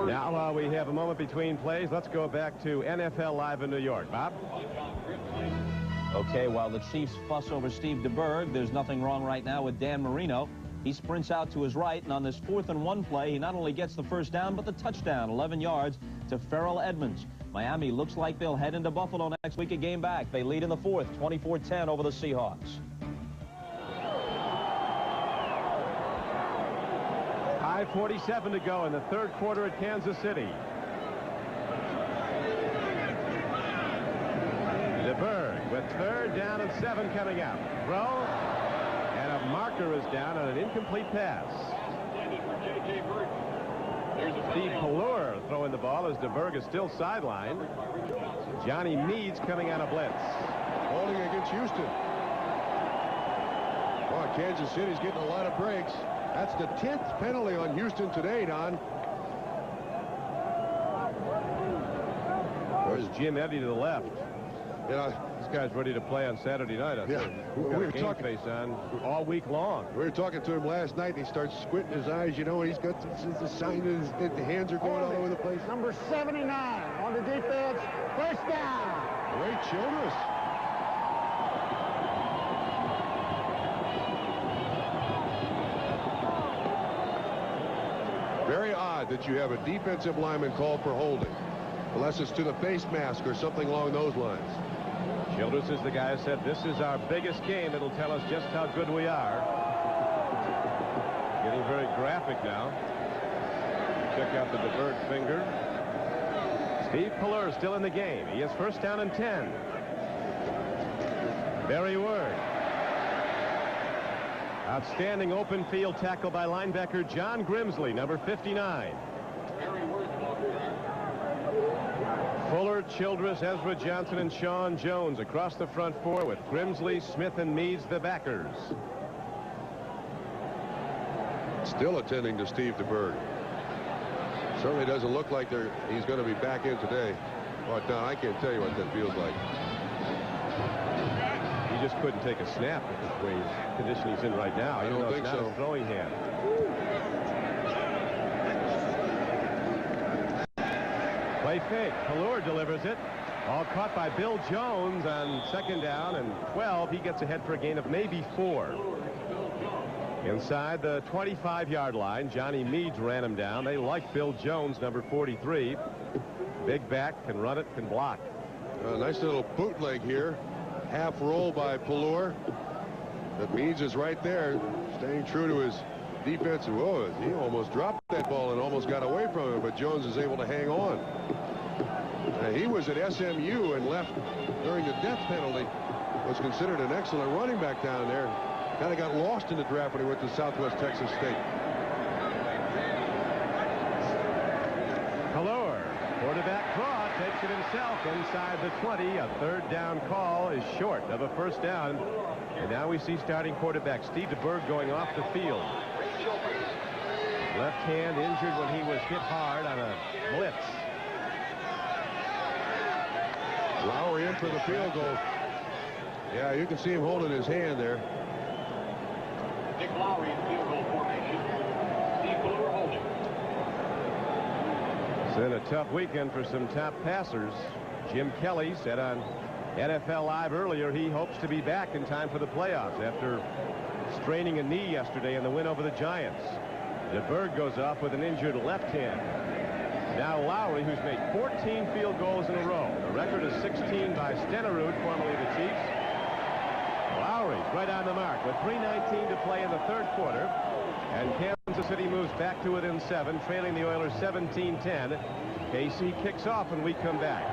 Now we have a moment between plays. Let's go back to NFL Live in New York. Bob? Okay, while the Chiefs fuss over Steve DeBerg, there's nothing wrong right now with Dan Marino. He sprints out to his right, and on this 4th-and-1 play, he not only gets the first down, but the touchdown, 11 yards to Farrell Edmonds. Miami looks like they'll head into Buffalo next week, a game back. They lead in the 4th, 24-10 over the Seahawks. 5:47 to go in the third quarter at Kansas City. DeBerg with 3rd down and 7 coming up. Throw. And a marker is down on an incomplete pass. Steve Pallure throwing the ball as DeBerg is still sidelined. Johnny Meads coming on a blitz. Holding against Houston. Boy, Kansas City's getting a lot of breaks. That's the 10th penalty on Houston today, Don. There's Jim Eddy to the left. Yeah, this guy's ready to play on Saturday night. We were talking face on all week long. We were talking to him last night, and he starts squinting his eyes. You know, and he's got the sign that the hands are going all over the place. Number 79 on the defense. First down. Ray Childress. Very odd that you have a defensive lineman called for holding, unless it's to the face mask or something along those lines. Childress is the guy who said, this is our biggest game. It'll tell us just how good we are. Getting very graphic now. Check out the DeBerg finger. Steve Pallure still in the game. He has 1st down and 10. Barry Word. Outstanding open field tackle by linebacker John Grimsley, number 59. Fuller, Childress, Ezra Johnson, and Sean Jones across the front 4 with Grimsley, Smith, and Meads the backers. Still attending to Steve DeBerg. Certainly doesn't look like he's going to be back in today. Oh, Don, I can't tell you what that feels like. He just couldn't take a snap at the way condition he's in right now. I don't think so. His throwing hand. Play fake. Pallure delivers it. All caught by Bill Jones on 2nd down and 12. He gets ahead for a gain of maybe 4. Inside the 25-yard line, Johnny Meads ran him down. They like Bill Jones, number 43. Big back, can run it, can block. A nice little bootleg here. Half roll by Pallure. That Meads is right there, staying true to his defensive. Whoa, he almost dropped that ball and almost got away from it, but Jones is able to hang on. He was at SMU and left during the death penalty. Was considered an excellent running back down there. Kind of got lost in the draft when he went to Southwest Texas State. Pallure, quarterback draw, takes it himself inside the 20. A 3rd down call is short of a 1st down. And now we see starting quarterback Steve DeBerg going off the field. Left hand injured when he was hit hard on a blitz. Lowry in for the field goal. Yeah, you can see him holding his hand there. Dick Lowry in field goal formation. Steve Pallure holding. It's been a tough weekend for some top passers. Jim Kelly said on NFL Live earlier he hopes to be back in time for the playoffs after straining a knee yesterday in the win over the Giants. DeBerg goes off with an injured left hand. Now Lowry, who's made 14 field goals in a row. The record is 16 by Stenerud, formerly the Chiefs. Lowry's right on the mark with 3:19 to play in the third quarter. And Kansas City moves back to within 7, trailing the Oilers 17-10. KC kicks off when we come back.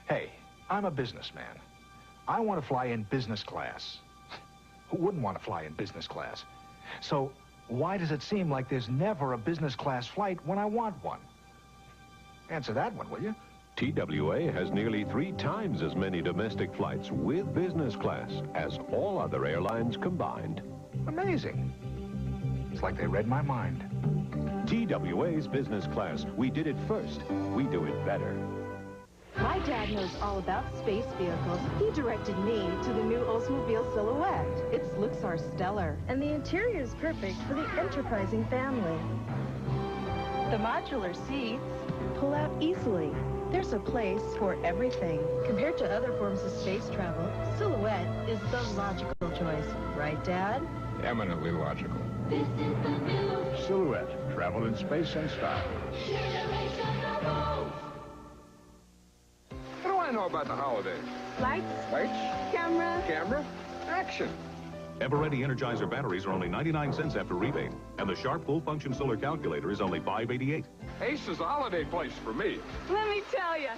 Hey, I'm a businessman. I want to fly in business class. Who wouldn't want to fly in business class? So why does it seem like there's never a business class flight when I want one? Answer that one, will you? TWA has nearly 3 times as many domestic flights with business class as all other airlines combined. Amazing. It's like they read my mind. TWA's business class. We did it first. We do it better. My dad knows all about space vehicles. He directed me to the new Oldsmobile Silhouette. Its looks are stellar, and the interior is perfect for the enterprising family. The modular seats pull out easily. There's a place for everything. Compared to other forms of space travel, Silhouette is the logical choice. Right, Dad? Eminently logical. This is the new Silhouette. Travel in space and style. What do I know about the holidays? Lights, Lights, camera, action. Ever-ready Energizer batteries are only 99 cents after rebate, and the Sharp full-function solar calculator is only $5.88. Ace is a holiday place for me. Let me tell you.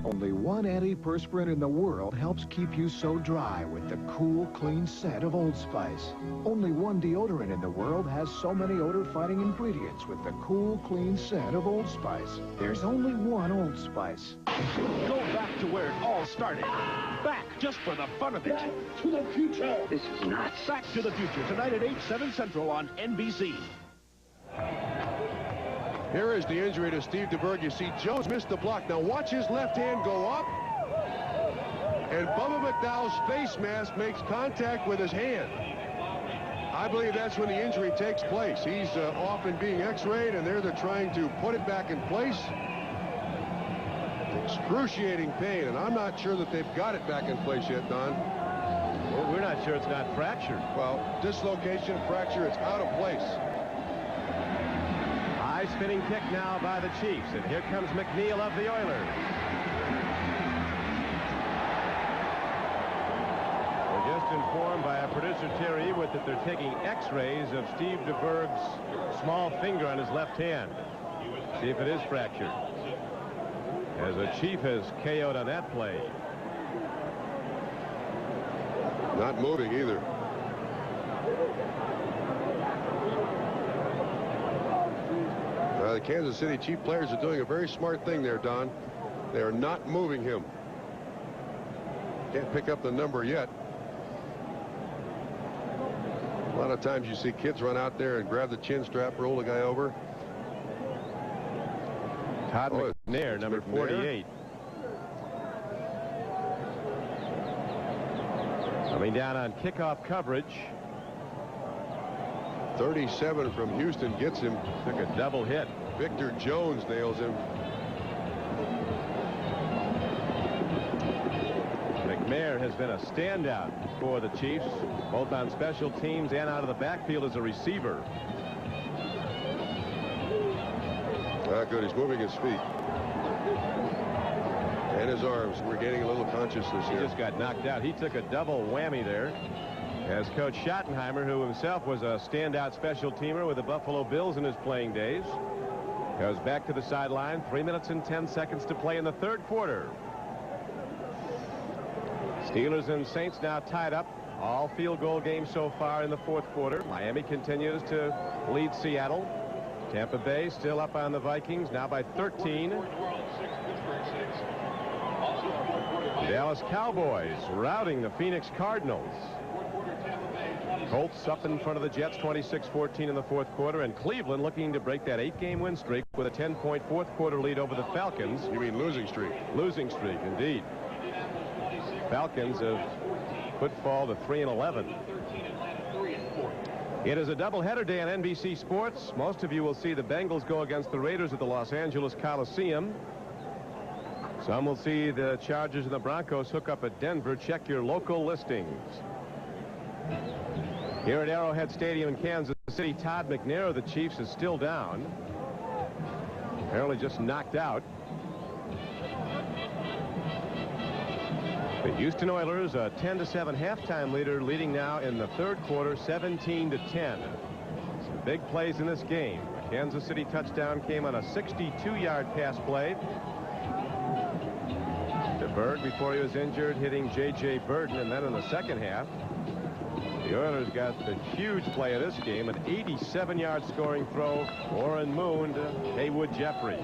Only one antiperspirant in the world helps keep you so dry with the cool, clean scent of Old Spice. Only one deodorant in the world has so many odor-fighting ingredients with the cool, clean scent of Old Spice. There's only one Old Spice. Go back to where it all started. Back just for the fun of it. Back to the future. This is nuts. Back to the Future, tonight at 8, 7 Central on NBC. Here is the injury to Steve DeBerg. You see Jones missed the block. Now watch his left hand go up. And Bubba McDowell's face mask makes contact with his hand. I believe that's when the injury takes place. He's off and being x-rayed, and they're trying to put it back in place. Excruciating pain, and I'm not sure that they've got it back in place yet, Don. Well, we're not sure it's not fractured. Well, dislocation, fracture, it's out of place. High spinning kick now by the Chiefs, and here comes McNeil of the Oilers. We're just informed by our producer Terry Ewood that they're taking x-rays of Steve DeBerg's small finger on his left hand. See if it is fractured. As the Chief has KO'd on that play. Not moving either. The Kansas City Chief players are doing a very smart thing there, Don. They are not moving him. Can't pick up the number yet. A lot of times you see kids run out there and grab the chin strap, roll the guy over. Todd McNair, number 48. Coming down on kickoff coverage. 37 from Houston gets him. Took a double hit. Victor Jones nails him. McNair has been a standout for the Chiefs, both on special teams and out of the backfield as a receiver. Not good. He's moving his feet. And his arms. We're getting a little consciousness here. He just got knocked out. He took a double whammy there. As Coach Schottenheimer, who himself was a standout special teamer with the Buffalo Bills in his playing days, goes back to the sideline. 3 minutes and 10 seconds to play in the third quarter. Steelers and Saints now tied up. All field goal games so far in the fourth quarter. Miami continues to lead Seattle. Tampa Bay still up on the Vikings, now by 13. Dallas Cowboys routing the Phoenix Cardinals. Colts up in front of the Jets 26-14 in the fourth quarter, and Cleveland looking to break that 8-game win streak with a 10-point fourth quarter lead over the Falcons. You mean losing streak? Losing streak, indeed. Falcons have football to 3-11. It is a doubleheader day on NBC Sports. Most of you will see the Bengals go against the Raiders at the Los Angeles Coliseum. Some will see the Chargers and the Broncos hook up at Denver. Check your local listings. Here at Arrowhead Stadium in Kansas City, Todd McNair of the Chiefs is still down. Apparently just knocked out. The Houston Oilers, a 10-7 halftime leader, leading now in the third quarter, 17-10. Some big plays in this game. A Kansas City touchdown came on a 62-yard pass play. DeBerg, before he was injured, hitting J.J. Burton, and then in the second half, The Oilers got the huge play of this game, an 87-yard scoring throw. Warren Moon to Haywood Jeffries.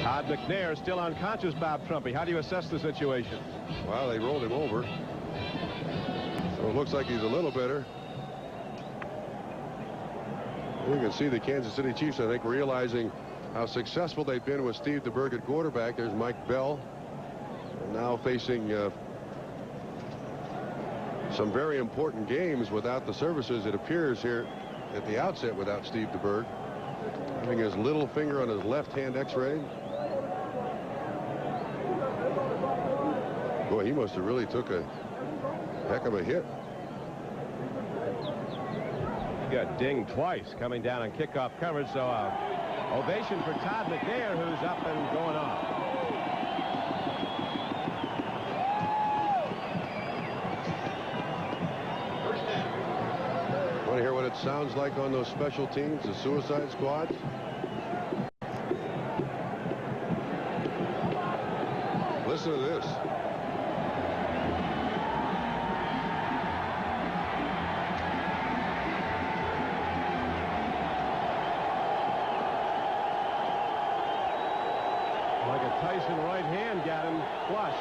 Todd McNair still unconscious, Bob Trumpy. How do you assess the situation? Well, they rolled him over. So it looks like he's a little better. You can see the Kansas City Chiefs, I think, realizing how successful they've been with Steve DeBerg at quarterback. There's Mike Bell. And now facing some very important games without the services, it appears, here at the outset without Steve DeBerg. Having his little finger on his left-hand X-ray. Boy, he must have really took a heck of a hit. He got dinged twice coming down on kickoff coverage, so ovation for Todd McNair, who's up and going off. Want to hear what it sounds like on those special teams, the suicide squads? Listen to this. Like a Tyson right hand got him flush.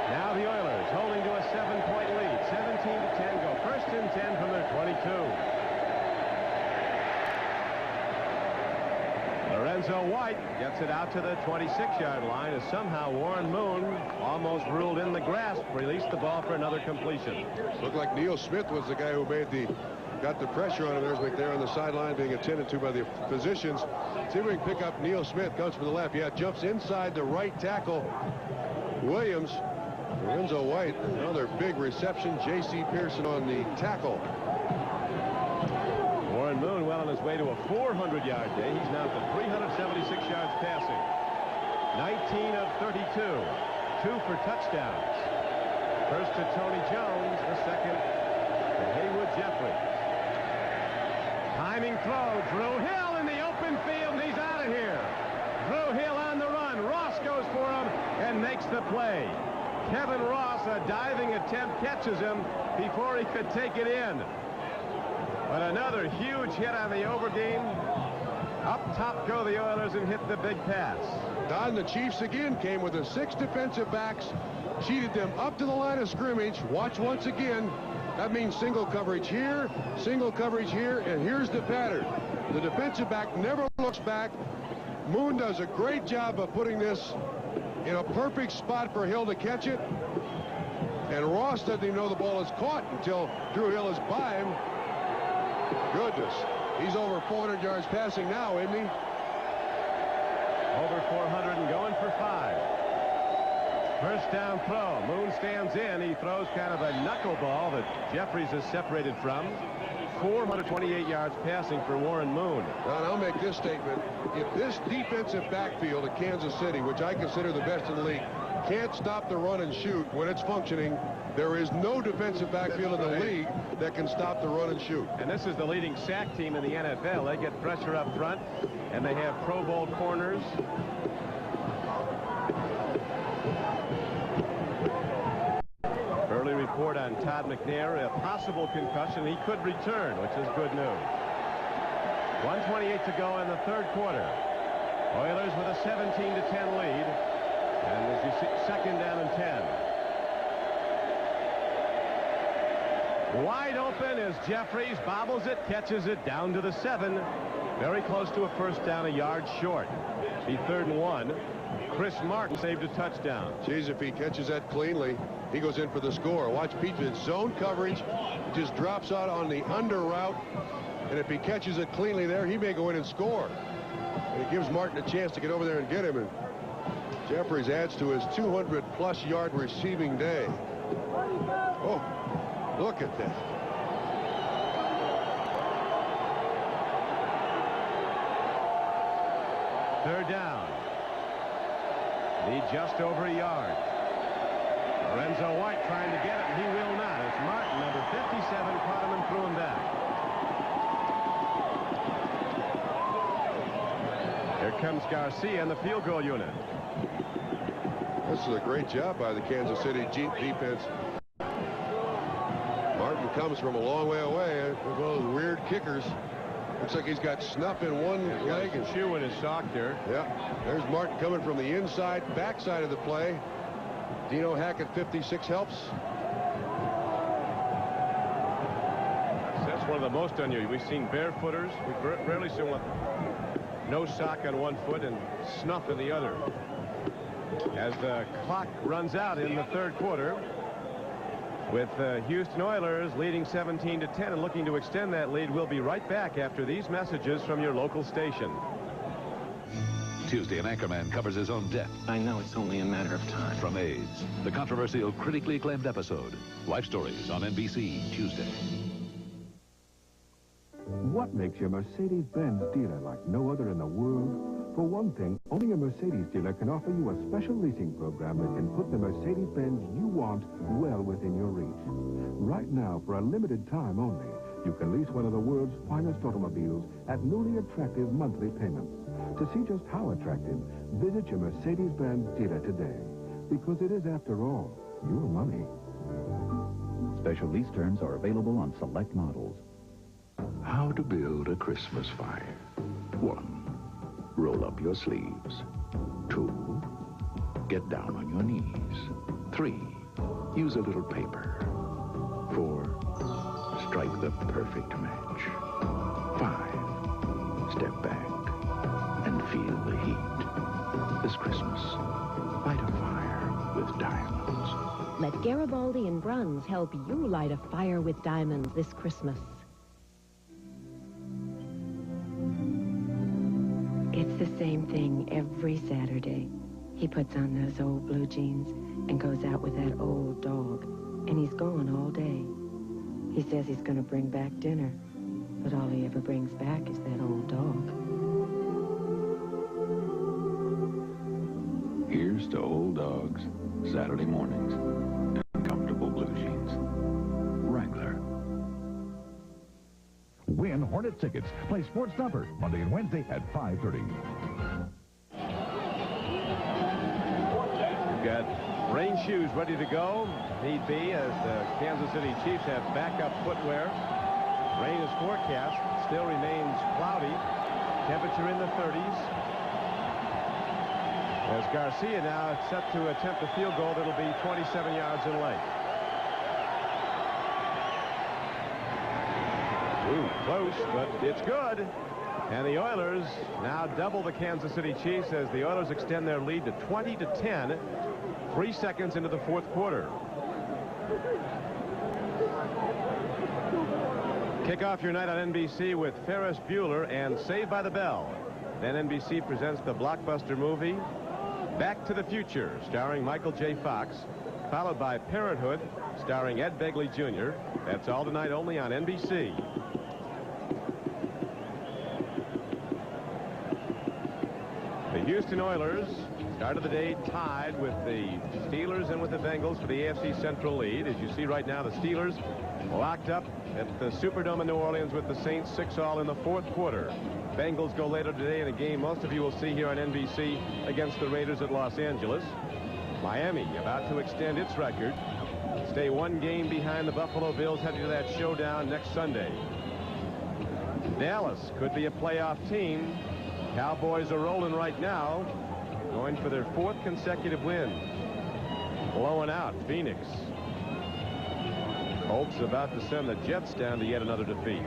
Now the Oilers holding to a 7-point lead. 17-10 go. First and 10 from their 22. Lorenzo White gets it out to the 26-yard line as somehow Warren Moon almost ruled in the grasp, released the ball for another completion. Looked like Neil Smith was the guy who got the pressure on him. There's McNair on the sideline being attended to by the physicians. See if we can pick up Neil Smith. Comes from the left. Yeah, jumps inside the right tackle. Williams. Lorenzo White, another big reception. J.C. Pearson on the tackle. Warren Moon well on his way to a 400-yard day. He's now to 376 yards passing. 19 of 32. 2 for touchdowns. First to Tony Jones. The second to Haywood Jeffries. Timing throw. Drew Hill in the open field. He's out of here. Drew Hill on the run. Ross goes for him and makes the play. Kevin Ross, a diving attempt, catches him before he could take it in. But another huge hit on the overgame. Up top go the Oilers and hit the big pass. Don, the Chiefs again came with the 6 defensive backs, cheated them up to the line of scrimmage. Watch once again. That means single coverage here, and here's the pattern. The defensive back never looks back. Moon does a great job of putting this in a perfect spot for Hill to catch it. And Ross doesn't even know the ball is caught until Drew Hill is by him. Goodness. He's over 400 yards passing now, isn't he? Over 400 and going for 5. First down throw. Moon stands in. He throws kind of a knuckleball that Jeffries is separated from. 428 yards passing for Warren Moon. Don, I'll make this statement. If this defensive backfield at Kansas City, which I consider the best in the league, can't stop the run and shoot when it's functioning, there is no defensive backfield in the league that can stop the run and shoot. And this is the leading sack team in the NFL. They get pressure up front, and they have Pro Bowl corners. Early report on Todd McNair, a possible concussion. He could return, which is good news. 1:28 to go in the third quarter. Oilers with a 17-10 lead. And as you see, second down and 10. Wide open as Jeffries bobbles it, catches it down to the 7. Very close to a first down, a yard short. Be 3rd and 1. Chris Martin saved a touchdown. Geez, if he catches that cleanly, he goes in for the score. Watch Pete, zone coverage, just drops out on the under route. And if he catches it cleanly there, he may go in and score. And it gives Martin a chance to get over there and get him. And Jeffries adds to his 200-plus yard receiving day. Oh, look at that. Third down. Need just over a yard. Renzo White trying to get it, and he will not. It's Martin, number 57, caught him and threw him back. Here comes Garcia in the field goal unit. This is a great job by the Kansas City defense. Martin comes from a long way away. One of those weird kickers. Looks like he's got snuff in one leg and shoe in his sock there. Yeah. There's Martin coming from the inside, backside of the play. Dino Hackett, 56, helps. That's one of the most unusual. We've seen barefooters. We've rarely seen one. No sock on one foot and snuff in the other. As the clock runs out in the third quarter, with the Houston Oilers leading 17-10 and looking to extend that lead. We'll be right back after these messages from your local station. Tuesday, an anchorman covers his own death. I know it's only a matter of time. From AIDS, the controversial, critically acclaimed episode. Life Stories on NBC, Tuesday. What makes your Mercedes-Benz dealer like no other in the world? For one thing, only a Mercedes dealer can offer you a special leasing program that can put the Mercedes-Benz you want well within your reach. Right now, for a limited time only, you can lease one of the world's finest automobiles at newly attractive monthly payments. To see just how attractive, visit your Mercedes-Benz dealer today. Because it is, after all, your money. Special lease terms are available on select models. How to build a Christmas fire. 1. Roll up your sleeves. 2. Get down on your knees. 3. Use a little paper. 4. Strike the perfect match. 5. Step back and feel the heat. This Christmas, light a fire with diamonds. Let Garibaldi and Bruns help you light a fire with diamonds this Christmas. It's the same thing every Saturday. He puts on those old blue jeans and goes out with that old dog. And he's gone all day. He says he's going to bring back dinner. But all he ever brings back is that old dog. Here's to old dogs, Saturday mornings, and comfortable blue jeans. Wrangler. Win Hornet tickets. Play Sports Number Monday and Wednesday at 5:30. We've got rain shoes ready to go, need be, as the Kansas City Chiefs have backup footwear. Rain is forecast, still remains cloudy. Temperature in the 30s. As Garcia now set to attempt a field goal that'll be 27 yards in length. Ooh, close, but it's good. And the Oilers now double the Kansas City Chiefs as the Oilers extend their lead to 20-10, 3 seconds into the fourth quarter. Kick off your night on NBC with Ferris Bueller and Saved by the Bell. Then NBC presents the blockbuster movie Back to the Future, starring Michael J. Fox, followed by Parenthood, starring Ed Begley Jr. That's all tonight only on NBC. The Houston Oilers started the day tied with the Steelers and with the Bengals for the AFC Central lead. As you see right now, the Steelers locked up at the Superdome in New Orleans with the Saints 6-all in the fourth quarter. Bengals go later today in a game most of you will see here on NBC against the Raiders at Los Angeles. Miami about to extend its record. Stay one game behind the Buffalo Bills heading to that showdown next Sunday. Dallas could be a playoff team. Cowboys are rolling right now, going for their 4th consecutive win. Blowing out Phoenix. Colts about to send the Jets down to yet another defeat.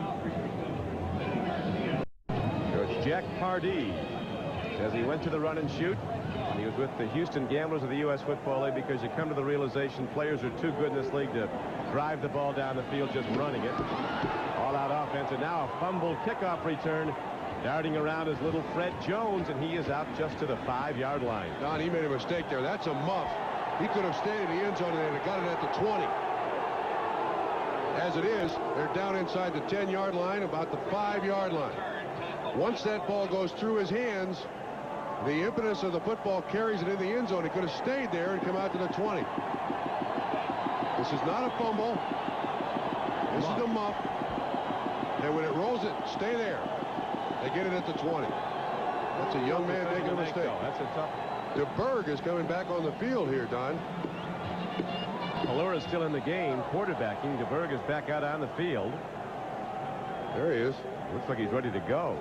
Coach Jack Pardee says he went to the run and shoot. And he was with the Houston Gamblers of the U.S. Football League because you come to the realization players are too good in this league to drive the ball down the field just running it. All-out offense, and now a fumbled kickoff return. Darting around is little Fred Jones, and he is out just to the 5-yard line. Don, he made a mistake there. That's a muff. He could have stayed in the end zone and got it at the 20. As it is, they're down inside the 10-yard line, about the 5-yard line. Once that ball goes through his hands, the impetus of the football carries it in the end zone. He could have stayed there and come out to the 20. This is not a fumble. This is a muff. And when it rolls it, stay there. They get it at the 20. That's a young man making a mistake. That's a tough. DeBerg is coming back on the field here, Don. Allure is still in the game, quarterbacking. DeBerg is back out on the field. There he is. Looks like he's ready to go.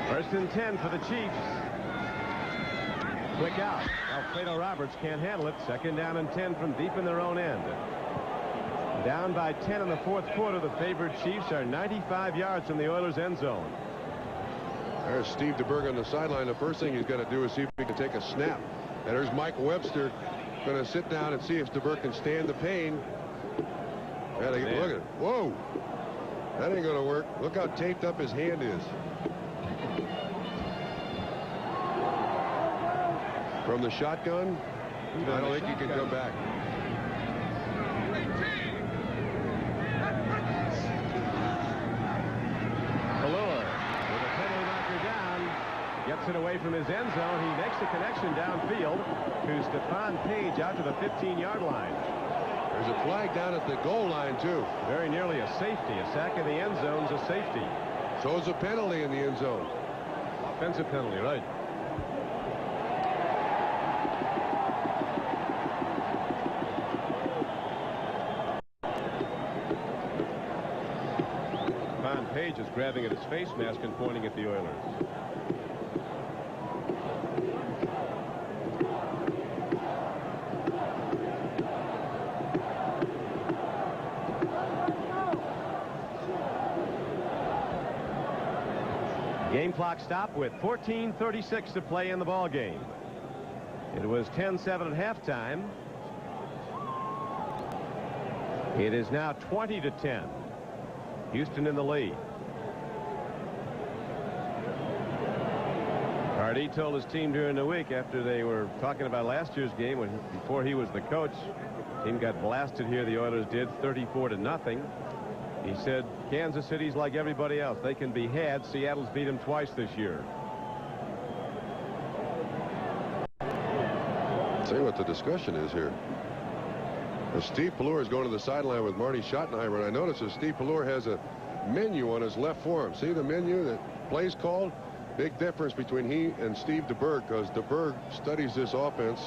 1st and 10 for the Chiefs. Quick out. Alfredo Roberts can't handle it. 2nd down and 10 from deep in their own end. Down by 10 in the 4th quarter. The favored Chiefs are 95 yards from the Oilers' end zone. There's Steve DeBerg on the sideline. The first thing he's got to do is see if he can take a snap. And there's Mike Webster going to sit down and see if DeBerg can stand the pain. Yeah, look at it. Whoa. That ain't going to work. Look how taped up his hand is. From the shotgun, I don't think he can come back. Allure with a penalty marker down. Gets it away from his end zone. He makes the connection downfield to Stephon Page out to the 15-yard line. There's a flag down at the goal line, too. Very nearly a safety. A sack in the end zone is a safety. So it's a penalty in the end zone. Offensive penalty, right. Stephon Page is grabbing at his face mask and pointing at the Oilers. Game clock stopped with 14:36 to play in the ball game. It was 10-7 at halftime. It is now 20-10. Houston in the lead. Hardy told his team during the week after they were talking about last year's game before he was the coach. Team got blasted here. The Oilers did 34-0. He said Kansas City's like everybody else. They can be had. Seattle's beat them twice this year. Tell you what the discussion is here. Steve Pellure is going to the sideline with Marty Schottenheimer, and I notice that Steve Pellure has a menu on his left forearm. See the menu that plays called? Big difference between he and Steve DeBerg, because DeBerg studies this offense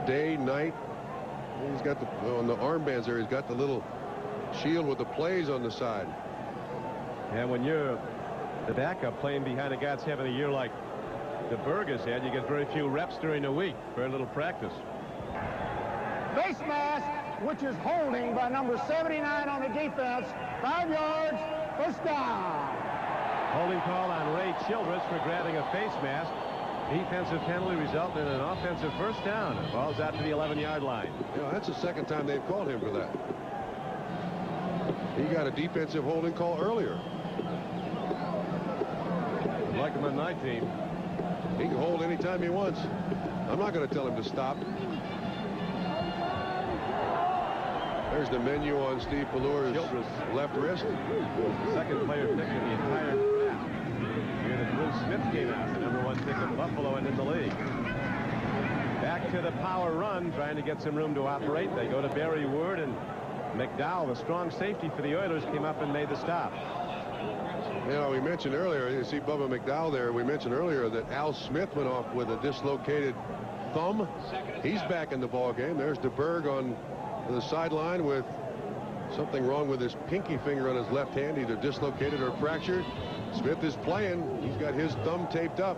day, night. He's got on the armbands there, he's got the little shield with the plays on the side. And when you're the backup playing behind a guy that's having a year like DeBerg has had, you get very few reps during the week, very little practice. Face mask, which is holding by number 79 on the defense. 5 yards, first down. Holding call on Ray Childress for grabbing a face mask. Defensive penalty resulting in an offensive first down. The ball's out to the 11-yard line. You know, that's the second time they've called him for that. He got a defensive holding call earlier. I'd like him on my team. He can hold anytime he wants. I'm not going to tell him to stop. There's the menu on Steve Pellure's left wrist. Second player pick in the entire draft. Here that Will Smith came out, the #1 pick of Buffalo and in the league. Back to the power run, trying to get some room to operate. They go to Barry Ward, and McDowell, the strong safety for the Oilers, came up and made the stop. You know, we mentioned earlier, you see Bubba McDowell there, we mentioned earlier that Al Smith went off with a dislocated thumb. He's back in the ball game. There's DeBerg on the sideline with something wrong with his pinky finger on his left hand, either dislocated or fractured. Smith is playing. He's got his thumb taped up.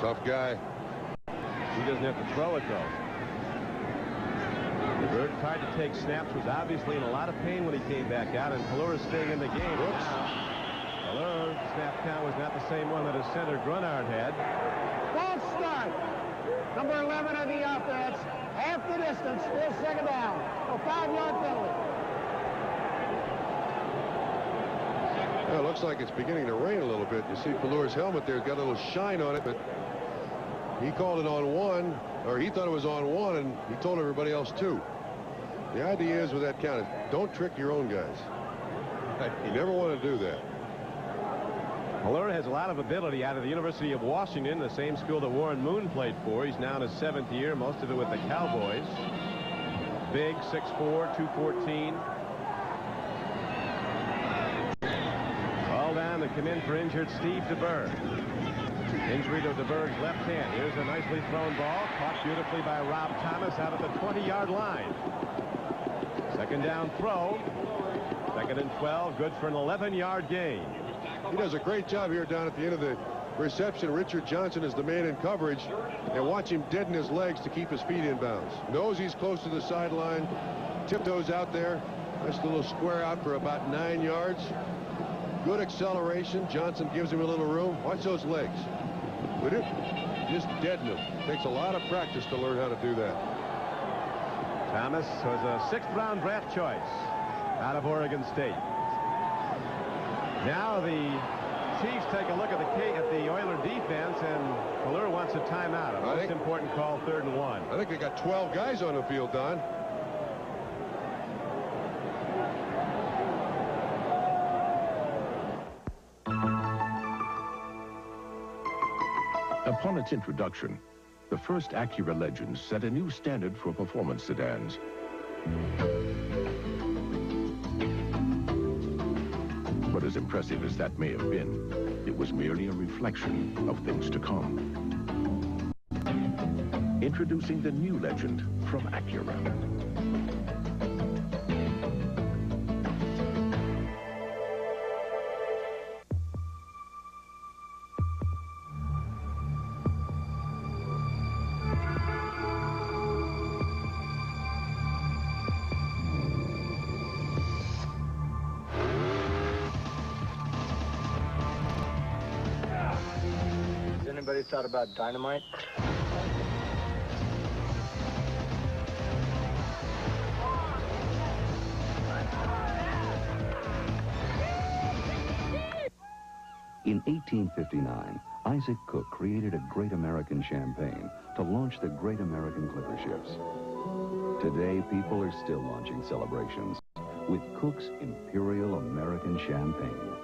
Tough guy. He doesn't have to throw it, though. Berg tried to take snaps, was obviously in a lot of pain when he came back out, and Pellure's staying in the game. Pellure's snap count was not the same one that his center Grunard had. False start. Number 11 of the offense. Half the distance, still second down. A 5-yard penalty. Well, it looks like it's beginning to rain a little bit. You see Pellure's helmet there's got a little shine on it, but he called it on one, or he thought it was on one, and he told everybody else too. The idea is with that count is don't trick your own guys. You never want to do that. Fuller has a lot of ability out of the University of Washington, the same school that Warren Moon played for. He's now in his 7th year, most of it with the Cowboys. Big, 6'4", 214. All down to come in for injured Steve DeBerg. Injury to DeBerg's left hand. Here's a nicely thrown ball, caught beautifully by Rob Thomas out at the 20-yard line. Second down throw. 2nd and 12, good for an 11-yard gain. He does a great job here down at the end of the reception. Richard Johnson is the man in coverage, and watch him deaden his legs to keep his feet in bounds. Knows he's close to the sideline, tiptoes out there. Nice little square out for about 9 yards. Good acceleration. Johnson gives him a little room. Watch those legs. Would it? Just deaden them. Takes a lot of practice to learn how to do that. Thomas was a 6th-round draft choice out of Oregon State. Now the Chiefs take a look at the Oiler defense, and Fuller wants a timeout. A most important call, 3rd and 1. I think they got 12 guys on the field, Don. Upon its introduction, the first Acura Legends set a new standard for performance sedans. But as impressive as that may have been, it was merely a reflection of things to come. Introducing the new Legend from Acura. Anybody thought about dynamite? In 1859, Isaac Cook created a Great American champagne to launch the Great American Clipper ships. Today, people are still launching celebrations with Cook's Imperial American Champagne.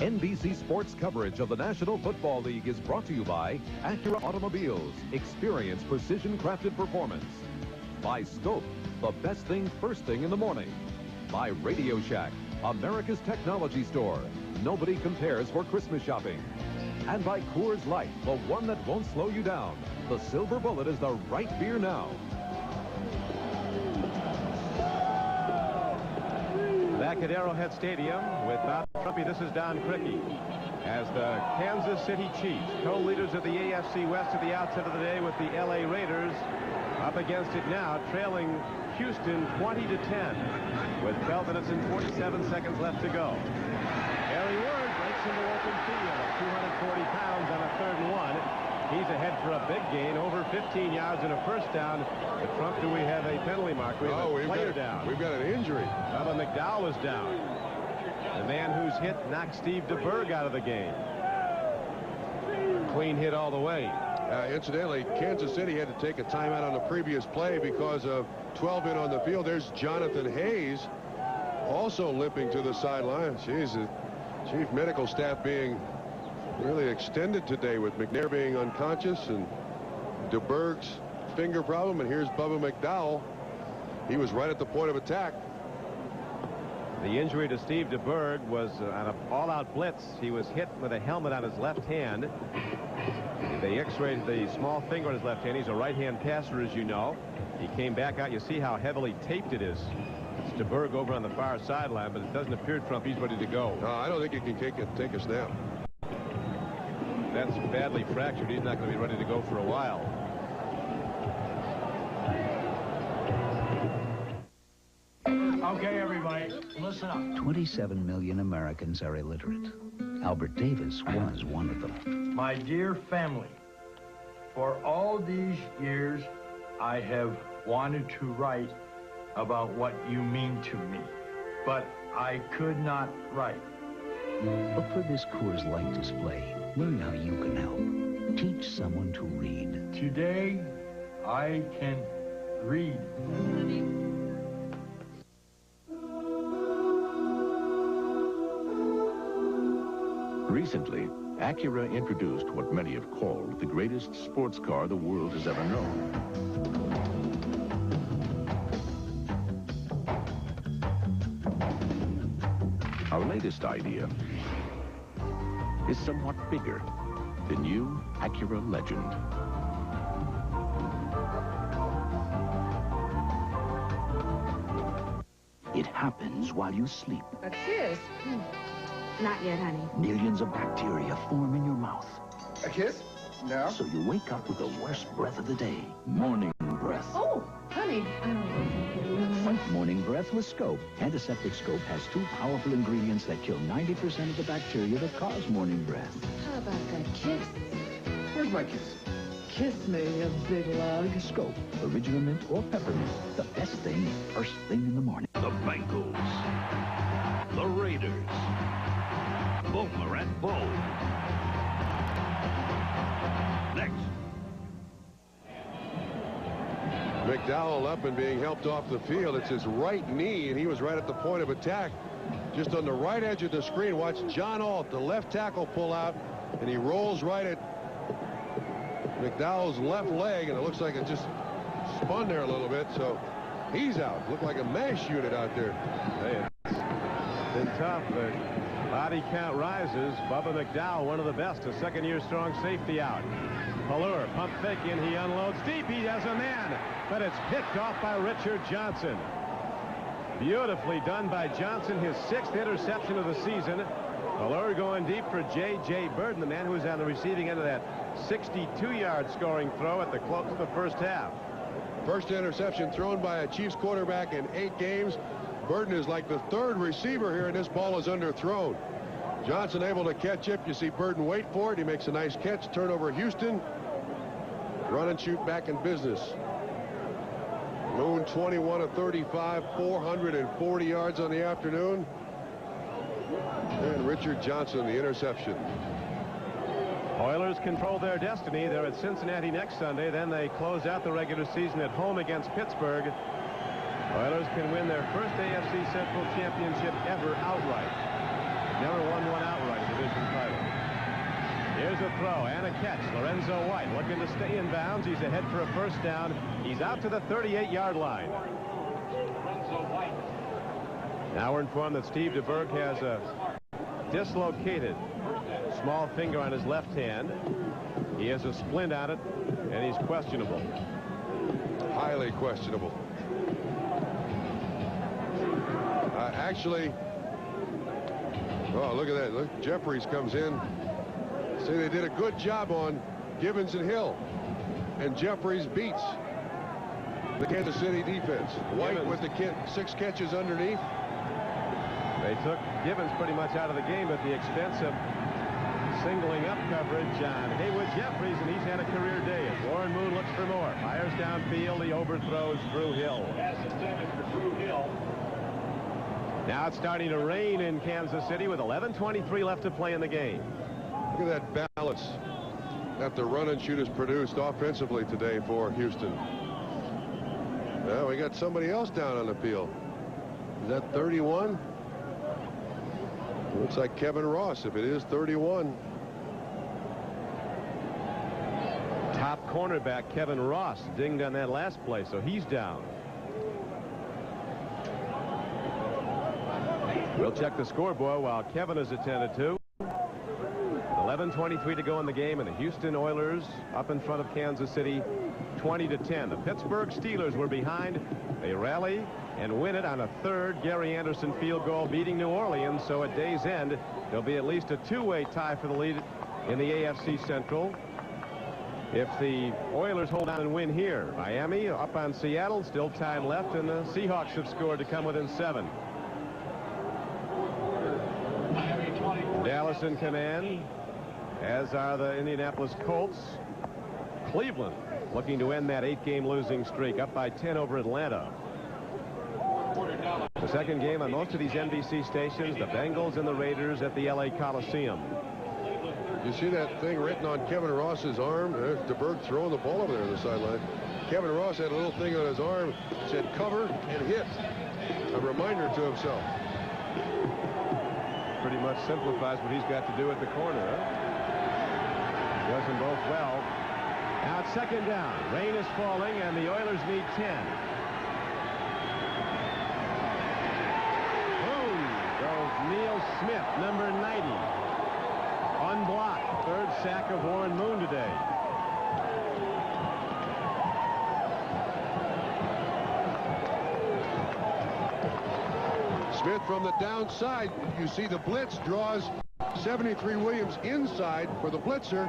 NBC Sports coverage of the National Football League is brought to you by Acura Automobiles. Experience precision-crafted performance. By Scope, the best thing first thing in the morning. By Radio Shack, America's technology store. Nobody compares for Christmas shopping. And by Coors Light, the one that won't slow you down. The Silver Bullet is the right beer now. Back at Arrowhead Stadium with Bob Trumpy, this is Don Crickey. As the Kansas City Chiefs, co-leaders of the AFC West, at the outset of the day with the LA Raiders, up against it now, trailing Houston 20-10 with 12 minutes and 47 seconds left to go. Harry Ward breaks into open field at 240 pounds on a 3rd and 1. He's ahead for a big gain, over 15 yards and a first down. But Trump, do we have a penalty mark? We have a player down. We've got an injury. Bubba McDowell is down. The man who's hit knocked Steve DeBerg out of the game. Clean hit all the way. Incidentally, Kansas City had to take a timeout on the previous play because of 12 men on the field. There's Jonathan Hayes also limping to the sideline. Jeez, the chief medical staff being really extended today with McNair being unconscious and DeBerg's finger problem. And here's Bubba McDowell. He was right at the point of attack. The injury to Steve DeBerg was on an all-out blitz. He was hit with a helmet on his left hand. They x-rayed the small finger on his left hand. He's a right-hand passer, as you know. He came back out. You see how heavily taped it is. It's DeBerg over on the far sideline, but it doesn't appear, Trump, he's ready to go. No, I don't think he can take a snap. That's badly fractured. He's not going to be ready to go for a while. Okay, everybody, listen up. 27 million Americans are illiterate. Albert Davis was one of them. My dear family, for all these years, I have wanted to write about what you mean to me, but I could not write. Look for this Coors Light display. Learn how you can help. Teach someone to read. Today, I can read. Recently, Acura introduced what many have called the greatest sports car the world has ever known. Our latest idea is somewhat bigger. The new Acura Legend. It happens while you sleep. A kiss? Not yet, honey. Millions of bacteria form in your mouth. A kiss? No. So you wake up with the worst breath of the day. Morning breath. Oh, honey. Fight morning breath with Scope. Antiseptic Scope has 2 powerful ingredients that kill 90% of the bacteria that cause morning breath. How about that kiss? Where's my kiss? Kiss me, you big lug. Scope. Original mint or peppermint. The best thing, first thing in the morning. The Bengals. The Raiders. Boomer and Bull. Next. McDowell up and being helped off the field. It's his right knee, and he was right at the point of attack. Just on the right edge of the screen. Watch John Alt, the left tackle, pull out, and he rolls right at McDowell's left leg, and it looks like it just spun there a little bit, so he's out. Looked like a mesh unit out there. Hey, it's been tough, but body count rises. Bubba McDowell, one of the best, a second-year strong safety out. Pallure, pump fake in, he unloads deep, he has a man, but it's picked off by Richard Johnson. Beautifully done by Johnson, his 6th interception of the season. Pallure going deep for J.J. Burden, the man who was on the receiving end of that 62-yard scoring throw at the close of the first half. First interception thrown by a Chiefs quarterback in 8 games. Burden is like the 3rd receiver here, and this ball is underthrown. Johnson able to catch it. You see Burden wait for it. He makes a nice catch. Turnover Houston. Run and shoot back in business. Moon 21 of 35, 440 yards on the afternoon. And Richard Johnson, the interception. Oilers control their destiny. They're at Cincinnati next Sunday. Then they close out the regular season at home against Pittsburgh. Oilers can win their first AFC Central championship ever outright. Never won one outright division title. Here's a throw and a catch. Lorenzo White looking to stay in bounds. He's ahead for a first down. He's out to the 38-yard line. Now we're informed that Steve DeBerg has a dislocated small finger on his left hand. He has a splint on it, and he's questionable. Highly questionable. Actually, oh, look at that. Look, Jeffries comes in. See, they did a good job on Gibbons and Hill. And Jeffries beats the Kansas City defense. White with the 6 catches underneath. They took Gibbons pretty much out of the game at the expense of singling up coverage on Haywood Jeffries, and he's had a career day as Warren Moon looks for more. Fires downfield. He overthrows Drew Hill. Pass intended for Drew Hill. Now it's starting to rain in Kansas City with 11:23 left to play in the game. Look at that balance that the run and shoot has produced offensively today for Houston. Now we got somebody else down on the field. Is that 31? Looks like Kevin Ross. If it is 31. Top cornerback Kevin Ross dinged on that last play, so he's down. We'll check the scoreboard while Kevin is attended to. 11:23 to go in the game, and the Houston Oilers up in front of Kansas City 20-10. The Pittsburgh Steelers were behind. They rally and win it on a 3rd Gary Anderson field goal, beating New Orleans. So at day's end, there'll be at least a 2-way tie for the lead in the AFC Central. If the Oilers hold on and win here, Miami up on Seattle, still time left, and the Seahawks have scored to come within 7. Dallas in command, as are the Indianapolis Colts. Cleveland looking to end that 8-game losing streak, up by 10 over Atlanta. The second game on most of these NBC stations, the Bengals and the Raiders at the LA Coliseum. You see that thing written on Kevin Ross's arm? There's DeBerg throwing the ball over there on the sideline. Kevin Ross had a little thing on his arm, said cover and hit. A reminder to himself. Pretty much simplifies what he's got to do at the corner, huh? Does them both well. Now it's second down. Rain is falling, and the Oilers need 10. Boom! Goes Neil Smith, number 90. Unblocked. Third sack of Warren Moon today. Smith from the downside. You see the blitz draws 73 Williams inside for the blitzer,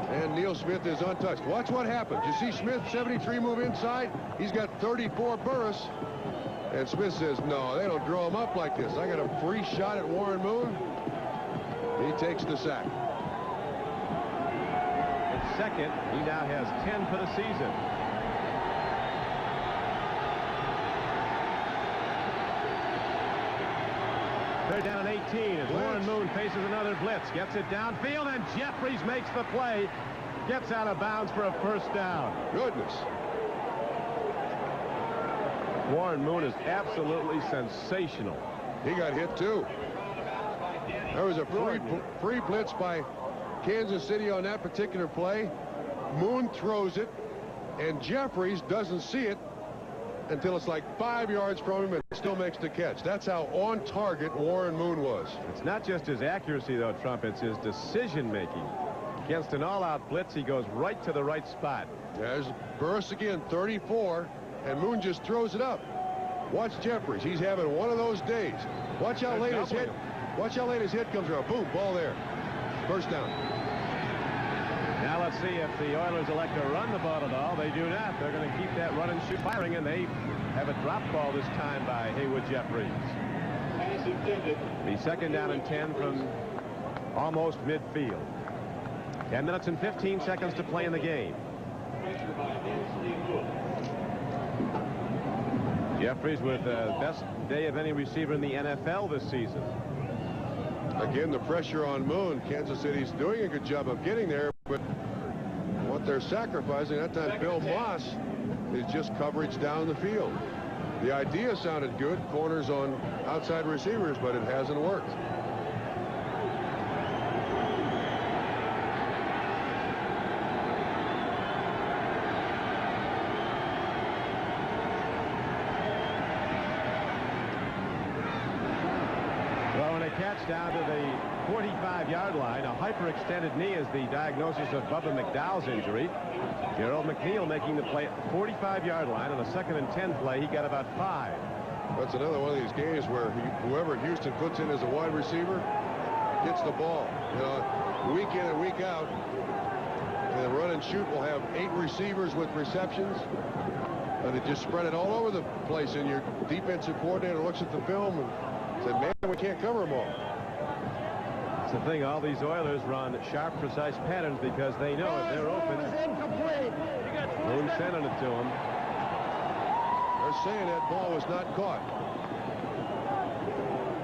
and Neil Smith is untouched. Watch what happens. You see Smith, 73, move inside. He's got 34 Burris, and Smith says, no, they don't draw him up like this. I got a free shot at Warren Moon. He takes the sack. At second, he now has 10 for the season. They're down 18 as Warren Moon faces another blitz. Gets it downfield, and Jeffries makes the play. Gets out of bounds for a first down. Goodness. Warren Moon is absolutely sensational. He got hit, too. There was a free blitz by Kansas City on that particular play. Moon throws it, and Jeffries doesn't see it until it's like 5 yards from him and still makes the catch. That's how on target Warren Moon was. It's not just his accuracy, though, Trump. It's his decision-making. Against an all-out blitz, he goes right to the right spot. There's Burris again, 34, and Moon just throws it up. Watch Jeffries. He's having one of those days. Watch how late his hit. Watch how late his hit comes around. Boom, ball there. First down. Now let's see if the Oilers elect to run the ball at all. They do not. They're going to keep that run and shoot firing, and they have a drop ball this time by Haywood Jeffries. The second down and 10 from almost midfield. 10 minutes and 15 seconds to play in the game. Jeffries with the best day of any receiver in the NFL this season. Again, the pressure on Moon. Kansas City's doing a good job of getting there, but what they're sacrificing, that time Bill Moss, is just coverage down the field. The idea sounded good, corners on outside receivers, but it hasn't worked. Down to the 45-yard line. A hyperextended knee is the diagnosis of Bubba McDowell's injury. Gerald McNeil making the play at the 45-yard line. On a 2nd and 10 play, he got about 5. That's another one of these games where whoever Houston puts in as a wide receiver gets the ball. You know, week in and week out, and the run and shoot will have 8 receivers with receptions. They just spread it all over the place, and your defensive coordinator looks at the film and says, man, we can't cover them all. That's the thing. All these Oilers run sharp, precise patterns because they know if they're open. Moon sending it to them. They're saying that ball was not caught.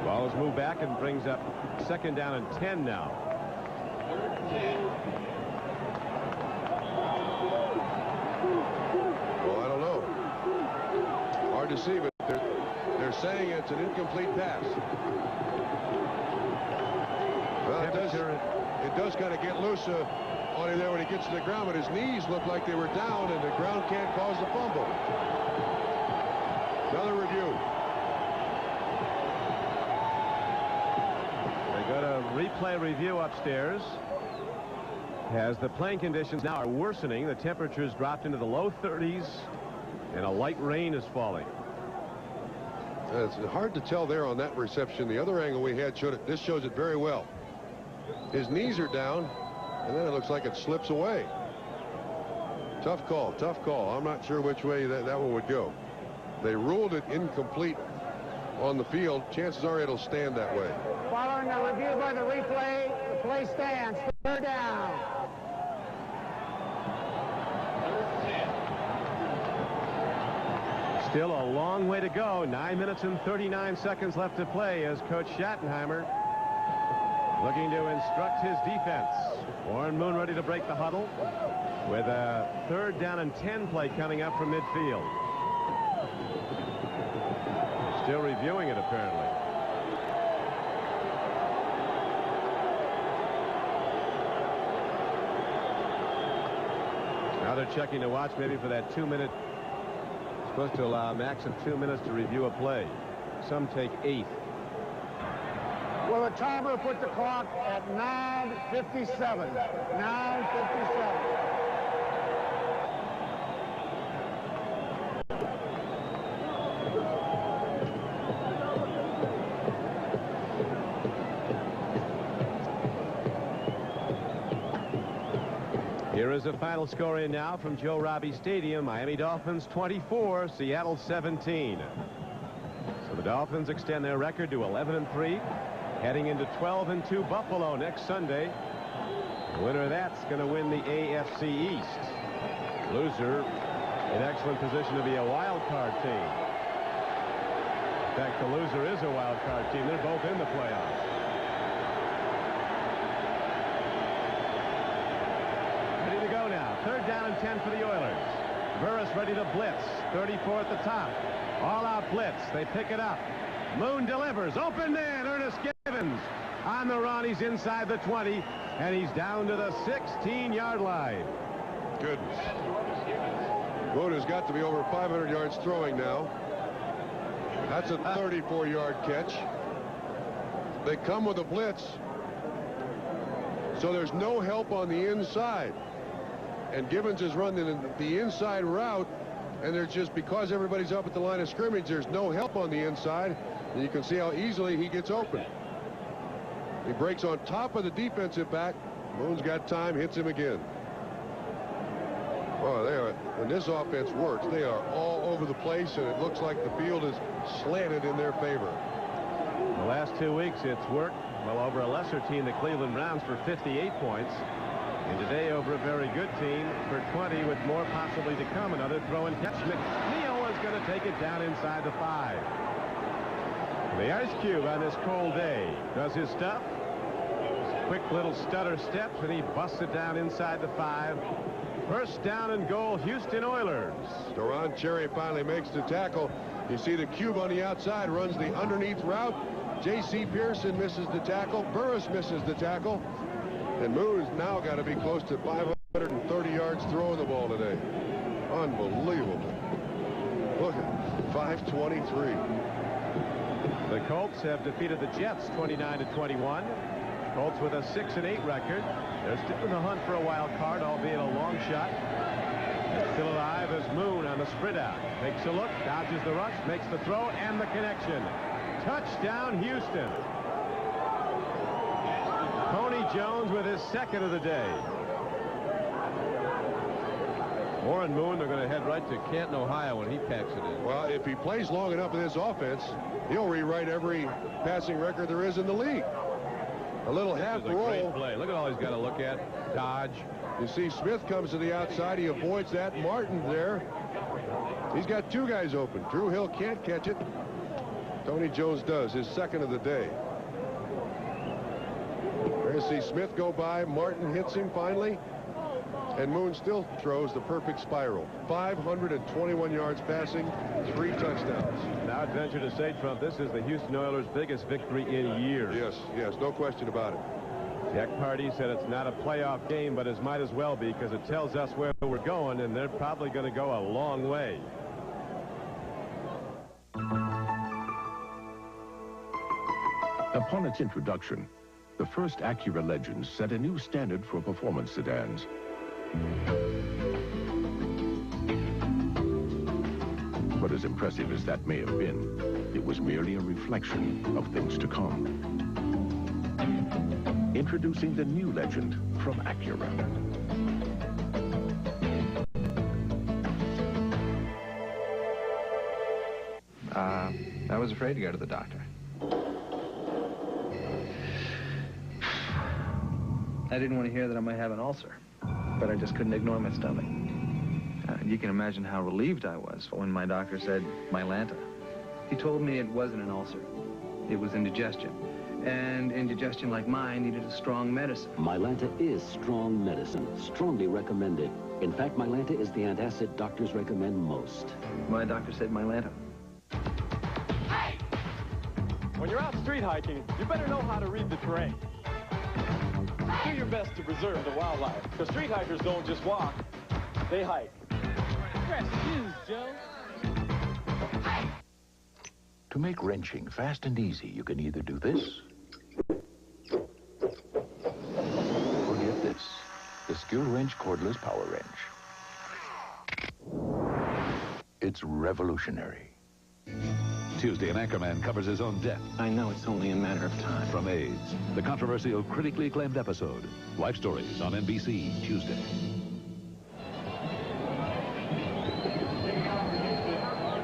Ball is moved back and brings up 2nd down and 10 now. Well, I don't know. Hard to see, but they're saying it's an incomplete pass. Well, it does kind of get loose on him there when he gets to the ground, but his knees look like they were down, and the ground can't cause the fumble. Another review. They got a replay review upstairs. As the playing conditions now are worsening, the temperatures dropped into the low 30s, and a light rain is falling. It's hard to tell there on that reception. The other angle we had showed it. This shows it very well. His knees are down, and then it looks like it slips away. Tough call, tough call. I'm not sure which way that one would go. They ruled it incomplete on the field. Chances are it'll stand that way. Following a review by the replay, the play stands. 3rd down. Still a long way to go. 9 minutes and 39 seconds left to play as Coach Schattenheimer looking to instruct his defense. Warren Moon ready to break the huddle with a 3rd down and 10 play coming up from midfield. Still reviewing it, apparently. Now they're checking the watch maybe for that 2-minute. Supposed to allow a max of 2 minutes to review a play. Some take 8. Well, the timer put the clock at 9:57. 9:57. Here is a final score in now from Joe Robbie Stadium. Miami Dolphins 24, Seattle 17. So the Dolphins extend their record to 11-3, heading into 12-2 Buffalo next Sunday. The winner of that's going to win the AFC East. Loser in excellent position to be a wild card team. In fact, the loser is a wild card team. They're both in the playoffs. Ready to go now. 3rd down and 10 for the Oilers. Burris ready to blitz. 34 at the top. All-out blitz. They pick it up. Moon delivers. Open man. Ernest Givens on the run. He's inside the 20, and he's down to the 16-yard line. Goodness. Moon has got to be over 500 yards throwing now. That's a 34-yard catch. They come with a blitz. So there's no help on the inside. And Givens is running the inside route, and there's just, because everybody's up at the line of scrimmage, there's no help on the inside, and you can see how easily he gets open. He breaks on top of the defensive back. Moon's got time, hits him again. Oh, they are, when this offense works, they are all over the place, and it looks like the field is slanted in their favor. The last 2 weeks, it's worked well over a lesser team, the Cleveland Browns, for 58 points. And today over a very good team for 20, with more possibly to come. Another throw and catch. McNeil is going to take it down inside the 5. The Ice Cube on this cold day does his stuff. Quick little stutter steps, and he busts it down inside the 5. 1st down and goal, Houston Oilers. Deron Cherry finally makes the tackle. You see the Cube on the outside, runs the underneath route. J.C. Pearson misses the tackle. Burris misses the tackle. And Moon's now got to be close to 530 yards throwing the ball today. Unbelievable. Look at 523. The Colts have defeated the Jets 29-21. Colts with a 6-8 record. They're still in the hunt for a wild card, albeit a long shot. And still alive as Moon on the sprint out. Takes a look, dodges the rush, makes the throw, and the connection. Touchdown, Houston. Tony Jones with his 2nd of the day. Warren Moon, they're going to head right to Canton, Ohio when he packs it in. Well, if he plays long enough in this offense, he'll rewrite every passing record there is in the league. A little half roll. Great play. Look at all he's got to look at. Dodge. You see Smith comes to the outside. He avoids that. Martin there. He's got 2 guys open. Drew Hill can't catch it. Tony Jones does, his 2nd of the day. There you see Smith go by. Martin hits him finally. And Moon still throws the perfect spiral. 521 yards passing, 3 touchdowns. Now I'd venture to say, Trump, this is the Houston Oilers' biggest victory in years. Yes, no question about it. Jack Party said it's not a playoff game, but it might as well be, because it tells us where we're going, and they're probably going to go a long way. Upon its introduction, the first Acura Legends set a new standard for performance sedans. But as impressive as that may have been, it was merely a reflection of things to come. Introducing the new Legend from Acura. I was afraid to go to the doctor. I didn't want to hear that I might have an ulcer, but I just couldn't ignore my stomach. And you can imagine how relieved I was when my doctor said Mylanta. He told me it wasn't an ulcer. It was indigestion. And indigestion like mine needed a strong medicine. Mylanta is strong medicine, strongly recommended. In fact, Mylanta is the antacid doctors recommend most. My doctor said Mylanta. When you're out street hiking, you better know how to read the terrain. Do your best to preserve the wildlife, because street hikers don't just walk, they hike. Fresh shoes, Joe. To make wrenching fast and easy, you can either do this or get this, the Skill Wrench Cordless Power Wrench. It's revolutionary. Tuesday, an anchorman covers his own death. I know it's only a matter of time. From AIDS, the controversial, critically acclaimed episode. Life Stories on NBC, Tuesday.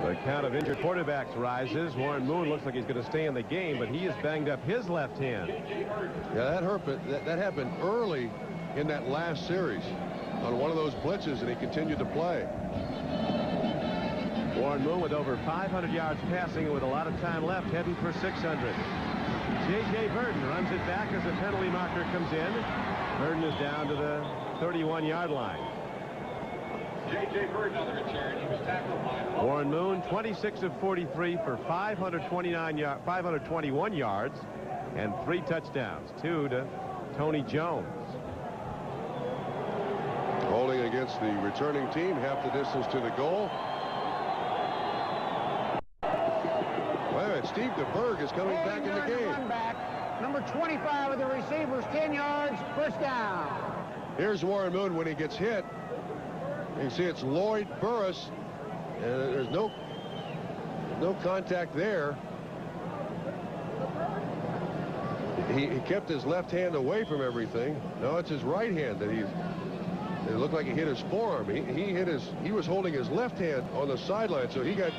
The count of injured quarterbacks rises. Warren Moon looks like he's going to stay in the game, but he has banged up his left hand. Yeah, that happened early in that last series on one of those blitzes, and he continued to play. Warren Moon with over 500 yards passing and with a lot of time left, heading for 600. J.J. Burden runs it back as the penalty marker comes in. Burden is down to the 31-yard line. J.J. Burden on the return. He was tackled by Warren Moon, 26 of 43 for 521 yards and 3 touchdowns. 2 to Tony Jones. Holding against the returning team, half the distance to the goal. Wait a minute, Steve DeBerg is coming back in the game. Run back. Number 25 of the receivers, 10 yards, first down. Here's Warren Moon when he gets hit. You can see it's Lloyd Burris, and there's no contact there. He kept his left hand away from everything. Now it's his right hand that it looked like he hit his forearm. He was holding his left hand on the sideline, so he got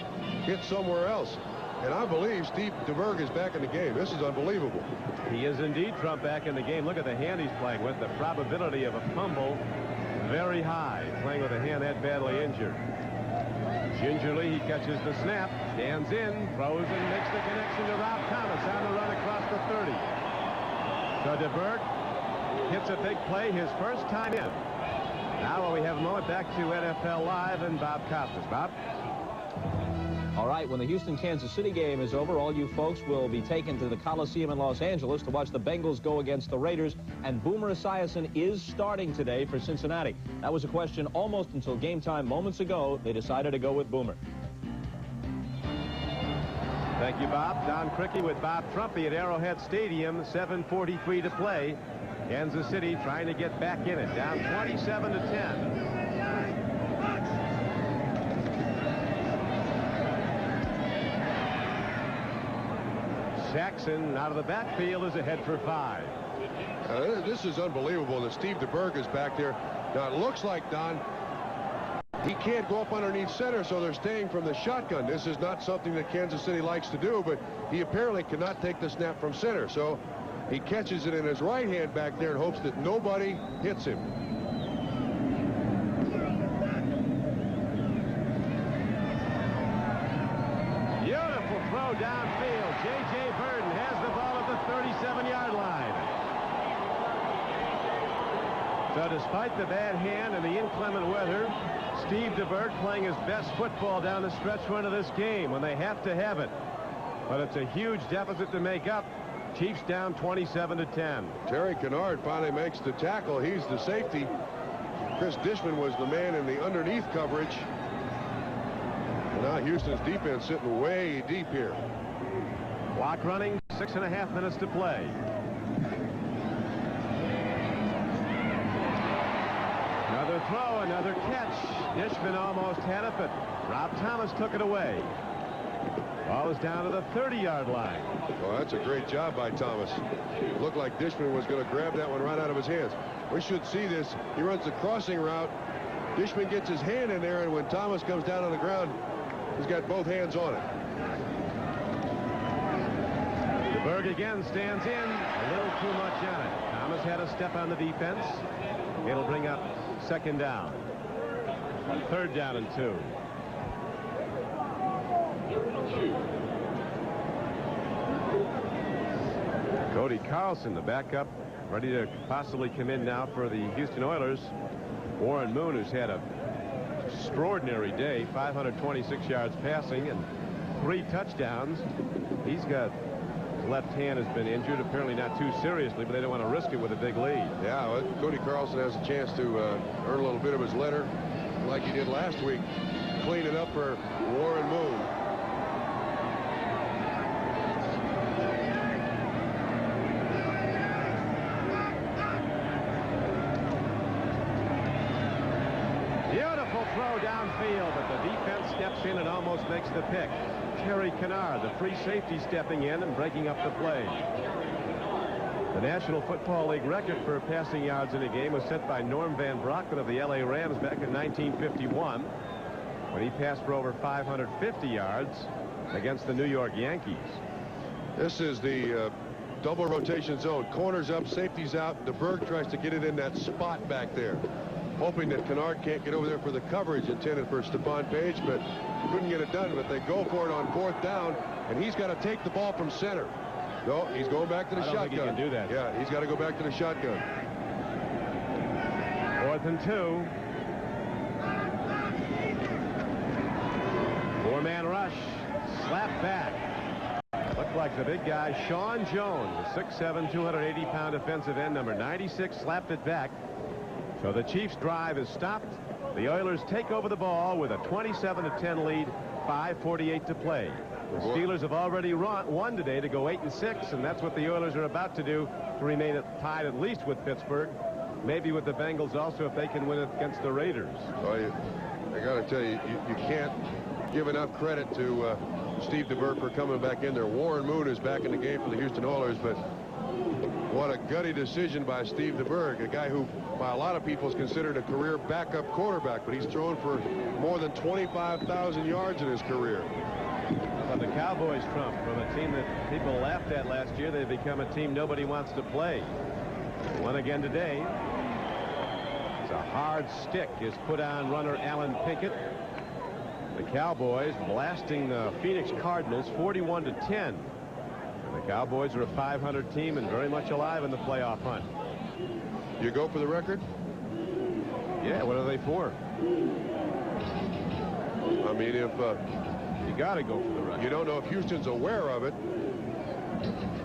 hit somewhere else. And I believe Steve DeBerg is back in the game. This is unbelievable. He is indeed, Trump, back in the game. Look at the hand he's playing with. The probability of a fumble very high, playing with a hand that badly injured. Gingerly, he catches the snap, stands in, throws, and makes the connection to Rob Thomas on the run across the 30. So DeBerg hits a big play, his first time in. Now we have a moment back to NFL Live and Bob Costas. Bob? All right, when the Houston-Kansas City game is over, all you folks will be taken to the Coliseum in Los Angeles to watch the Bengals go against the Raiders, and Boomer Esiason is starting today for Cincinnati. That was a question almost until game time moments ago. They decided to go with Boomer. Thank you, Bob. Don Criqui with Bob Trumpy at Arrowhead Stadium, 7:43 to play. Kansas City trying to get back in it, down 27-10. Jackson out of the backfield is ahead for 5. This is unbelievable that Steve DeBerg is back there. Now it looks like, Don, he can't go up underneath center, so they're staying from the shotgun. This is not something that Kansas City likes to do, but he apparently cannot take the snap from center. So he catches it in his right hand back there and hopes that nobody hits him. Beautiful throw downfield. J.J. Burden has the ball at the 37-yard line. So despite the bad hand and the inclement weather, Steve DeBerg playing his best football down the stretch run of this game when they have to have it. But it's a huge deficit to make up. Chiefs down 27-10. Terry Kennard finally makes the tackle. He's the safety. Chris Dishman was the man in the underneath coverage. And now Houston's defense sitting way deep here. Clock running, 6.5 minutes to play. Another throw, another catch. Dishman almost had it, but Rob Thomas took it away. Ball is down to the 30-yard line. Well, that's a great job by Thomas. It looked like Dishman was going to grab that one right out of his hands. We should see this. He runs the crossing route. Dishman gets his hand in there, and when Thomas comes down on the ground, he's got both hands on it. DeBerg again stands in. A little too much on it. Thomas had a step on the defense. It'll bring up second down. Third down and 2. Cody Carlson, the backup, ready to possibly come in now for the Houston Oilers. Warren Moon, who's had an extraordinary day, 526 yards passing and 3 touchdowns. He's got his left hand has been injured, apparently not too seriously, but they don't want to risk it with a big lead. Yeah, well, Cody Carlson has a chance to earn a little bit of his letter like he did last week. Clean it up for Warren Moon. Throw downfield, but the defense steps in and almost makes the pick. Terry Kennard, the free safety, stepping in and breaking up the play. The National Football League record for passing yards in a game was set by Norm Van Brocklin of the L.A. Rams back in 1951 when he passed for over 550 yards against the New York Yankees. This is the double rotation zone. Corners up, safeties out. DeBerg tries to get it in that spot back there, hoping that Kennard can't get over there for the coverage intended for Stephon Page, but couldn't get it done. But they go for it on 4th down, and he's got to take the ball from center. No, he's going back to the shotgun. I don't think he can do that. Yeah, he's got to go back to the shotgun. 4th and 2. 4-man rush. Slap back. Looked like the big guy, Sean Jones, the 6'7", 280-pound defensive end, number 96, slapped it back. So the Chiefs' drive is stopped. The Oilers take over the ball with a 27-10 lead, 5:48 to play. The Steelers have already won today to go 8-6, and that's what the Oilers are about to do to remain tied at least with Pittsburgh, maybe with the Bengals also if they can win it against the Raiders. Well, I got to tell you, you can't give enough credit to Steve DeBerg for coming back in there. Warren Moon is back in the game for the Houston Oilers, but what a gutty decision by Steve DeBerg, a guy who by a lot of people is considered a career backup quarterback, but he's thrown for more than 25,000 yards in his career. But the Cowboys trump from a team that people laughed at last year. They've become a team nobody wants to play. Won again today. It's a hard stick is put on runner Alan Pinkett. The Cowboys blasting the Phoenix Cardinals 41-10. And the Cowboys are a 500 team and very much alive in the playoff hunt. You go for the record? Yeah, what are they for? I mean, if you got to go for the record. You don't know if Houston's aware of it,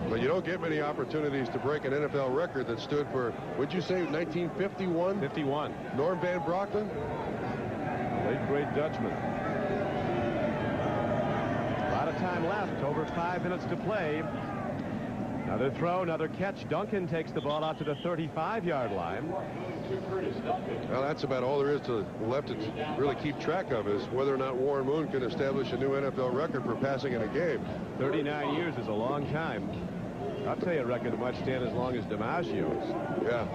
but you don't get many opportunities to break an NFL record that stood for, what'd you say, 1951? 51. Norm Van Brocklin? Late great Dutchman. A lot of time left, over 5 minutes to play. Another throw, another catch. Duncan takes the ball out to the 35-yard line. Well, that's about all there is left to really keep track of, is whether or not Warren Moon can establish a new NFL record for passing in a game. 39 years is a long time. I'll tell you a record that might stand as long as DiMaggio's. Yeah.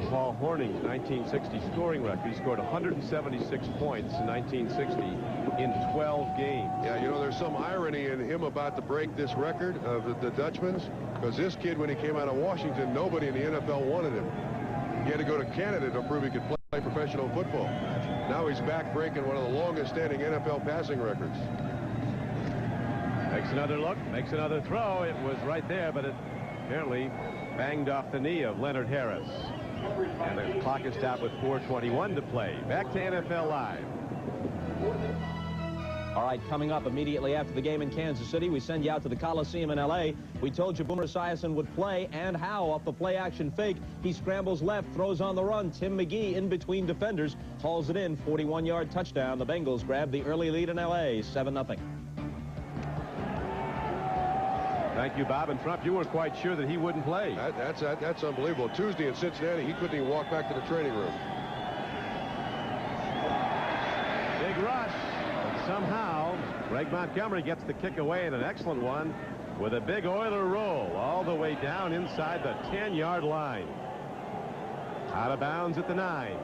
Paul Horning's 1960 scoring record. He scored 176 points in 1960 in 12 games. Yeah, you know, there's some irony in him about to break this record of the Dutchman's, because this kid, when he came out of Washington, nobody in the NFL wanted him. He had to go to Canada to prove he could play professional football. Now he's back breaking one of the longest-standing NFL passing records. Makes another look, makes another throw. It was right there, but it apparently banged off the knee of Leonard Harris. And the clock is stopped with 4:21 to play. Back to NFL Live. All right, coming up immediately after the game in Kansas City, we send you out to the Coliseum in L.A. We told you Boomer Esiason would play, and how. Off the play-action fake, he scrambles left, throws on the run. Tim McGee in between defenders, hauls it in, 41-yard touchdown. The Bengals grab the early lead in L.A., 7-0. Thank you, Bob. And Trump, you were quite sure that he wouldn't play. That's unbelievable. Tuesday in Cincinnati, he couldn't even walk back to the training room. Big rush. Somehow, Greg Montgomery gets the kick away, and an excellent one with a big Oiler roll all the way down inside the 10-yard line. Out of bounds at the 9.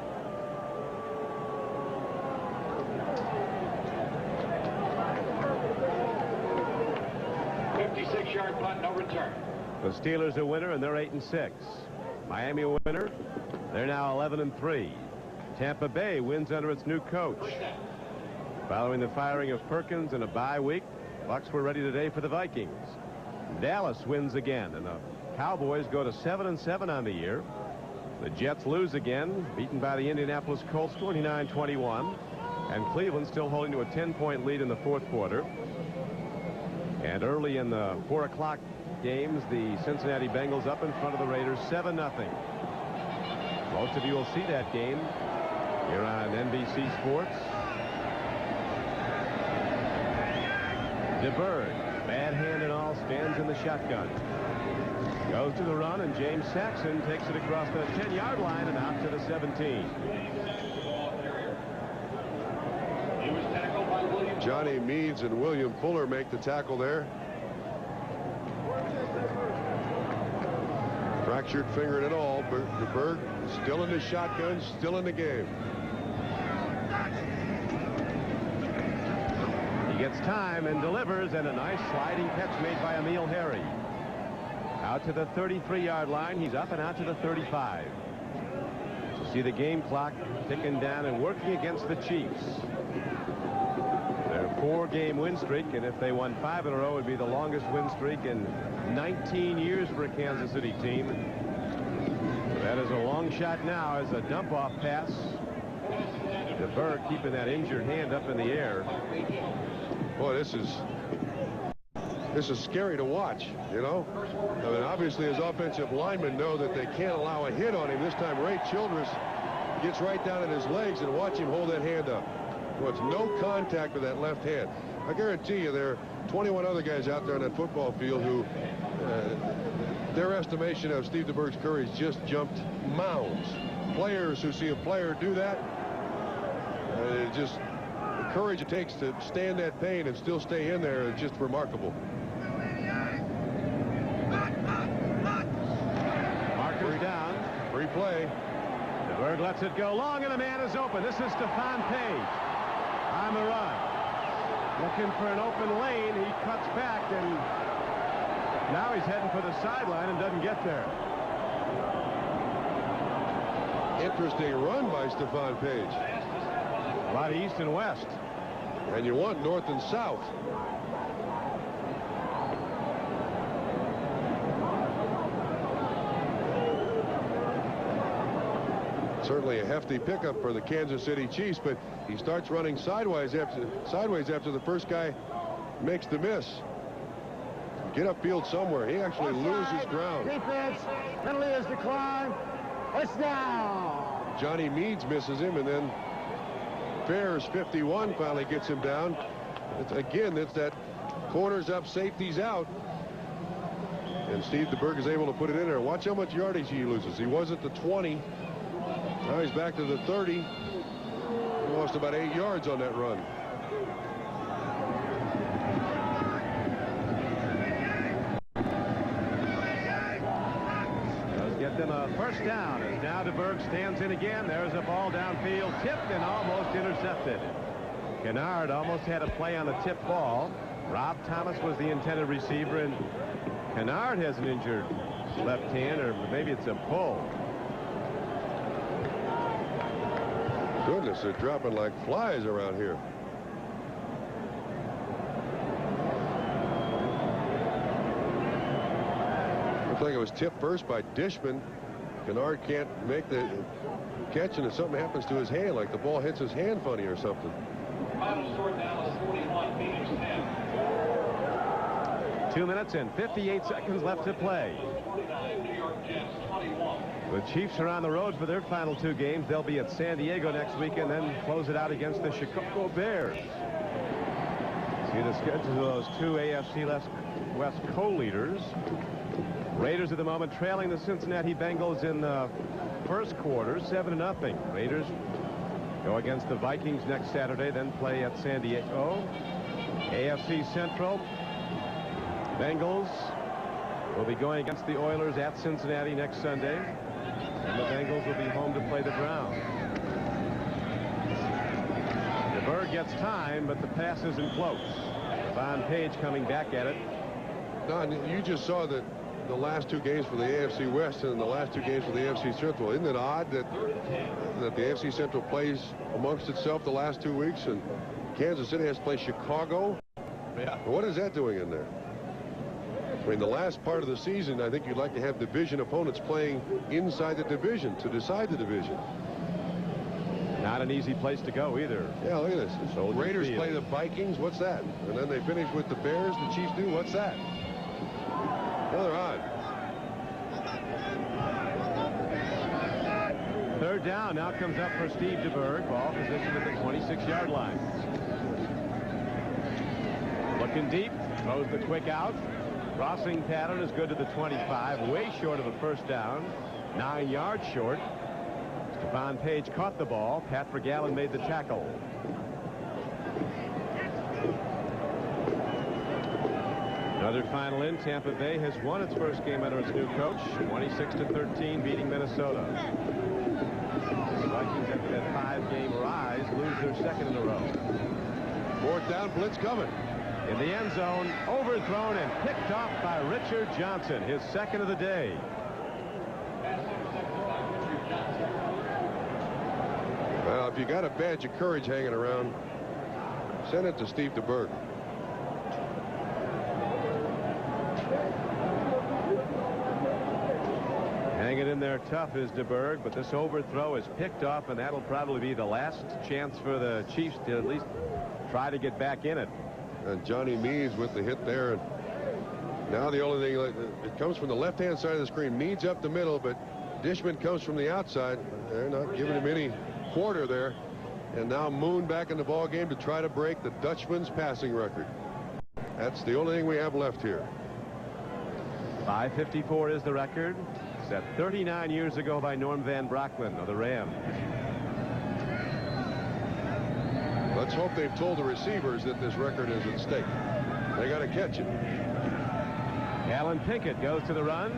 Yard punt, no return. The Steelers a winner, and they're 8-6. Miami a winner. They're now 11-3. Tampa Bay wins under its new coach. Following the firing of Perkins and a bye week, Bucks were ready today for the Vikings. Dallas wins again, and the Cowboys go to 7-7 on the year. The Jets lose again, beaten by the Indianapolis Colts 29-21. And Cleveland still holding to a 10-point lead in the fourth quarter. And early in the 4 o'clock games, the Cincinnati Bengals up in front of the Raiders 7-0. Most of you will see that game here on NBC Sports. DeBerg, bad hand and all, stands in the shotgun. Goes to the run, and James Saxon takes it across the 10-yard line and out to the 17. Johnny Meads and William Fuller make the tackle there. Fractured finger and all. DeBerg still in the shotgun, still in the game. He gets time and delivers, and a nice sliding catch made by Emil Harry. Out to the 33-yard line. He's up and out to the 35. To see the game clock ticking down and working against the Chiefs. Their 4-game win streak, and if they won 5 in a row, it would be the longest win streak in 19 years for a Kansas City team. That is a long shot now as a dump-off pass. DeBerg keeping that injured hand up in the air. Boy, this is scary to watch, you know. I mean, obviously, his offensive linemen know that they can't allow a hit on him. This time, Ray Childress gets right down at his legs, and watch him hold that hand up. Well, it's no contact with that left hand. I guarantee you there are 21 other guys out there on that football field who their estimation of Steve DeBerg's courage just jumped mounds. Players who see a player do that, just the courage it takes to stand that pain and still stay in there is just remarkable. Marker's down. Free play. DeBerg lets it go long, and a man is open. This is Stephon Page on the run. Looking for an open lane. He cuts back, and now he's heading for the sideline and doesn't get there. Interesting run by Stephon Page. A lot of east and west. And you want north and south. Certainly a hefty pickup for the Kansas City Chiefs, but he starts running sideways after the first guy makes the miss. Get upfield somewhere. He actually loses ground. Defense. Penalty is declined. It's down. Johnny Meads misses him, and then Fair's 51 finally gets him down. It's that corners up, safeties out. And Steve DeBerg is able to put it in there. Watch how much yardage he loses. He was at the 20. Now he's back to the 30. He lost about 8 yards on that run. Does get them a first down as now DeBerg stands in again. There's a ball downfield, tipped and almost intercepted. Kennard almost had a play on the tip ball. Rob Thomas was the intended receiver, and Kennard has an injured left hand, or maybe it's a pull. Goodness, they're dropping like flies around here. Looks like it was tipped first by Dishman. Kennard can't make the catch, and if something happens to his hand, like the ball hits his hand funny or something. Final score, Dallas 41, Phoenix 10. 2 minutes and 58 seconds left to play. 49, New York Jets 21. The Chiefs are on the road for their final 2 games. They'll be at San Diego next week and then close it out against the Chicago Bears. See the schedules of those 2 AFC West co-leaders. Raiders at the moment trailing the Cincinnati Bengals in the first quarter, 7-0. Raiders go against the Vikings next Saturday, then play at San Diego. AFC Central, Bengals will be going against the Oilers at Cincinnati next Sunday. And the Bengals will be home to play the Browns. DeBerg gets time, but the pass isn't close. Stephon Page coming back at it. Don, you just saw that the last two games for the AFC West and the last two games for the AFC Central. Isn't it odd that the AFC Central plays amongst itself the last 2 weeks and Kansas City has to play Chicago? Yeah. What is that doing in there? I mean, the last part of the season, I think you'd like to have division opponents playing inside the division to decide the division. Not an easy place to go either. Yeah, look at this. Soldier Raiders Field. play the Vikings. What's that? And then they finish with the Bears. The Chiefs do. What's that? Rather odd. Third down now comes up for Steve DeBerg. Ball positioned at the 26-yard line. Looking deep. Throws the quick out. Crossing pattern is good to the 25. Way short of a first down. 9 yards short. Stephon Page caught the ball. Pat Vergalen made the tackle. Another final in. Tampa Bay has won its first game under its new coach. 26-13, beating Minnesota. The Vikings, after that 5-game rise, lose their second in a row. Fourth down, blitz coming. In the end zone, overthrown and picked off by Richard Johnson, his second of the day. Well, if you got a badge of courage hanging around, send it to Steve DeBerg. Hanging in there tough is DeBerg, but this overthrow is picked off, and that'll probably be the last chance for the Chiefs to at least try to get back in it. And Johnny Meades with the hit there. And now the only thing, it comes from the left-hand side of the screen. Meades up the middle, but Dishman comes from the outside. They're not giving him any quarter there. And now Moon back in the ball game to try to break the Dutchman's passing record. That's the only thing we have left here. 5:54 is the record, set 39 years ago by Norm Van Brocklin of the Rams. Let's hope they've told the receivers that this record is at stake. They got to catch it. Alan Pinkett goes to the run,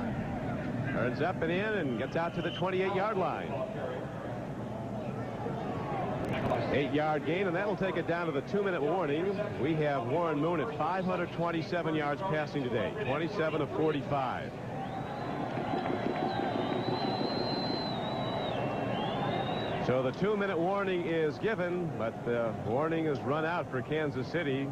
turns up and in, and gets out to the 28-yard line. 8-yard gain, and that'll take it down to the 2-minute warning. We have Warren Moon at 527 yards passing today, 27 of 45. So the 2-minute warning is given, but the warning is run out for Kansas City.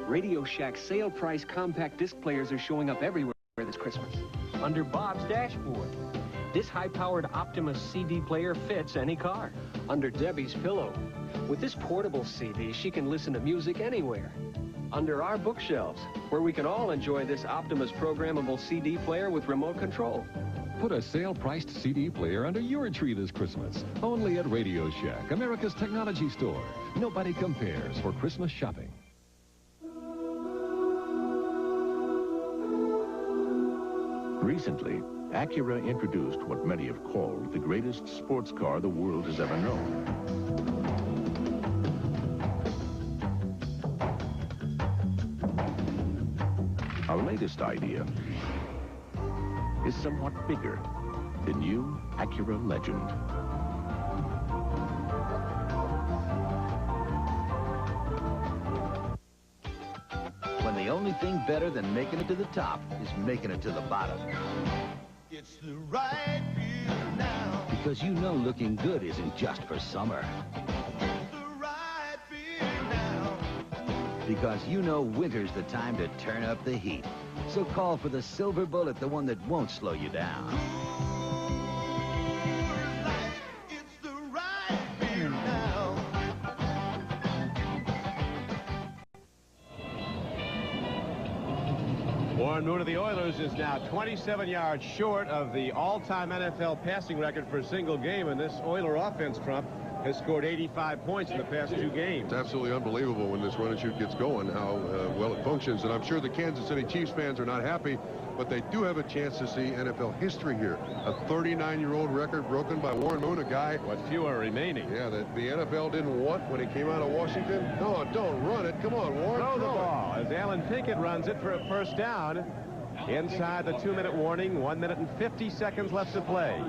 Radio Shack sale price compact disc players are showing up everywhere this Christmas. Under Bob's dashboard. This high-powered Optimus CD player fits any car. Under Debbie's pillow. With this portable CD, she can listen to music anywhere. Under our bookshelves, where we can all enjoy this Optimus programmable CD player with remote control. Put a sale-priced CD player under your tree this Christmas. Only at Radio Shack, America's technology store. Nobody compares for Christmas shopping. Recently, Acura introduced what many have called the greatest sports car the world has ever known. Our latest idea is somewhat bigger. The new Acura Legend. When the only thing better than making it to the top is making it to the bottom. It's the right view now. Because you know looking good isn't just for summer. The right view now. Because you know winter's the time to turn up the heat. So call for the silver bullet, the one that won't slow you down. It's the right view now. Warren Moon of the Oilers is now 27 yards short of the all-time NFL passing record for a single game, and this Oiler offense, Trump, has scored 85 points in the past 2 games. It's absolutely unbelievable when this run and shoot gets going, how well it functions. And I'm sure the Kansas City Chiefs fans are not happy, but they do have a chance to see NFL history here. A 39-year-old record broken by Warren Moon, a guy... What few are remaining. Yeah, that the NFL didn't want when he came out of Washington. No, don't run it. Come on, Warren. Throw the ball as Alan Pinkett runs it for a first down. Inside the 2-minute warning, 1 minute and 50 seconds left to play.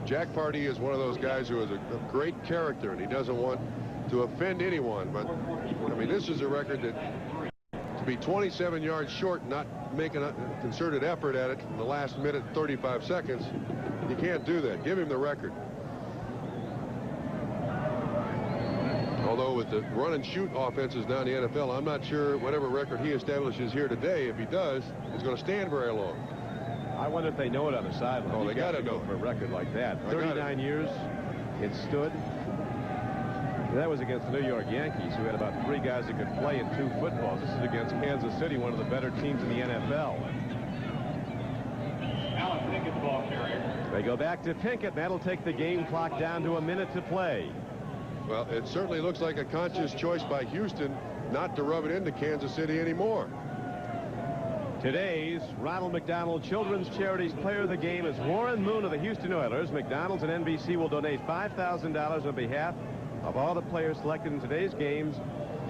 Jack Pardee is one of those guys who is a great character, and he doesn't want to offend anyone. But, I mean, this is a record that To be 27 yards short, not making a concerted effort at it in the last minute, 35 seconds, you can't do that. Give him the record. Although with the run and shoot offenses down the NFL, I'm not sure whatever record he establishes here today, if he does, is going to stand very long. I wonder if they know it on the sideline. Oh, they got to know for a record like that. I got 39 years it stood. That was against the New York Yankees, who had about 3 guys that could play in 2 footballs. This is against Kansas City, one of the better teams in the NFL. Alan Pinkett, the ball carrier. They go back to Pinkett. That'll take the game clock down to a minute to play. Well, it certainly looks like a conscious choice by Houston not to rub it into Kansas City anymore. Today's Ronald McDonald Children's Charities Player of the Game is Warren Moon of the Houston Oilers. McDonald's and NBC will donate $5,000 on behalf of all the players selected in today's games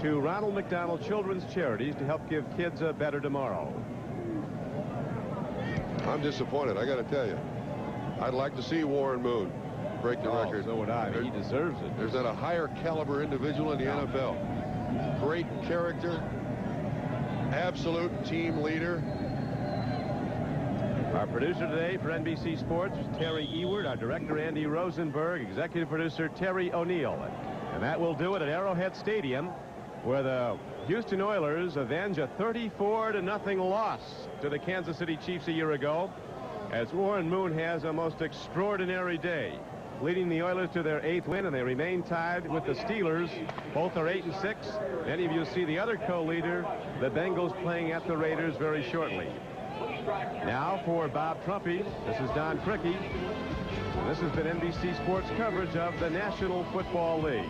to Ronald McDonald Children's Charities to help give kids a better tomorrow. I'm disappointed, I got to tell you. I'd like to see Warren Moon break the record. So would I. He deserves it. There's not a higher caliber individual in the NFL. Great character, absolute team leader. Our producer today for NBC Sports is Terry Ewert, our director Andy Rosenberg, executive producer Terry O'Neill. And that will do it at Arrowhead Stadium, where the Houston Oilers avenge a 34-0 loss to the Kansas City Chiefs a year ago, as Warren Moon has a most extraordinary day, leading the Oilers to their 8th win, and they remain tied with the Steelers. Both are 8-6. Many of you see the other co-leader, the Bengals, playing at the Raiders very shortly. Now for Bob Trumpy, this is Don Crickey. This has been NBC Sports coverage of the National Football League.